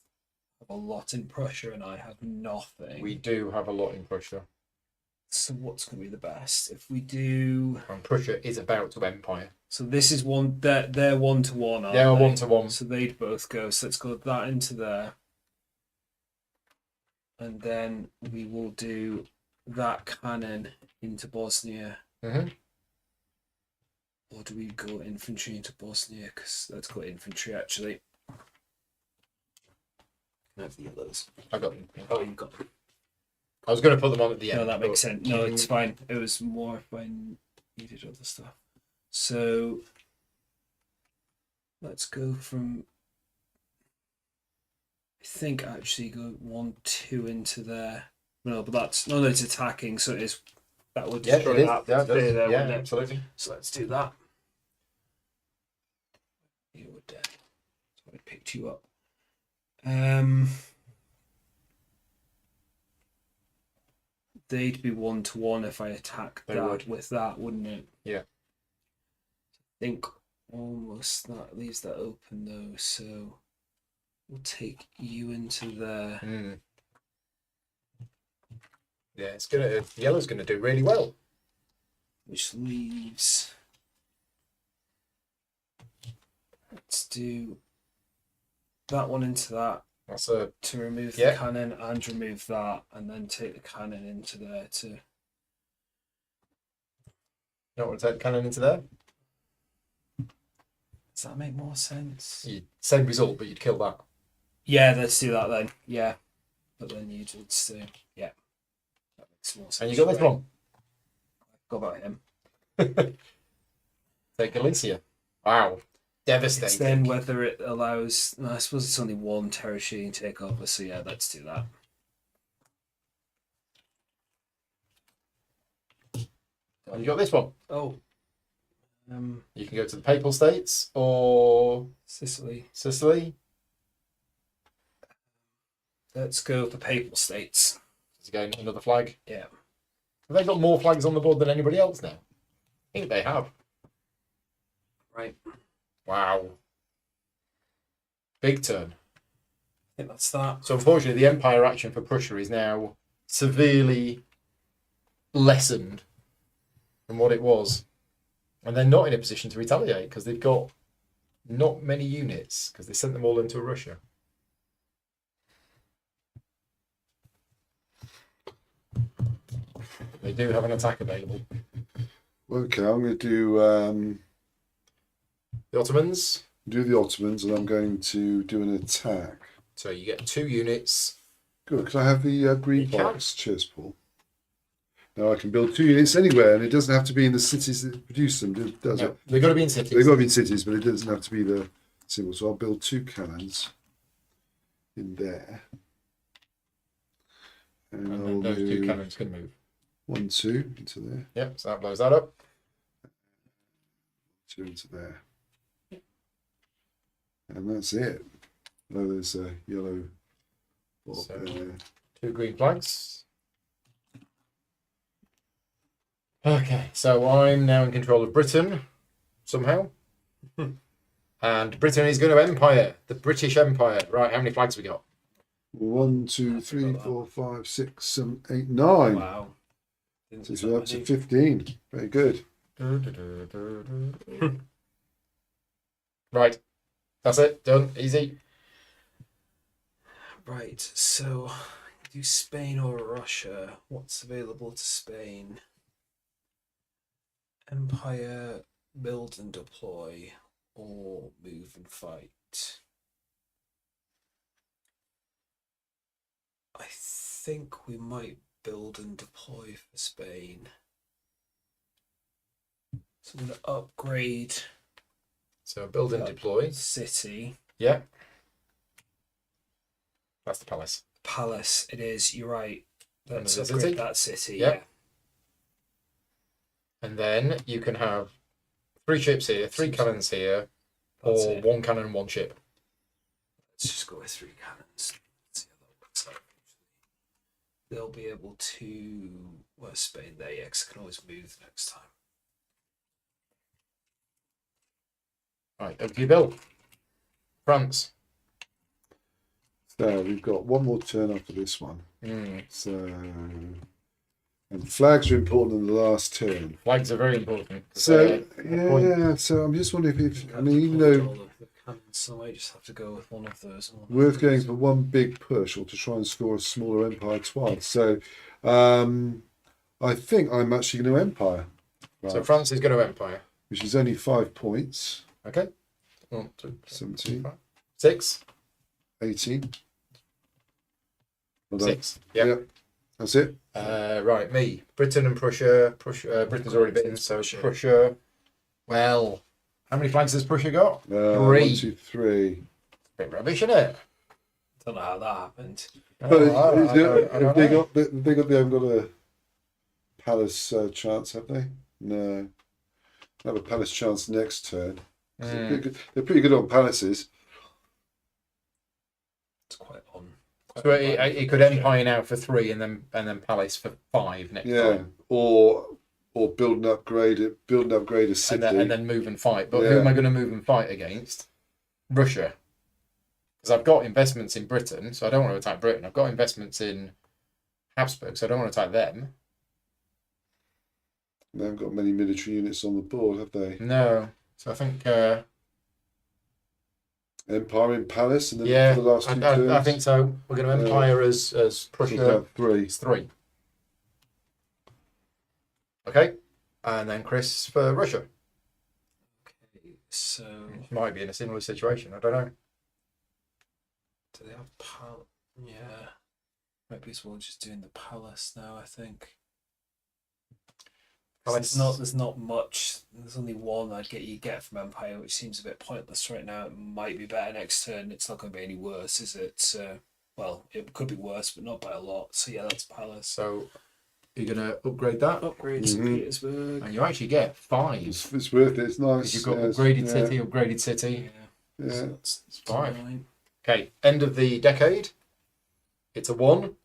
have a lot in pressure and I have nothing. We do have a lot in Prussia. So what's going to be the best? If we do... And Prussia is about to empire. So this is one... They're 1-to-1, aren't They are they? 1-to-1. So they'd both go. So let's go that into there. And then we will do that cannon into Bosnia. Mm-hmm. Or do we go infantry into Bosnia? Because let's go infantry, actually. Can I have the yellows? I got them. Oh, you got them. I was going to put them on at the end. No, that makes but- sense. No, it's fine. It was more if I needed other stuff. So let's go from... I think actually go 1-2 into there. No, but that's... No, it's attacking, so it is... That would Yeah, destroy it is. that. Yeah, it does. Stay there, Yeah, wouldn't it? absolutely. So let's do that. You were dead. So I picked you up. They'd be 1-to-1 if I attacked They that would. with that, wouldn't it? Yeah. I think almost that leaves that open though, so we'll take you into there. Mm. Yeah, it's gonna. Yellow's gonna do really well. Which leaves... Let's do that one into that That's a. to remove Yeah. the cannon and remove that, and then take the cannon into there to... You don't want to take the cannon into there. Does that make more sense? Same result, but you'd kill that. Yeah, let's do that then. Yeah. But then you would still... Yeah. That makes more sense. And you got this Right. one. Go about him. Take Galicia. Wow. Devastating. It's then whether it allows... No, I suppose it's only one territory you can take over, so yeah, let's do that. And you got this one. Oh. You can go to the Papal States or Sicily. Sicily. Let's go for Papal States. There's again another flag. Yeah. Have they got more flags on the board than anybody else now? I think they have. Right. Wow. Big turn. I think that's that. So unfortunately, the Empire action for Prussia is now severely lessened from what it was. And they're not in a position to retaliate because they've got not many units because they sent them all into Russia. They do have an attack available. Okay, I'm going to The Ottomans. do the Ottomans, and I'm going to do an attack. So you get 2 units. Good. Could I have the green You can. box? Cheers, Paul. Now I can build 2 units anywhere, and it doesn't have to be in the cities that produce them, does No, it? they've got to be in cities. They've got to be in cities, but it doesn't have to be the symbol. So I'll build 2 cannons in there. And And I'll then those 2 do cannons can move. 1, 2 into there, Yep, so that blows that up. 2 into there. And that's it. Oh, there's a yellow bob So- there. 2 green flags. Okay, so I'm now in control of Britain, somehow. And Britain is going to empire, the British Empire. Right, how many flags we got? 1, 2, 3, 4, 5, 6, 7, 8, 9. Wow. Didn't So think you're that up to many. 15. Very good. Right, that's it, done, easy. Right, so do Spain or Russia? What's available to Spain? Empire build and deploy, or move and fight. I think we might build and deploy for Spain. So I'm going to upgrade. So build and deploy. City. Yeah. That's the palace. Palace, it is. You're right. Let's Another upgrade city? that city. Yep. Yeah. And then you can have 3 ships here, 3 cannons here, That's or it. 1 cannon and 1 ship. Let's just go with 3 cannons. Let's see how that works out. They'll be able to. Where's Spain there? Yeah, because I can always move next time. Right, over to you, Bill. France. So we've got one more turn after this one. Mm. So, and flags are important in the last turn. Flags are very important. So yeah, so I'm just wondering if I mean, even though The cannons, so I might just have to go with one of those. worth going for one big push or to try and score a smaller empire twice. So, I think I'm actually going to empire. So Right. France is going to empire. Which is only 5 points. Okay. 1, 2, 17, 6. 18. Well done. 6. Yep. Yep. That's it. Right, me. Britain and Prussia. Britain's already bitten, so Prussia. Well, how many flags has Prussia got? 3. 1, 2, 3. Bit rubbish, isn't it? Don't know how that happened. But I don't they know. haven't got a palace chance, have they? No. They have a palace chance next turn. They're pretty good on palaces. It's quite on. So it could empire now for 3 and then palace for 5 next time. Or build and upgrade a city. And then move and fight. But who am I going to move and fight against? Russia. Because I've got investments in Britain, so I don't want to attack Britain. I've got investments in Habsburg, so I don't want to attack them. They haven't got many military units on the board, have they? No. So I think... Empire in palace, and then for the last 2 turns. I think so. We're going to empire as Prussia. 3. It's 3. Okay. And then Chris for Russia. Okay, so Might be in a similar situation. I don't know. do they have palace? Yeah, might be as well just doing the palace now. I think. Palace. There's not much. There's only one you get from Empire, which seems a bit pointless right now. It might be better next turn. It's not going to be any worse, is it? Well, it could be worse, but not by a lot. So yeah, that's palace. So you're going to upgrade that, Upgrade to Petersburg. and you actually get 5. It's worth it. It's nice. You've got Yes, upgraded city. Yeah. So that's It's 5. 9. Okay, end of the decade. It's a 1.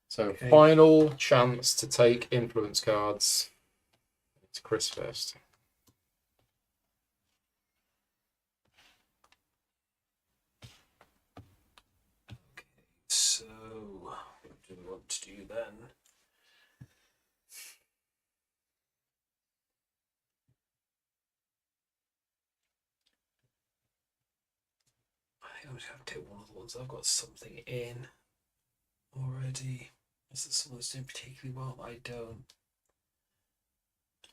So Okay. final chance to take influence cards. It's Chris first. Okay, so what do we want to do then? I think I'm just going to take one of the ones I've got something in already. Is there someone that's doing particularly well? I don't.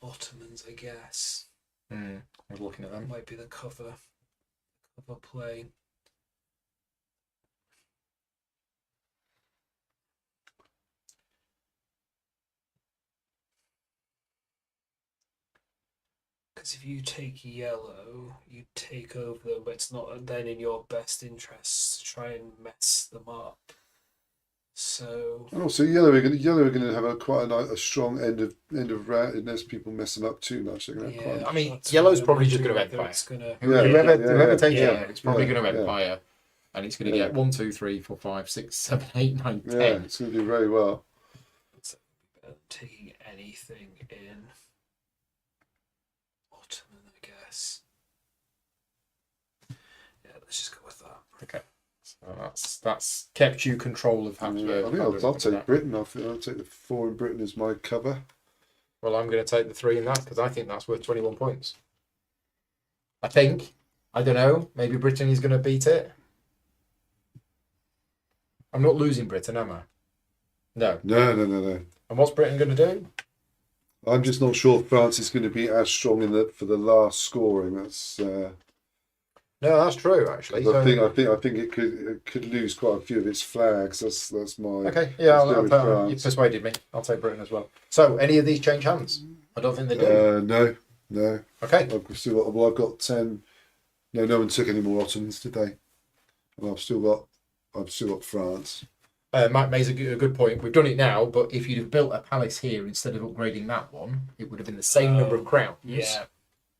Ottomans, I guess. I was looking at them. Might be the cover play. Because if you take yellow, you take over them, but it's not then in your best interests to try and mess them up. So And also, yellow are going to have quite a strong end of round unless people mess them up too much. They're going to have quite. I mean, that's yellow's what I'm probably just wondering going to whether empire. it's gonna- Whoever takes yeah, yellow, it's probably going to yeah. empire, and it's going to get 1, 2, 3, 4, 5, 6, 7, 8, 9, 10. Yeah, it's going to do very well. taking anything in Ottoman, I guess. Yeah, let's just go with that. Okay, so that's kept you control of I Habsburg. think I'll take Britain. I'll take the 4 in Britain as my cover. Well, I'm going to take the 3 in that because I think that's worth 21 points. I think. I don't know. Maybe Britain is going to beat it. I'm not losing Britain, am I? No. No. And what's Britain going to do? I'm just not sure France is going to be as strong for the last scoring. That's No, that's true actually. I think it could lose quite a few of its flags. That's my Okay, yeah, let's go with you France. persuaded me. I'll take Britain as well. So, any of these change hands? I don't think they do. No. Okay. I've got 10. No one took any more Ottomans, did they? And I've still got France. Mike makes a good point. We've done it now, but if you'd have built a palace here instead of upgrading that one, it would have been the same number of crowns. Yeah.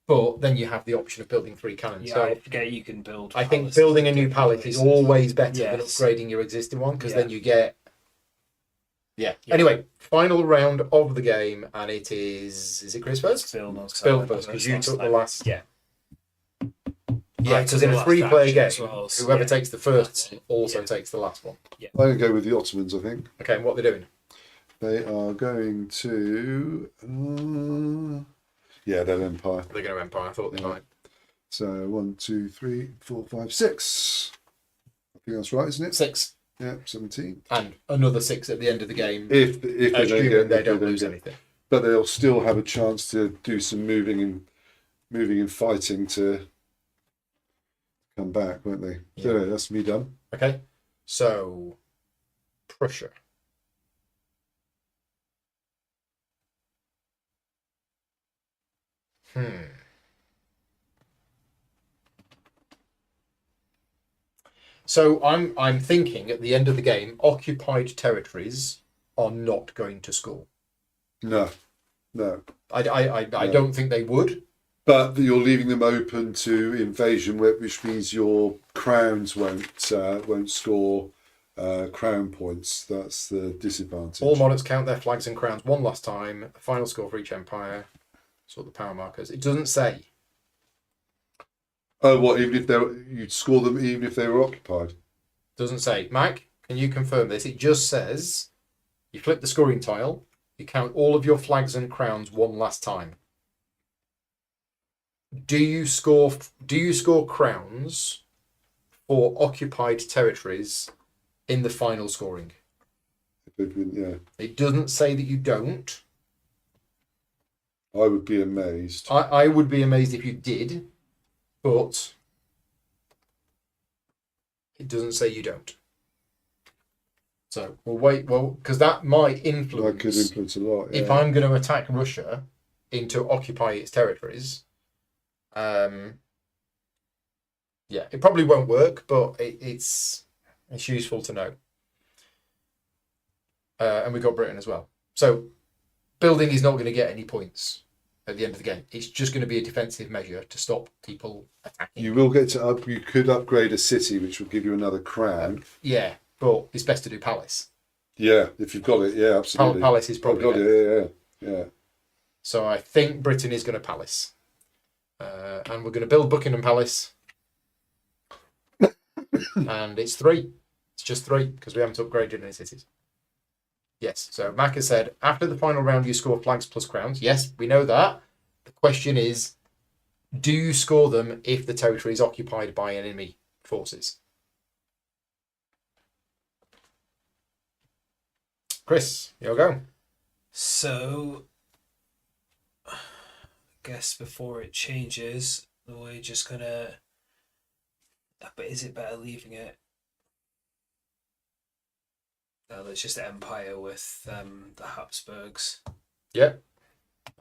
But then you have the option of building 3 cannons. Yeah, So I forget you can build. I think palaces building a in new different palace is places. always better than Yes. upgrading your existing one, because Yeah. then you get. Yeah. Yeah. Anyway, final round of the game, and it is. Is it Chris first? Phil Phil first, because you took the last. Yeah. Yeah, I because took in the a last 3-player action game, as well, so whoever yeah. takes the first That's one it. also Yeah. takes the last one. I'm going to go with the Ottomans, I think. Okay, and what they're doing? They are going to. Yeah, they're Empire. They're going to Empire. I thought they Yeah. might. So 1, 2, 3, 4, 5, 6. I think that's right, isn't it? 6. Yeah, 17. And another 6 at the end of the game. If they don't Assuming get, they if don't lose get- anything. but they'll still have a chance to do some moving and fighting to come back, won't they? Yeah. So that's me done. Okay, so Prussia. So I'm thinking at the end of the game, occupied territories are not going to score. No. I don't think they would. But you're leaving them open to invasion, which means your crowns won't score crown points. That's the disadvantage. All monarchs count their flags and crowns one last time. A final score for each empire. Sort the power markers. It doesn't say. Oh, what? Even if you'd score them, even if they were occupied. Doesn't say. Mike, can you confirm this? It just says you flip the scoring tile. You count all of your flags and crowns one last time. Do you score crowns for occupied territories in the final scoring? Yeah, It doesn't say that you don't. I would be amazed. I would be amazed if you did, but it doesn't say you don't. So we'll wait. Well, because that might influence. That could influence a lot. If Yeah. I'm going to attack Russia into occupy its territories, yeah, it probably won't work, but it's useful to know. And we got Britain as well. So building is not going to get any points at the end of the game. It's just going to be a defensive measure to stop people attacking. You will get to you could upgrade a city, which will give you another crown. Yeah, but it's best to do palace. Yeah, if you've got it. Yeah, absolutely. Palace is I've probably got better. it. Yeah. So I think Britain is going to palace. And we're going to build Buckingham Palace. And it's 3. It's just 3 because we haven't upgraded any cities. Yes, so Mac has said, after the final round you score flags plus crowns. Yes, we know that. The question is, do you score them if the territory is occupied by enemy forces? Chris, your go. So, I guess before it changes, we're just gonna. But is it better leaving it? No, it's just Empire with the Habsburgs. Yep.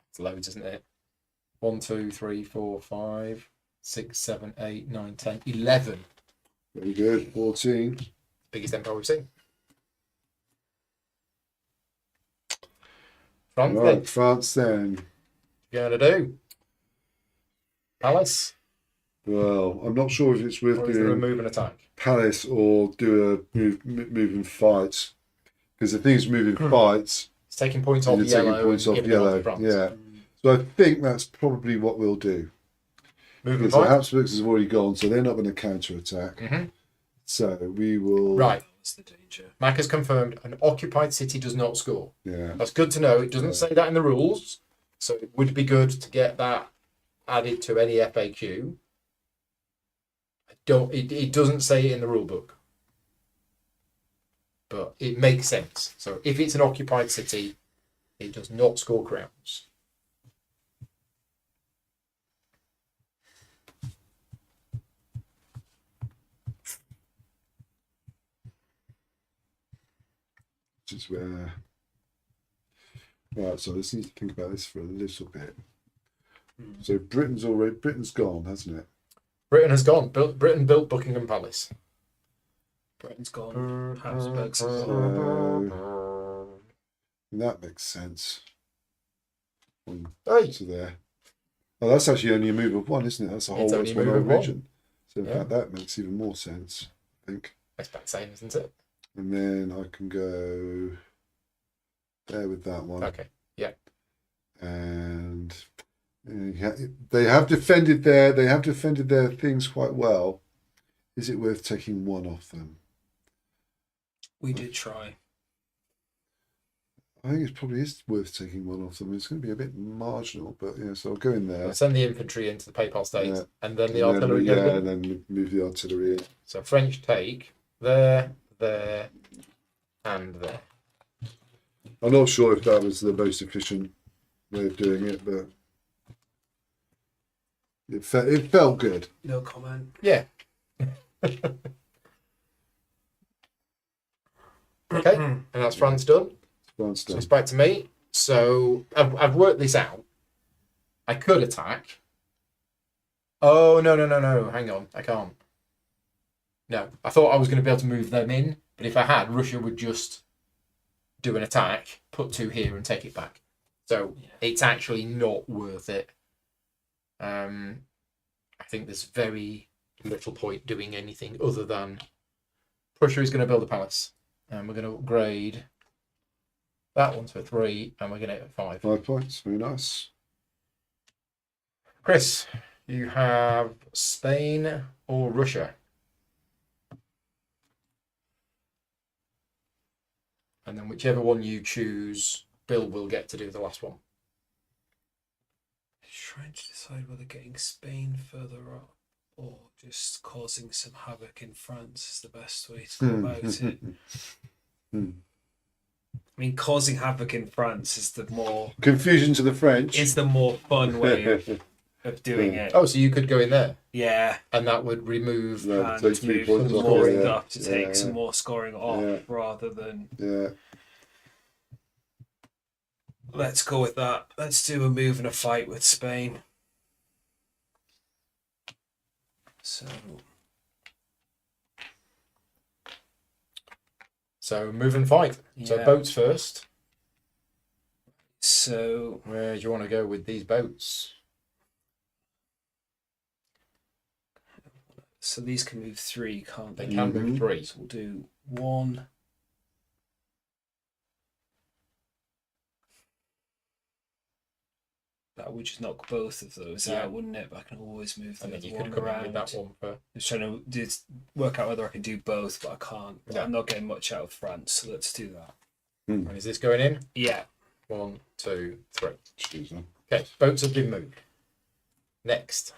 It's loads, isn't it? 1, 2, 3, 4, 5, 6, 7, 8, 9, 10, 11. Very good. 14. Biggest empire we've seen. France, then. Right, France then. Going to do Palace, Well, I'm not sure if it's worth or is there a doing move and attack? Palace or do a move and fight. Because the thing is, moving fights, It's taking points off you're taking yellow points and off giving them yellow. to France. Yeah. So I think that's probably what we'll do. Move and Because the fight. Habsburgs have already gone, so they're not going to counter-attack. Mhm. So we will. Right. That's the danger. Mac has confirmed an occupied city does not score. Yeah. That's good to know. It doesn't say that in the rules, so it would be good to get that added to any FAQ. It doesn't say it in the rule book, but it makes sense. So if it's an occupied city, it does not score crowns. which is where. Right, so let's need to think about this for a little bit. So Britain's gone, hasn't it? Britain has gone. Britain built Buckingham Palace. Britain's gone. Habsburgs as well. So that makes sense. Hey. To there. Oh, that's actually only a move of one, isn't it? That's a whole It's only a one move of one. region. So in fact, that makes even more sense, I think. It's about the same, isn't it? And then I can go there with that one. Okay. Yeah. And they have defended their things quite well. Is it worth taking one off them? We did try. I think it probably is worth taking one off them. It's going to be a bit marginal, but yeah. So I'll go in there. We'll send the infantry into the Papal States, and then the And then, artillery. and then move the artillery in. So French take there, and there. I'm not sure if that was the most efficient way of doing it, but it felt good. No comment. Yeah. Okay, and that's France done. So it's back to me. So I've worked this out. I could attack. Oh, no. Hang on. I can't. No, I thought I was going to be able to move them in, but if I had, Russia would just do an attack, put 2 here and take it back. So it's actually not worth it. I think there's very little point doing anything other than Prussia is going to build a palace. And we're going to upgrade that one to a 3, and we're going to hit 5. 5 points, very nice. Chris, you have Spain or Russia? And then whichever one you choose, Bill will get to do the last one. Trying to decide whether getting Spain further up or just causing some havoc in France is the best way to go about it. I mean, causing havoc in France is the more confusion to the French. It's the more fun way of doing it. Oh, so you could go in there, Yeah, and that would remove. No, and take 3 move points some off. more Yeah, stuff to take yeah. some more scoring off Yeah. rather than Yeah. let's go with that. Let's do a move and a fight with Spain. So move and fight. So Yeah. boats first. So Where do you want to go with these boats? these can move 3, can't They they? can move 3. So we'll do 1. That would just knock both of those out, wouldn't it? But I can always move the And then other you could one come in around. with that one for. Just trying to work out whether I can do both, but I can't. Yeah. I'm not getting much out of France, so let's do that. And is this going in? Yeah. 1, 2, 3. Excuse me. Okay, boats have been moved. Next.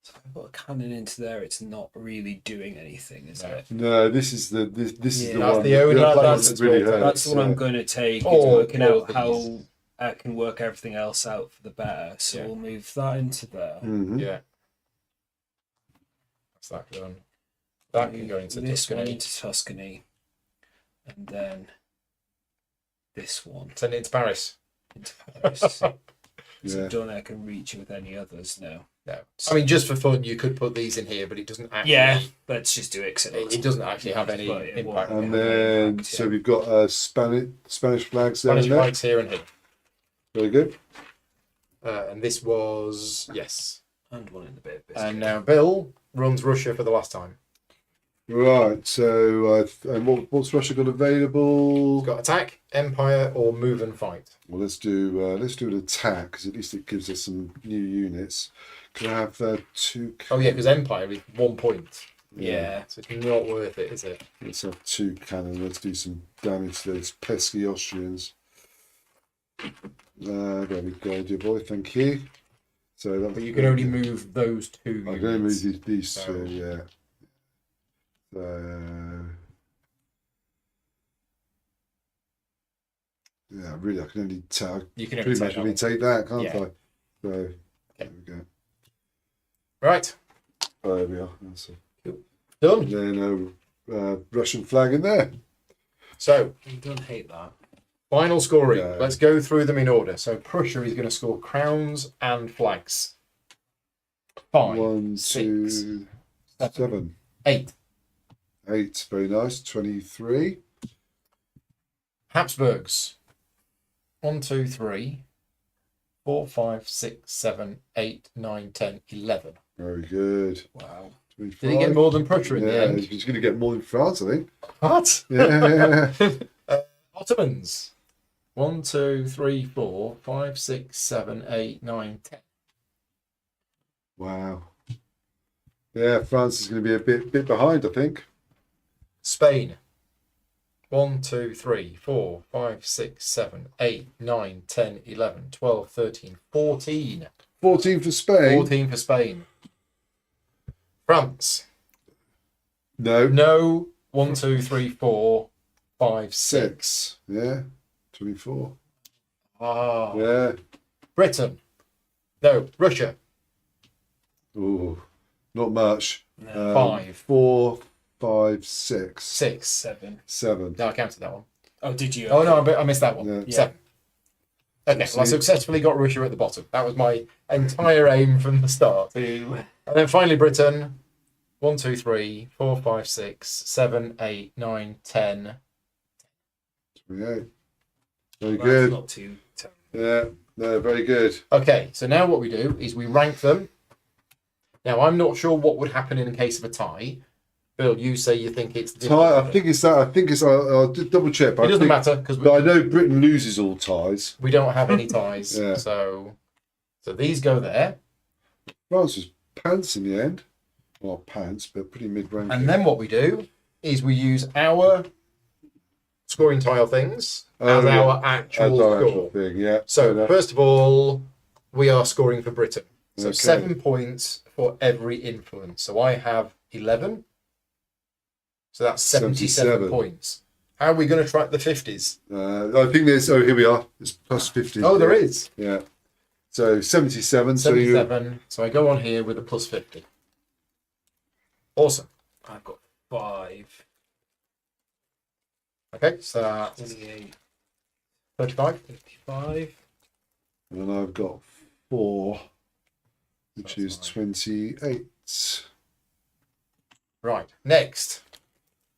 So if I put a cannon into there, it's not really doing anything, is No. it? No, this is the this is Yeah. the That's one. the only that one one that's that really worth it. hurts. That's the one I'm going to take. Is Or- working or out how these. I can work everything else out for the better. So Yeah. we'll move that into there. Mhm. Yeah. That's that done. That can go into this one Tuscany. into Tuscany, and then this one Send it into Paris. into Paris. So Yeah. don't think I can reach it with any others now. No. I mean, just for fun, you could put these in here, but it doesn't actually. Yeah, let's just do it. 'Cause It doesn't actually have any But it won't. impact. And Yeah. then so we've got Spanish flags there. Spanish and there. flags here and here. Very good. And this was. Yes. And one in the bit of biscuit. And now Bill runs Russia for the last time. Right. So and what's Russia got available? We've got attack, empire, or move and fight. Well, let's do an attack because at least it gives us some new units. Can I have 2? Oh, yeah, because empire is 1 point. Yeah. So it's not worth it, is it? Let's have 2 cannon. Let's do some damage to those pesky Austrians. There we go, dear boy. Thank you. So that, But you can only move those 2 I can only units. move these So- 2. Yeah. So yeah, really, I can only take. You can only Pretty take much that only one. take that, can't Yeah. I? So there we go. Right. Oh, there we are. That's it. Done. And then a Russian flag in there. So, You don't hate that. final scoring. No. Let's go through them in order. So, Prussia is going to score crowns and flags. 5, 1, 6, 2, 7. 8. 8. Very nice. 23. Habsburgs. 1, 2, 3, 4, 5, 6, 7, 8, 9, 10, 11. Very good. Wow. 25. Did he get more than Prussia in the Yeah, end? he's going to get more than France, I think. What? Yeah. Ottomans. 1, 2, 3, 4, 5, 6, 7, 8, 9, 10. Wow. Yeah, France is going to be a bit behind, I think. Spain. 1, 2, 3, 4, 5, 6, 7, 8, 9, 10, 11, 12, 13, 14. 14 for Spain. 14 for Spain. France. No. No. 1, 2, 3, 4, 5, 6. 6. Yeah. 24. Ah. Yeah. Britain. No. Russia. Ooh. Not much. No. 5. 4, 5, 6. 6. 7. 7. No, I counted that one. Oh, did you? Oh, no, I missed that one. Yeah. 7. Okay, So well, I successfully got Russia at the bottom. That was my entire aim from the start. Boo. And then finally, Britain. 1, 2, 3, 4, 5, 6, 7, 8, 9, 10. 28. Very That's good. not too terrible. Yeah. No, very good. Okay, so now what we do is we rank them. Now, I'm not sure what would happen in case of a tie. Bill, you say you think it's... Tie, I think it's that. I think it's. I'll just double check. It doesn't matter, because But I know Britain loses all ties. we don't have any ties. Yeah. So these go there. France was pants in the end. Well, pants, but pretty mid-range. And then what we do is we use our scoring tile things as yeah. our actual score. Thing, yeah. So first of all, we are scoring for Britain. So Okay. 7 points for every influence. So I have 11. So that's 77 77. points. How are we going to track the 50s? I think there's. Oh, here we are. It's plus 50. Oh, there is. Yeah. So 77. 77. So I go on here with a plus 50. Awesome. I've got 5. Okay, so that's 28. 35. 55. And I've got 4, which That's is fine. 28. Right. Next,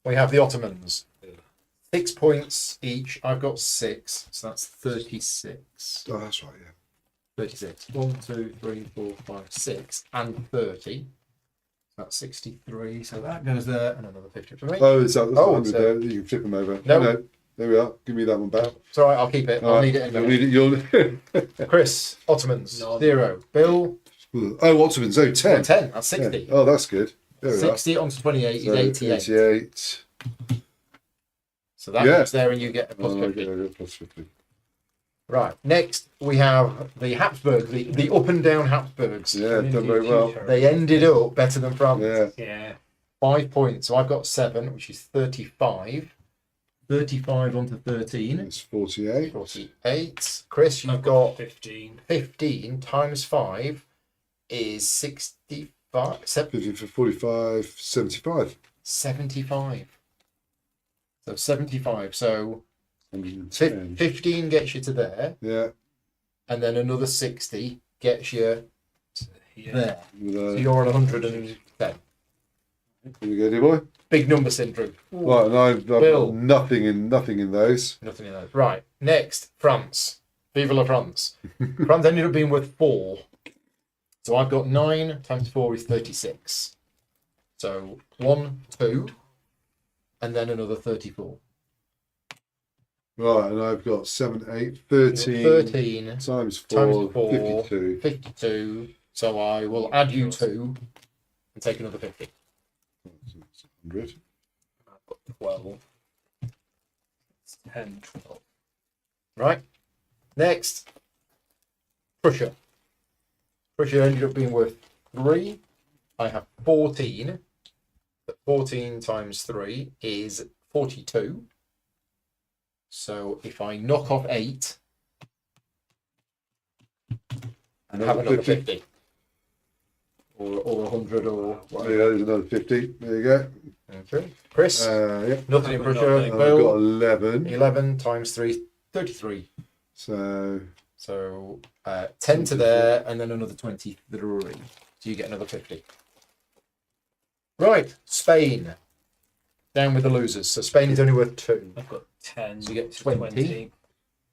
we have the Ottomans. 6 points each. I've got 6. So that's 36. Oh, that's right. Yeah. 36. 1, 2, 3, 4, 5, 6, and 30. That's 63. So that goes there, and another 50 for me. Oh, is that? That's Oh, 100 so- there. You can flip them over. No. No. There we are. Give me that one back. It's all right. I'll keep it. I'll need it in a You'll minute. need it. You'll... Chris, Ottomans, No. 0. Bill, Oh, Ottomans. Oh, 10. 10. That's 60. Yeah. Oh, that's good. There we are. 60 onto 28 So is 88. 88. So that Yeah. goes there, and you get a plus Oh, 50. okay, plus 50. Right. Next, we have the Habsburg, the up and down Habsburgs. Yeah, done very well. They ended up better than France. Yeah. Yeah. 5 points. So I've got 7, which is 35. 35 onto 13. It's 48. 48. Chris, you've I've got 15. 15 times 5 is 65. 50 for 45, 75. 75. So 75. So 110. 15 gets you to there, Yeah. and then another 60 gets you Yeah. there. With, So you're on 110. here we go, dear boy. Big number syndrome. Right, and I've Bill. got nothing in those. Nothing in those. Right. Next, France. Vive la France. France ended up being worth 4. So I've got 9 times 4 is 36. So 1, 2, and then another 34. Right, and I've got 7, 8, 13, 13 times 4, times 4, 52. 52. So I will add you 2 and take another 50. 100. I've got 12. It's 10, 12. Right. Next, Prussia. Prussia ended up being worth 3. I have 14. But 14 times 3 is 42. So if I knock off 8 and have another 50, or 100, 100 or Yeah, whatever. there's another 50. There you go. Okay. Chris, Yeah. nothing in I've got Russia. nothing. I've Bill, got 11. 11 times 3, 33. So So 10 to there, and then another 23. So you get another 50. Right, Spain. Down with the losers. So Spain is only worth 2. I've got 10. So you get to 20.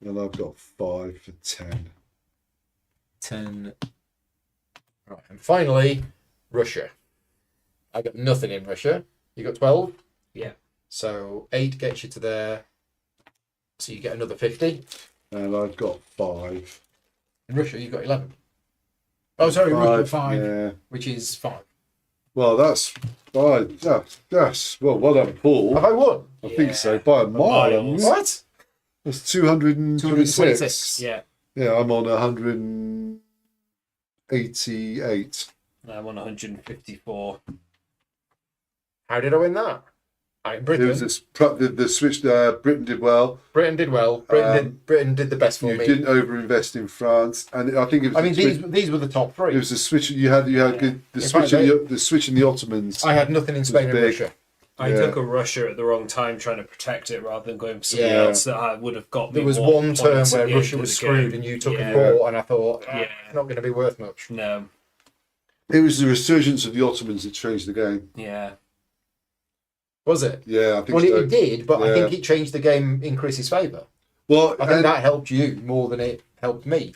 and I've got 5 for 10. 10. Right, and finally, Russia. I got nothing in Russia. You got 12? Yeah. So 8 gets you to there. So you get another 50. And I've got 5. In Russia, you got 11. Oh, sorry, Russia 5, Yeah. which is 5. Well, that's 5. That's well done, Paul. Have I won? I think so, Yeah. by a mile. miles. What? That's 226. 226. Yeah. Yeah, I'm on 188. I'm on 154. How did I win that? Britain. It was this, the switch. Britain did well. Britain did well. Britain did the best for You me. didn't overinvest in France, and I think it was. I mean, the switch- these were the top 3. It was the switch. You had good, the In switch. fact, The switch in the Ottomans. I had nothing in Spain and big. Russia. I Yeah. took a Russia at the wrong time trying to protect it rather than going for something Yeah. else that I would have got me There was more one turn points at where the Russia end was of the screwed game. and you took Yeah. a 4, and I thought, Yeah. it's not going to be worth much. No. It was the resurgence of the Ottomans that changed the game. Yeah. Was it? Yeah, I think Well, so. it did, but I Yeah. think it changed the game in Chris's favour. Well, I think that helped you more than it helped me.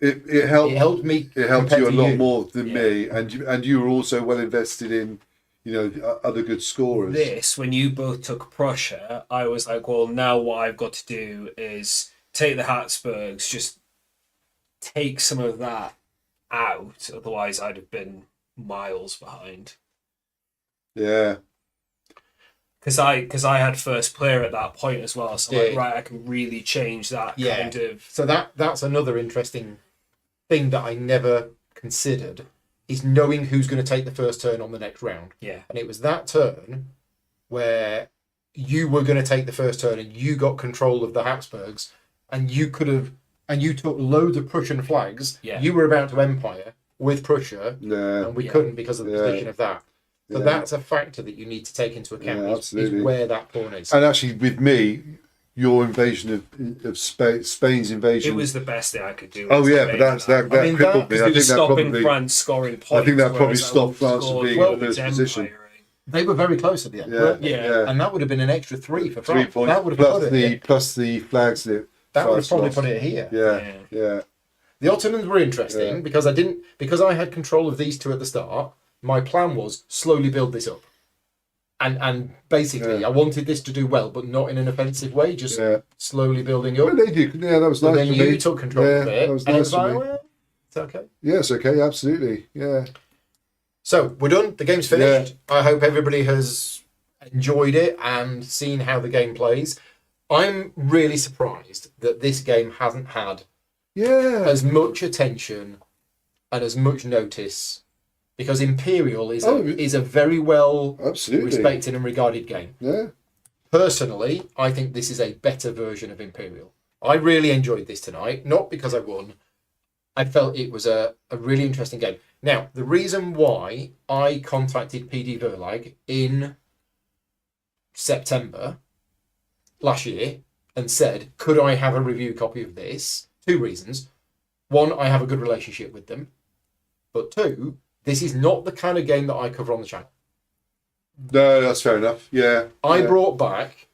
it helped. It helped me. It helped compared you a to lot more than Yeah. me, and you were also well invested in, other good scorers. This, when you both took Prussia, I was like, well, now what I've got to do is take the Habsburgs, just take some of that out. Otherwise, I'd have been miles behind. Yeah, Because I had first player at that point as well, so Yeah. like, right, I can really change that Yeah. kind of. So that's another interesting thing that I never considered, is knowing who's going to take the first turn on the next round. Yeah. And it was that turn where you were going to take the first turn and you got control of the Habsburgs, and you could have, and you took loads of Prussian flags. Yeah. You were about to empire with Prussia, yeah, and we Yeah. couldn't because of the Yeah. position of that. So Yeah. that's a factor that you need to take into account. Yeah, is absolutely. where that pawn is. and actually with me, your invasion of Spain's invasion. It was the best thing I could do. Oh with yeah, Spain but at that that that I mean, crippled that- me. Because I it think was that stopping probably. France scoring points. think that probably whereas I stopped France from scored being well in with first position. empiring. They were very close at the end. Yeah, weren't they? Yeah. And that would have been an extra 3 for 3 France. points That would have plus put the it. plus the flags that That would have France probably lost. put it here. Yeah, yeah, The Ottomans were interesting Yeah. because I had control of these 2 at the start. My plan was slowly build this up, and basically Yeah. I wanted this to do well, but not in an offensive way, just yeah. slowly building Well, up. they did. Yeah, that was But nice then for you me. took control Yeah, of it, that was and it nice was for like, me. well, it's okay. Yes, okay, absolutely. Yeah. So we're done. The game's finished. I hope everybody has enjoyed it and seen how the game plays. I'm really surprised that this game hasn't had Yeah. as much attention and as much notice, because Imperial is is a very well Absolutely. respected and regarded game. Yeah. Personally, I think this is a better version of Imperial. I really enjoyed this tonight, not because I won. I felt it was a really interesting game. Now, the reason why I contacted PD Verlag in September last year and said, could I have a review copy of this? 2 reasons. 1, I have a good relationship with them. But 2, this is not the kind of game that I cover on the channel. No, that's fair enough. Yeah. I yeah. brought back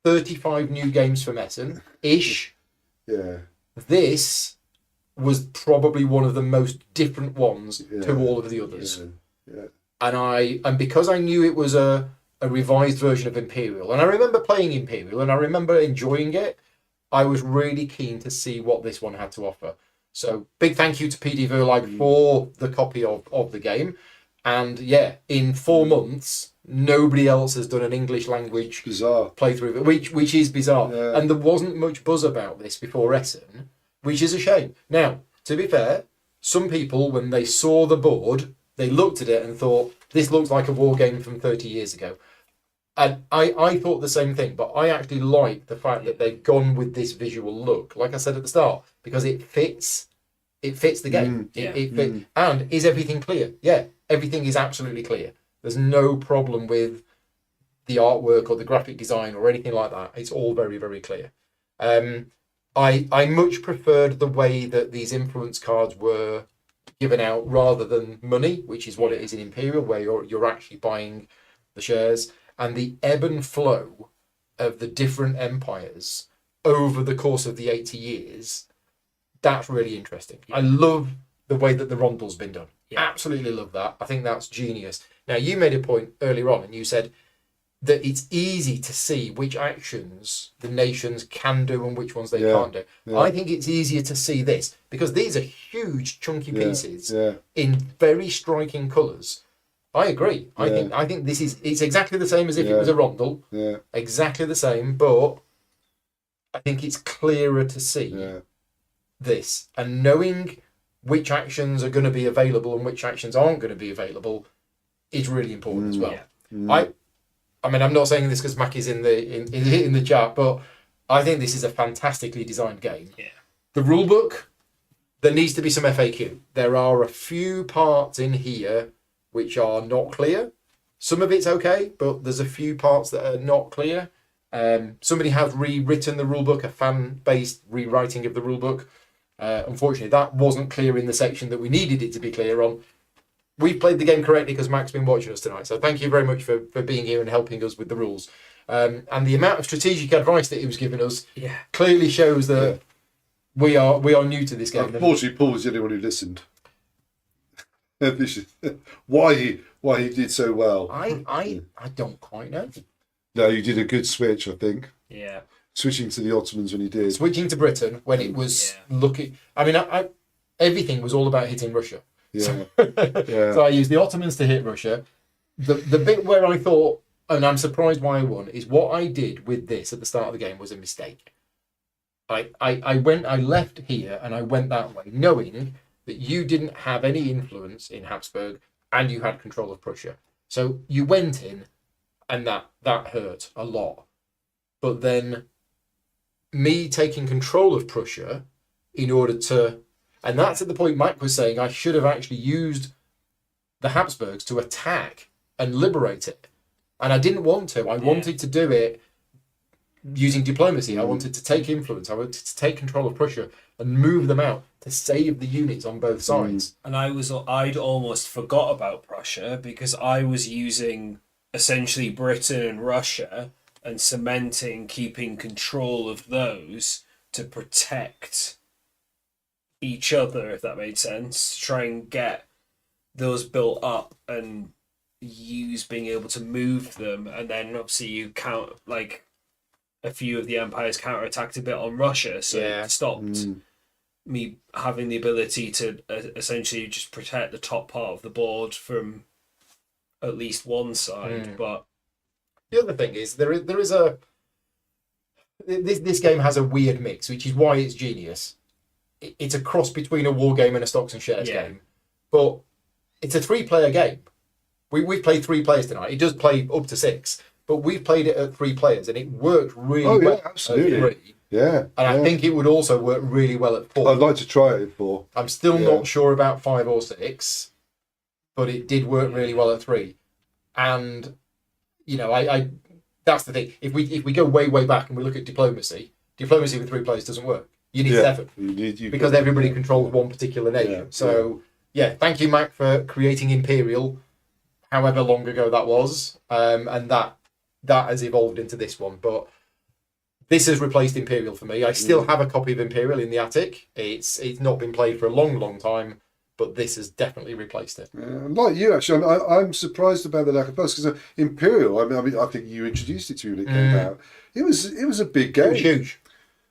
35 new games from Essen-ish. Yeah. This was probably one of the most different ones Yeah. to all of the others. Yeah. And because I knew it was a revised version of Imperial, and I remember playing Imperial and I remember enjoying it, I was really keen to see what this one had to offer. So big thank you to PD Verlag for the copy of the game. And yeah, in 4 months, nobody else has done an English language Bizarre. playthrough of it, which is bizarre. Yeah. And there wasn't much buzz about this before Essen, which is a shame. Now, to be fair, some people, when they saw the board, they looked at it and thought, this looks like a war game from 30 years ago. And I thought the same thing, but I actually like the fact that they've gone with this visual look, like I said at the start, because it fits the game. yeah. It fits. And is everything clear? Yeah. everything is absolutely clear. There's no problem with the artwork or the graphic design or anything like that. It's all very, very clear. I much preferred the way that these influence cards were given out rather than money, which is what it is in Imperial, where you're actually buying the shares, and the ebb and flow of the different empires over the course of the 80 years. That's really interesting. I love the way that the Rondell's been done. Absolutely love that. I think that's genius. Now, you made a point earlier on, and you said that it's easy to see which actions the nations can do and which ones they can't do. I think it's easier to see this because these are huge chunky pieces in very striking colours. I agree. I think it's exactly the same as if it was a Rondel. Yeah. Exactly the same, but I think it's clearer to see this, and knowing which actions are going to be available and which actions aren't going to be available is really important as well. I mean, I'm not saying this because Mac is in the chat, but I think this is a fantastically designed game. Yeah. The rule book, there needs to be some FAQ. There are a few parts in here which are not clear. Some of it's okay, but there's a few parts that are not clear. Somebody has rewritten the rule book, a fan-based rewriting of the rule book. Unfortunately, that wasn't clear in the section that we needed it to be clear on. We've played the game correctly because Mac's been watching us tonight. So thank you very much for being here and helping us with the rules. And the amount of strategic advice that he was giving us clearly shows that we are new to this game. Unfortunately, Paul was the only one who listened. why he did so well. I don't quite know. No, you did a good switch, I think. Yeah. Switching to the Ottomans when you did. Switching to Britain when it was looking... I mean, everything was all about hitting Russia. Yeah. So I used the Ottomans to hit Russia. The bit where I thought, and I'm surprised why I won, is what I did with this at the start of the game was a mistake. I left here and I went that way, knowing that you didn't have any influence in Habsburg and you had control of Prussia. So you went in, and that hurt a lot. But then me taking control of Prussia in order to... And that's at the point Mike was saying I should have actually used the Habsburgs to attack and liberate it. And I didn't want to. I wanted to do it using diplomacy. I wanted to take influence. I wanted to take control of Prussia and move them out to save the units on both sides. And I'd almost forgot about Prussia because I was using essentially Britain and Russia and cementing, keeping control of those to protect each other, if that made sense, to try and get those built up and use being able to move them. And then obviously you count, like, a few of the empires counterattacked a bit on Russia, so it stopped me having the ability to essentially just protect the top part of the board from at least one side. But the other thing is there is a this game has a weird mix, which is why it's genius. It's a cross between a war game and a stocks and shares game, but it's a 3-player game. We've played 3 players tonight. It does play up to 6, but we've played it at 3 players, and it worked really well. Absolutely. At 3. And I think it would also work really well at 4. I'd like to try it at 4. I'm still not sure about 5 or 6, but it did work really well at 3. And you know, I that's the thing. If we go way back and we look at diplomacy with 3 players doesn't work. You need 7 because everybody controls one particular nation. Thank you, Mac, for creating Imperial, however long ago that was, and that has evolved into this one. But this has replaced Imperial for me. I still have a copy of Imperial in the attic. It's not been played for a long time, but this has definitely replaced it. Like you, actually, I'm surprised about the lack of buzz because Imperial. I mean, I think you introduced it to me when it came out. It was a big game. It was huge.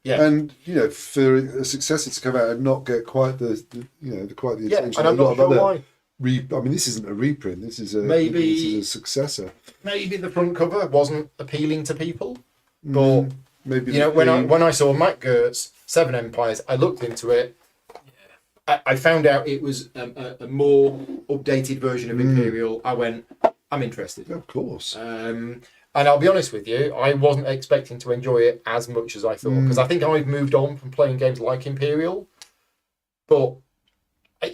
Yeah, and you know, for a successor to come out and not get quite the attention. And I'm not sure why. I mean, this isn't a reprint. This is a successor. Maybe the front cover wasn't appealing to people, but maybe when I saw Matt Gertz 7 Empires, I looked into it. I found out it was a more updated version of Imperial. I went, I'm interested. Of course. And I'll be honest with you, I wasn't expecting to enjoy it as much as I thought, because I think I've moved on from playing games like Imperial, but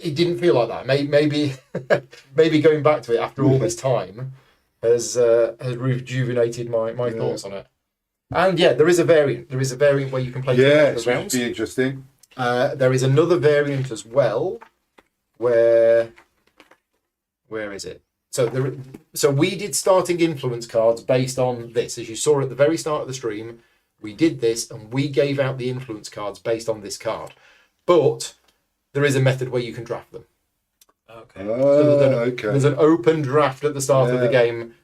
it didn't feel like that. Maybe maybe going back to it after all this time has rejuvenated my thoughts on it. And yeah, there is a variant. There is a variant where you can play Yeah, the rounds. it's be interesting. There is another variant as well, where is it? So we did starting influence cards based on this. As you saw at the very start of the stream, we did this and we gave out the influence cards based on this card. But there is a method where you can draft them. Okay. There's an open draft at the start of the game.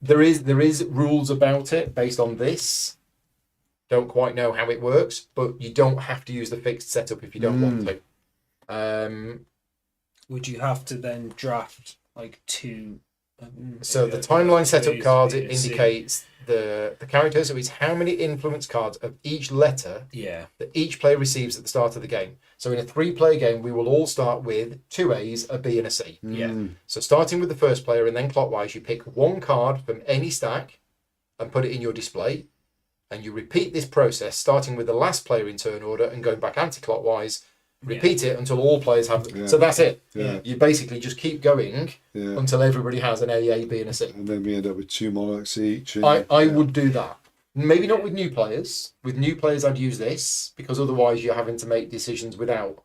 There is rules about it based on this. Don't quite know how it works, but you don't have to use the fixed setup if you don't want to. Would you have to then draft like two? So the timeline setup cards, it indicates the character. So it's how many influence cards of each letter that each player receives at the start of the game. So in a 3-player game, we will all start with 2 A's, a B, and a C. So starting with the first player and then clockwise, you pick one card from any stack and put it in your display. And you repeat this process, starting with the last player in turn order and going back anti-clockwise. Repeat it until all players have them. So that's it. You basically just keep going until everybody has an A, B, and a C. And then we end up with 2 monarchs each. And, I would do that. Maybe not with new players. With new players, I'd use this because otherwise you're having to make decisions without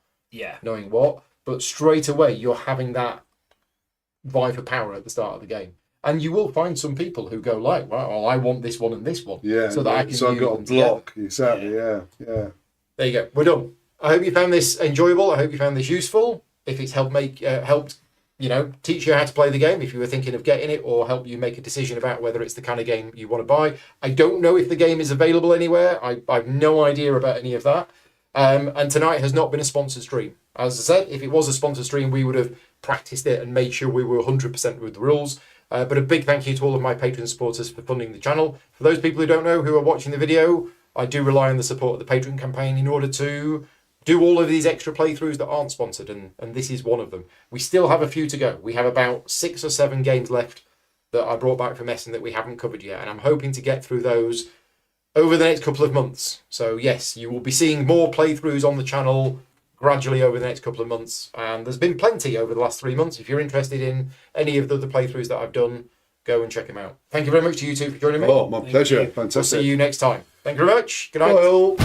knowing what. But straight away, you're having that vie for power at the start of the game. And you will find some people who go like, well, I want this one and this one. So that I can so I've got a block. Exactly, yeah. There you go. We're done. I hope you found this enjoyable. I hope you found this useful. If it's helped teach you how to play the game, if you were thinking of getting it, or help you make a decision about whether it's the kind of game you want to buy. I don't know if the game is available anywhere. I've no idea about any of that. And tonight has not been a sponsored stream. As I said, if it was a sponsored stream, we would have practiced it and made sure we were 100% with the rules. But a big thank you to all of my Patreon supporters for funding the channel. For those people who don't know, who are watching the video, I do rely on the support of the Patreon campaign in order to do all of these extra playthroughs that aren't sponsored, and this is one of them. We still have a few to go. We have about 6 or 7 games left that I brought back from Essen that we haven't covered yet, and I'm hoping to get through those over the next couple of months. So yes, you will be seeing more playthroughs on the channel gradually over the next couple of months, and there's been plenty over the last 3 months. If you're interested in any of the other playthroughs that I've done, go and check them out. Thank you very much to you two for joining me. Oh, my pleasure. Fantastic. We'll see you next time. Thank you very much. Good night. Bye all.